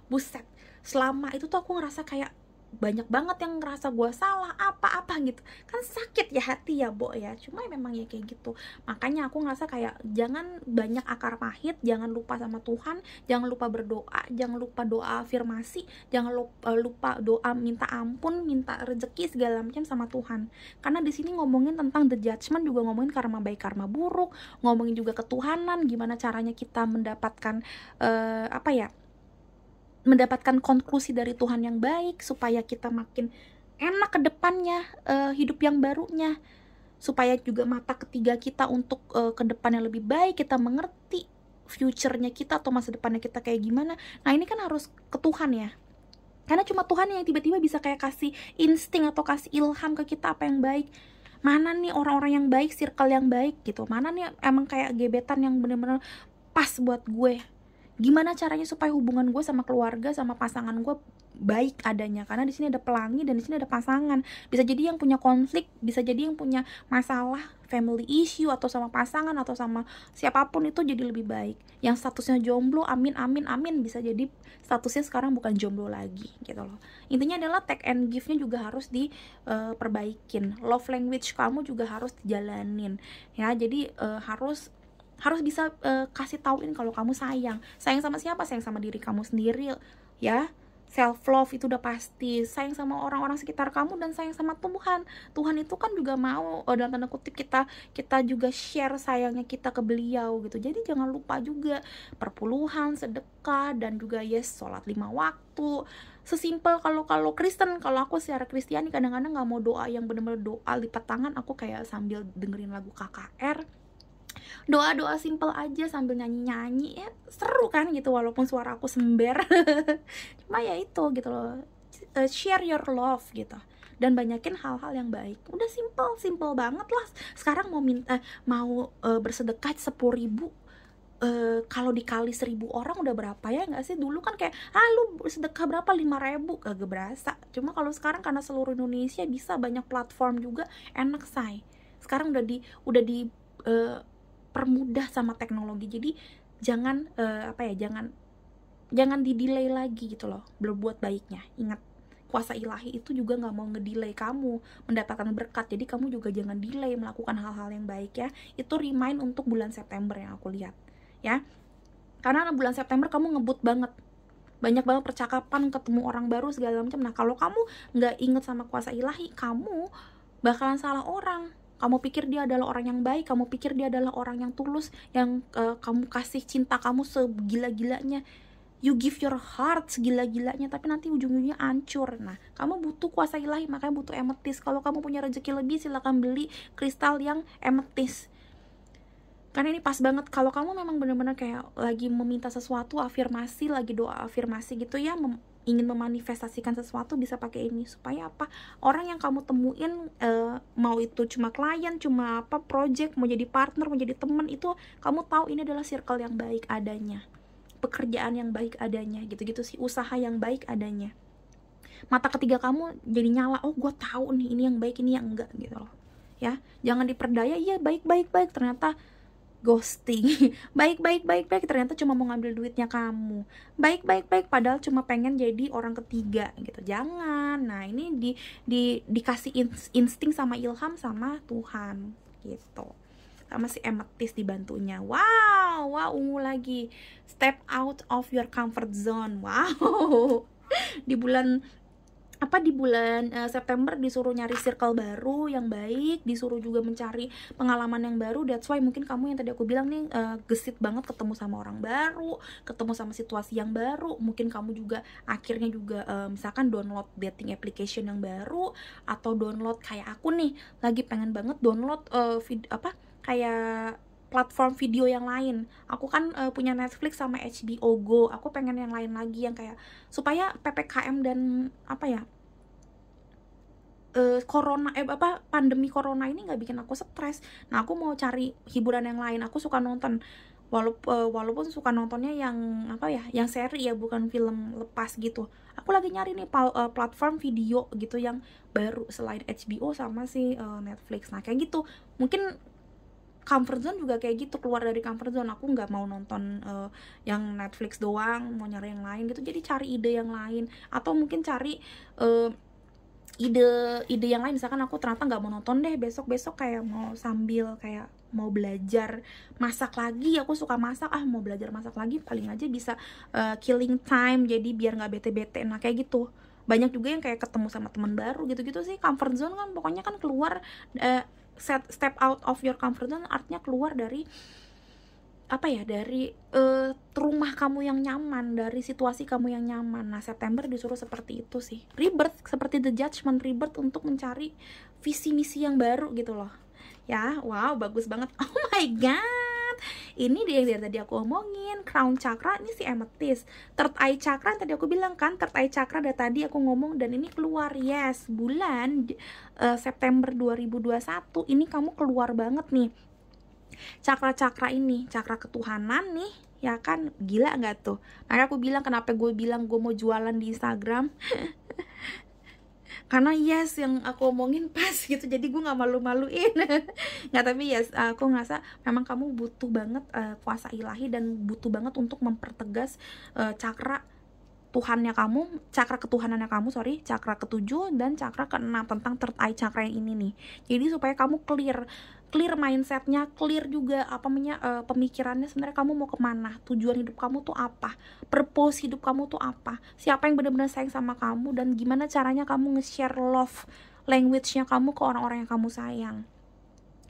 Buset, selama itu tuh aku ngerasa kayak banyak banget yang ngerasa gue salah apa-apa gitu kan. Sakit ya hati ya, Bo ya. Cuma memang ya kayak gitu. Makanya aku ngerasa kayak jangan banyak akar pahit, jangan lupa sama Tuhan, jangan lupa berdoa, jangan lupa doa afirmasi, jangan lupa doa minta ampun, minta rezeki segala macam sama Tuhan. Karena di sini ngomongin tentang the judgment, juga ngomongin karma baik karma buruk, ngomongin juga ketuhanan, gimana caranya kita mendapatkan apa ya, mendapatkan konklusi dari Tuhan yang baik, supaya kita makin enak ke depannya, hidup yang barunya, supaya juga mata ketiga kita untuk ke depannya lebih baik, kita mengerti future-nya kita atau masa depannya kita kayak gimana. Nah ini kan harus ke Tuhan ya, karena cuma Tuhan yang tiba-tiba bisa kayak kasih insting atau kasih ilham ke kita apa yang baik. Mana nih orang-orang yang baik, circle yang baik gitu, mana nih emang kayak gebetan yang bener-bener pas buat gue. Gimana caranya supaya hubungan gue sama keluarga, sama pasangan gue baik adanya, karena di sini ada pelangi dan di sini ada pasangan. Bisa jadi yang punya konflik, bisa jadi yang punya masalah family issue atau sama pasangan atau sama siapapun, itu jadi lebih baik. Yang statusnya jomblo, amin amin amin, bisa jadi statusnya sekarang bukan jomblo lagi gitu loh. Intinya adalah take and give-nya juga harus diperbaikin. Love language kamu juga harus dijalanin ya. Jadi harus bisa kasih tauin kalau kamu sayang sama siapa, sayang sama diri kamu sendiri ya. Self love itu udah pasti, sayang sama orang-orang sekitar kamu dan sayang sama Tuhan. Tuhan itu kan juga mau dalam tanda kutip kita juga share sayangnya kita ke beliau gitu. Jadi jangan lupa juga perpuluhan, sedekah, dan juga sholat 5 waktu. Sesimpel kalau Kristen, kalau aku secara Kristiani kadang-kadang nggak mau doa yang benar-benar doa lipat tangan, aku kayak sambil dengerin lagu KKR, doa-doa simple aja sambil nyanyi-nyanyi ya, seru kan gitu, walaupun suara aku sember. Cuma ya itu gitu loh, share your love gitu, dan banyakin hal-hal yang baik. Udah simple banget lah. Sekarang mau bersedekah 10.000, kalau dikali 1.000 orang udah berapa ya nggak sih? Dulu kan kayak lu sedekah berapa, 5.000, kagak berasa. Cuma kalau sekarang karena seluruh Indonesia bisa, banyak platform juga, enak say. Sekarang udah di permudah sama teknologi. Jadi jangan jangan di-delay lagi gitu loh berbuat baiknya. Ingat, kuasa ilahi itu juga nggak mau ngedelay kamu mendapatkan berkat. Jadi kamu juga jangan delay melakukan hal-hal yang baik ya. Itu remind untuk bulan September yang aku lihat ya, karena bulan September kamu ngebut banget, banyak banget percakapan, ketemu orang baru segala macam. Nah kalau kamu nggak inget sama kuasa ilahi, kamu bakalan salah orang. Kamu pikir dia adalah orang yang baik, kamu pikir dia adalah orang yang tulus, yang kamu kasih cinta kamu segila-gilanya, you give your heart segila-gilanya, tapi nanti ujung-ujungnya hancur. Nah kamu butuh kuasa ilahi, makanya butuh amethyst. Kalau kamu punya rezeki lebih, silakan beli kristal yang amethyst, karena ini pas banget. Kalau kamu memang benar-benar kayak lagi meminta sesuatu, afirmasi, lagi doa afirmasi gitu ya, ingin memanifestasikan sesuatu, bisa pakai ini. Supaya apa? Orang yang kamu temuin, mau itu cuma klien, cuma project, mau jadi partner, mau jadi teman, itu kamu tahu ini adalah circle yang baik adanya, pekerjaan yang baik adanya, gitu-gitu sih, usaha yang baik adanya. Mata ketiga kamu jadi nyala, oh gue tahu nih ini yang baik, ini yang enggak gitu loh ya. Jangan diperdaya, iya baik, ternyata ghosting. baik, ternyata cuma mau ngambil duitnya kamu. Baik, padahal cuma pengen jadi orang ketiga gitu. Jangan. Nah ini dikasih insting sama ilham sama Tuhan gitu, sama si amethyst dibantunya. Wow, ungu lagi, step out of your comfort zone. Wow. di bulan September disuruh nyari circle baru yang baik, disuruh juga mencari pengalaman yang baru. That's why mungkin kamu yang tadi aku bilang nih, gesit banget ketemu sama orang baru, ketemu sama situasi yang baru. Mungkin kamu juga akhirnya juga misalkan download dating application yang baru, atau download kayak aku nih lagi pengen banget download kayak platform video yang lain. Aku kan punya Netflix sama HBO Go. Aku pengen yang lain lagi yang kayak, supaya PPKM dan pandemi corona ini nggak bikin aku stres. Nah aku mau cari hiburan yang lain. Aku suka nonton, walaupun suka nontonnya yang yang seri ya, bukan film lepas gitu. Aku lagi nyari nih platform video gitu yang baru selain HBO sama si Netflix. Nah kayak gitu, mungkin comfort zone juga kayak gitu, keluar dari comfort zone. Aku nggak mau nonton yang Netflix doang, mau nyari yang lain gitu. Jadi cari ide yang lain, atau mungkin cari ide yang lain. Misalkan aku ternyata nggak mau nonton deh, besok kayak mau sambil kayak mau belajar masak lagi. Aku suka masak, mau belajar masak lagi, paling aja bisa killing time, jadi biar nggak bete-bete. Nah kayak gitu. Banyak juga yang kayak ketemu sama teman baru gitu-gitu sih. Comfort zone kan pokoknya kan keluar, step out of your comfort zone artinya keluar dari apa ya, dari rumah kamu yang nyaman, dari situasi kamu yang nyaman. Nah, September disuruh seperti itu sih, rebirth, seperti The Judgment, rebirth untuk mencari visi misi yang baru gitu loh ya. Wow, bagus banget. Oh my god, ini dia yang tadi aku omongin, crown chakra ini si amethyst, third eye chakra tadi aku bilang kan, third eye chakra dari tadi aku ngomong, dan ini keluar. Yes, bulan September 2021 ini kamu keluar banget nih cakra-cakra ini, cakra ketuhanan nih, ya kan, gila nggak tuh? Makanya aku bilang, kenapa gue bilang gue mau jualan di Instagram, karena yes, yang aku omongin pas gitu, jadi gue nggak malu-maluin. Nggak, tapi yes, aku ngerasa memang kamu butuh banget kuasa ilahi, dan butuh banget untuk mempertegas cakra Tuhannya kamu, cakra ketuhanannya kamu, cakra ketujuh dan cakra keenam tentang third eye chakra yang ini nih. Jadi supaya kamu clear mindsetnya, clear juga pemikirannya, sebenarnya kamu mau kemana, tujuan hidup kamu tuh apa, purpose hidup kamu tuh apa, siapa yang benar-benar sayang sama kamu, dan gimana caranya kamu nge-share love language-nya kamu ke orang-orang yang kamu sayang.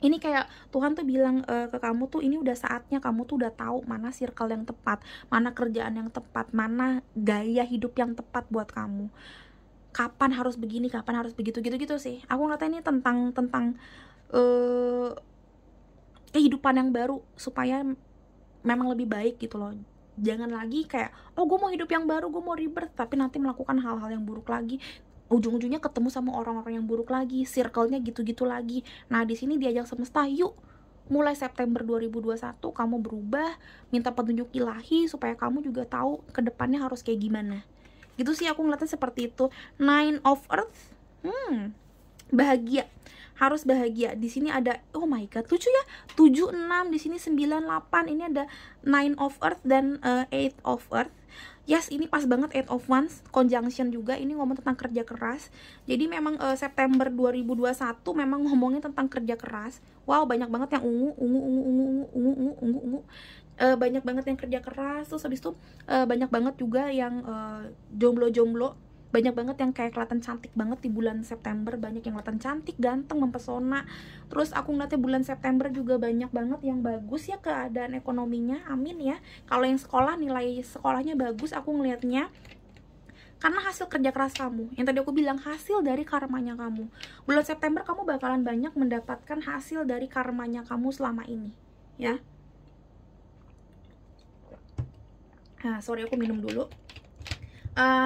Ini kayak Tuhan tuh bilang ke kamu tuh, ini udah saatnya kamu tuh udah tahu mana circle yang tepat, mana kerjaan yang tepat, mana gaya hidup yang tepat buat kamu, kapan harus begini, kapan harus begitu, gitu-gitu sih. Aku ngeliatnya ini tentang kehidupan yang baru, supaya memang lebih baik gitu loh. Jangan lagi kayak, oh gue mau hidup yang baru, gue mau rebirth, tapi nanti melakukan hal-hal yang buruk lagi, ujung-ujungnya ketemu sama orang-orang yang buruk lagi, circle-nya gitu-gitu lagi. Nah, di sini diajak semesta, yuk mulai September 2021 kamu berubah, minta petunjuk ilahi supaya kamu juga tahu ke depannya harus kayak gimana. Gitu sih aku ngeliatnya seperti itu. Nine of Earth, bahagia, harus bahagia. Di sini ada, oh my god, lucu ya, 7 6, di sini 9 8. Ini ada Nine of Earth dan 8 of Earth. Yes, ini pas banget 8 of Wands conjunction juga. Ini ngomong tentang kerja keras. Jadi memang September 2021 memang ngomongin tentang kerja keras. Wow, banyak banget yang ungu. Banyak banget yang kerja keras. Terus habis itu banyak banget juga yang jomblo-jomblo. Banyak banget yang kayak kelihatan cantik banget di bulan September. Banyak yang kelihatan cantik, ganteng, mempesona. Terus aku ngeliatnya bulan September juga banyak banget yang bagus ya keadaan ekonominya. Amin ya. Kalau yang sekolah, nilai sekolahnya bagus aku ngeliatnya, karena hasil kerja keras kamu. Yang tadi aku bilang, hasil dari karmanya kamu. Bulan September kamu bakalan banyak mendapatkan hasil dari karmanya kamu selama ini ya. Nah, sorry aku minum dulu.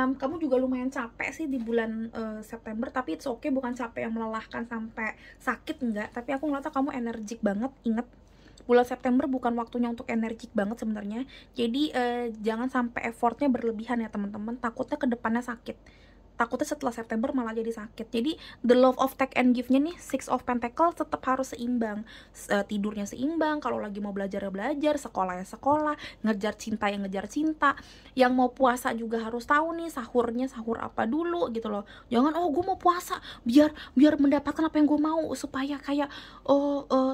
Kamu juga lumayan capek sih di bulan September, tapi it's okay, bukan capek yang melelahkan sampai sakit, enggak. Tapi aku ngeliatnya kamu energik banget. Ingat, bulan September bukan waktunya untuk energik banget sebenarnya. Jadi jangan sampai effortnya berlebihan ya teman-teman, takutnya kedepannya sakit. Takutnya setelah September malah jadi sakit. Jadi the love of take and give-nya nih, Six of Pentacles, tetap harus seimbang. Tidurnya seimbang, kalau lagi mau belajar ya belajar, sekolah ya sekolah, ngejar cinta ya ngejar cinta. Yang mau puasa juga harus tahu nih sahurnya sahur apa dulu gitu loh. Jangan, oh gue mau puasa biar mendapatkan apa yang gue mau, supaya kayak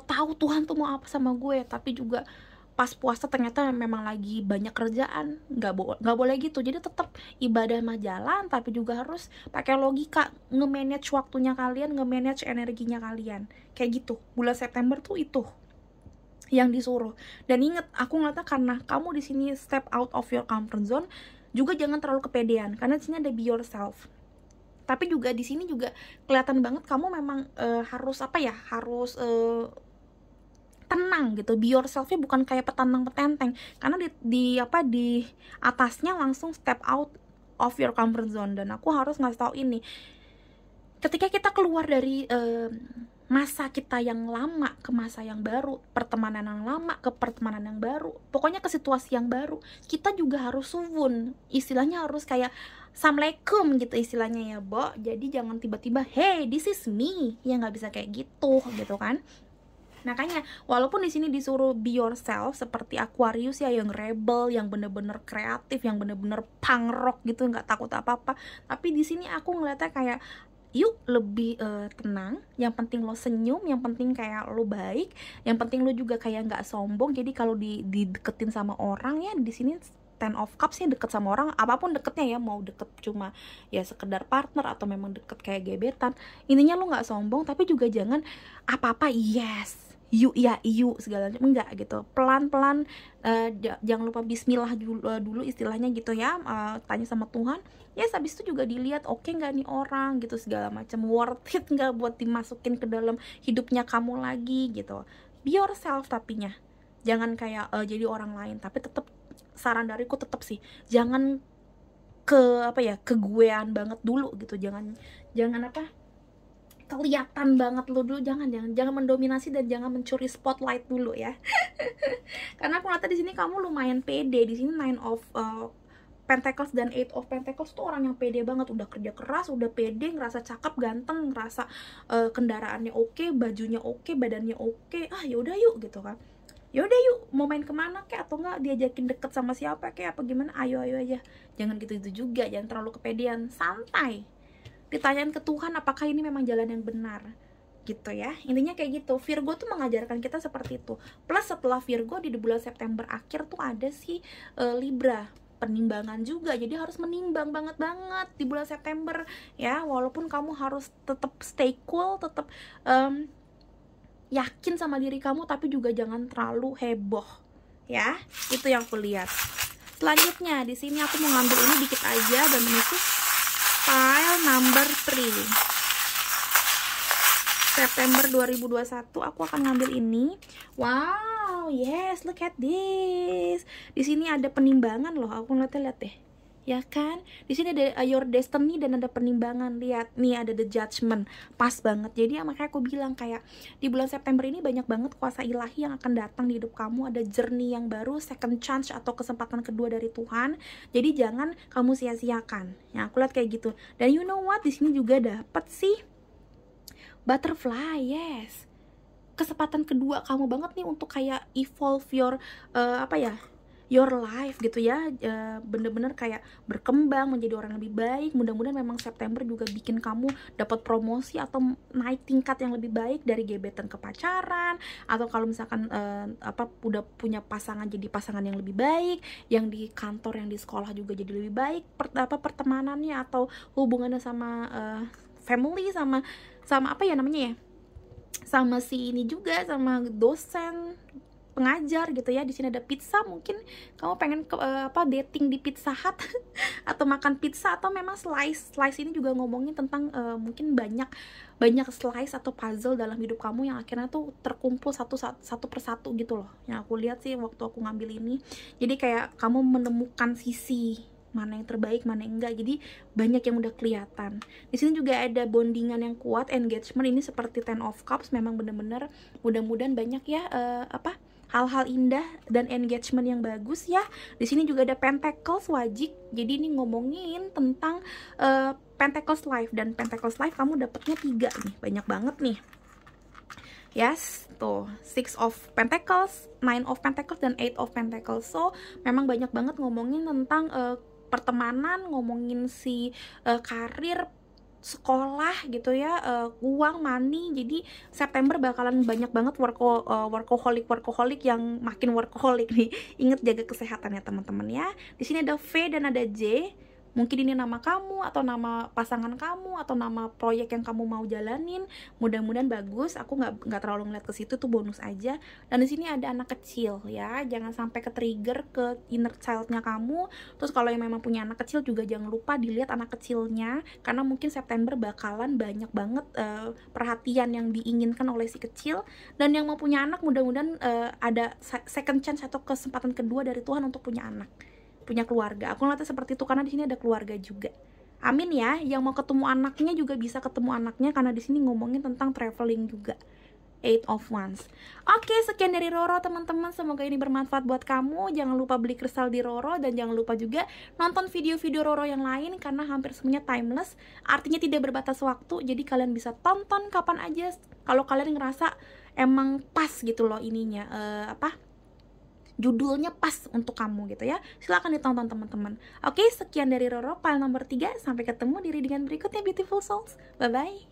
tahu Tuhan tuh mau apa sama gue, tapi juga pas puasa ternyata memang lagi banyak kerjaan. Nggak boleh gitu. Jadi tetap ibadah mah jalan, tapi juga harus pakai logika, nge-manage waktunya kalian, nge-manage energinya kalian, kayak gitu. Bulan September tuh itu yang disuruh. Dan inget, aku ngeliatnya karena kamu di sini step out of your comfort zone, juga jangan terlalu kepedean, karena di sini ada be yourself. Tapi juga di sini juga kelihatan banget kamu memang harus harus tenang gitu. Be yourself-nya bukan kayak petantang-petenteng, karena di atasnya langsung step out of your comfort zone. Dan aku harus ngasih tahu ini, ketika kita keluar dari masa kita yang lama ke masa yang baru, pertemanan yang lama ke pertemanan yang baru, pokoknya ke situasi yang baru, kita juga harus suwun, istilahnya harus kayak assalamualaikum gitu istilahnya ya, Bo. Jadi jangan tiba-tiba hey this is me, ya nggak bisa kayak gitu kan. Makanya walaupun di sini disuruh be yourself seperti Aquarius ya, yang rebel, yang bener-bener kreatif, yang bener-bener punk rock gitu, nggak takut apa-apa, tapi di sini aku ngeliatnya kayak yuk lebih tenang, yang penting lo senyum, yang penting kayak lo baik, yang penting lo juga kayak nggak sombong. Jadi kalau dideketin sama orang ya, di sini Ten of Cups ya, deket sama orang apapun deketnya ya, mau deket cuma ya sekedar partner atau memang deket kayak gebetan, intinya lo nggak sombong, tapi juga jangan apa-apa yes you segala macam, enggak gitu. Pelan-pelan, jangan lupa bismillah dulu istilahnya gitu ya. Tanya sama Tuhan. Ya, habis itu juga dilihat oke nggak nih orang gitu, segala macam, worth it nggak buat dimasukin ke dalam hidupnya kamu lagi gitu. Be yourself tapinya. Jangan kayak jadi orang lain, tapi tetap saran dariku tetap sih jangan keguean banget dulu gitu. Jangan kelihatan banget lo dulu, jangan mendominasi dan jangan mencuri spotlight dulu ya. Karena aku ngeliatnya di sini kamu lumayan pede. Di sini 9 of Pentacles dan 8 of Pentacles tuh orang yang pede banget, udah kerja keras, udah pede, ngerasa cakep, ganteng, ngerasa kendaraannya oke, bajunya oke, badannya oke. Yaudah yuk gitu kan. Yaudah yuk, mau main kemana kek, atau enggak diajakin deket sama siapa kek, apa gimana, ayo aja. Jangan gitu juga, jangan terlalu kepedean, santai. Ditanyain ke Tuhan apakah ini memang jalan yang benar gitu ya. Intinya kayak gitu. Virgo tuh mengajarkan kita seperti itu. Plus setelah Virgo di bulan September akhir tuh ada si Libra, penimbangan juga. Jadi harus menimbang banget di bulan September ya. Walaupun kamu harus tetap stay cool, tetap yakin sama diri kamu, tapi juga jangan terlalu heboh ya. Itu yang aku lihat. Selanjutnya di sini aku mau ngambil ini dikit aja, dan ini tuh file number 3 September 2021. Aku akan ngambil ini. Wow, yes, look at this. Di sini ada penimbangan loh. Aku lihat deh. Ya kan? Di sini ada your destiny dan ada penimbangan. Lihat, nih ada the judgment. Pas banget. Jadi makanya aku bilang kayak di bulan September ini banyak banget kuasa ilahi yang akan datang di hidup kamu. Ada journey yang baru, second chance atau kesempatan kedua dari Tuhan. Jadi jangan kamu sia-siakan. Ya, aku lihat kayak gitu. Dan you know what? Di sini juga dapat sih butterfly, yes. Kesempatan kedua kamu banget nih untuk kayak evolve your your life gitu ya. Bener-bener kayak berkembang menjadi orang lebih baik. Mudah-mudahan memang September juga bikin kamu dapat promosi atau naik tingkat yang lebih baik dari gebetan ke pacaran, atau kalau misalkan udah punya pasangan jadi pasangan yang lebih baik, yang di kantor, yang di sekolah juga jadi lebih baik, pertemanannya atau hubungannya sama family, sama sama si ini juga, sama dosen, pengajar gitu ya. Di sini ada pizza, mungkin kamu pengen dating di Pizza Hut atau makan pizza, atau memang slice ini juga ngomongin tentang mungkin banyak slice atau puzzle dalam hidup kamu yang akhirnya tuh terkumpul satu persatu gitu loh. Yang aku lihat sih waktu aku ngambil ini, jadi kayak kamu menemukan sisi mana yang terbaik, mana yang enggak. Jadi banyak yang udah kelihatan. Di sini juga ada bondingan yang kuat, engagement. Ini seperti 10 of Cups, memang bener-bener mudah-mudahan banyak ya hal-hal indah dan engagement yang bagus ya. Di sini juga ada Pentacles wajib. Jadi ini ngomongin tentang Pentacles life, dan Pentacles life kamu dapetnya 3 nih, banyak banget nih. Yes, tuh 6 of Pentacles, 9 of Pentacles, dan 8 of Pentacles. So memang banyak banget ngomongin tentang pertemanan, ngomongin si karir, sekolah gitu ya, uang, money. Jadi September bakalan banyak banget workaholic yang makin workaholic nih. Ingat jaga kesehatan ya teman-teman ya. Di sini ada V dan ada J. Mungkin ini nama kamu, atau nama pasangan kamu, atau nama proyek yang kamu mau jalanin. Mudah-mudahan bagus. Aku nggak terlalu ngeliat ke situ, tuh bonus aja. Dan di sini ada anak kecil ya. Jangan sampai ke trigger ke inner childnya kamu. Terus kalau yang memang punya anak kecil juga jangan lupa dilihat anak kecilnya, karena mungkin September bakalan banyak banget perhatian yang diinginkan oleh si kecil. Dan yang mau punya anak, mudah-mudahan ada second chance atau kesempatan kedua dari Tuhan untuk punya anak, punya keluarga. Aku ngeliatnya seperti itu karena di sini ada keluarga juga. Amin ya. Yang mau ketemu anaknya juga bisa ketemu anaknya, karena di sini ngomongin tentang traveling juga. 8 of Wands. Oke, sekian dari Roro teman-teman. Semoga ini bermanfaat buat kamu. Jangan lupa beli kristal di Roro, dan jangan lupa juga nonton video-video Roro yang lain, karena hampir semuanya timeless. Artinya tidak berbatas waktu. Jadi kalian bisa tonton kapan aja kalau kalian ngerasa emang pas gitu loh ininya, judulnya pas untuk kamu gitu ya. Silahkan ditonton teman-teman. Oke, sekian dari Roro, file nomor 3. Sampai ketemu di readingan berikutnya, beautiful souls. Bye-bye.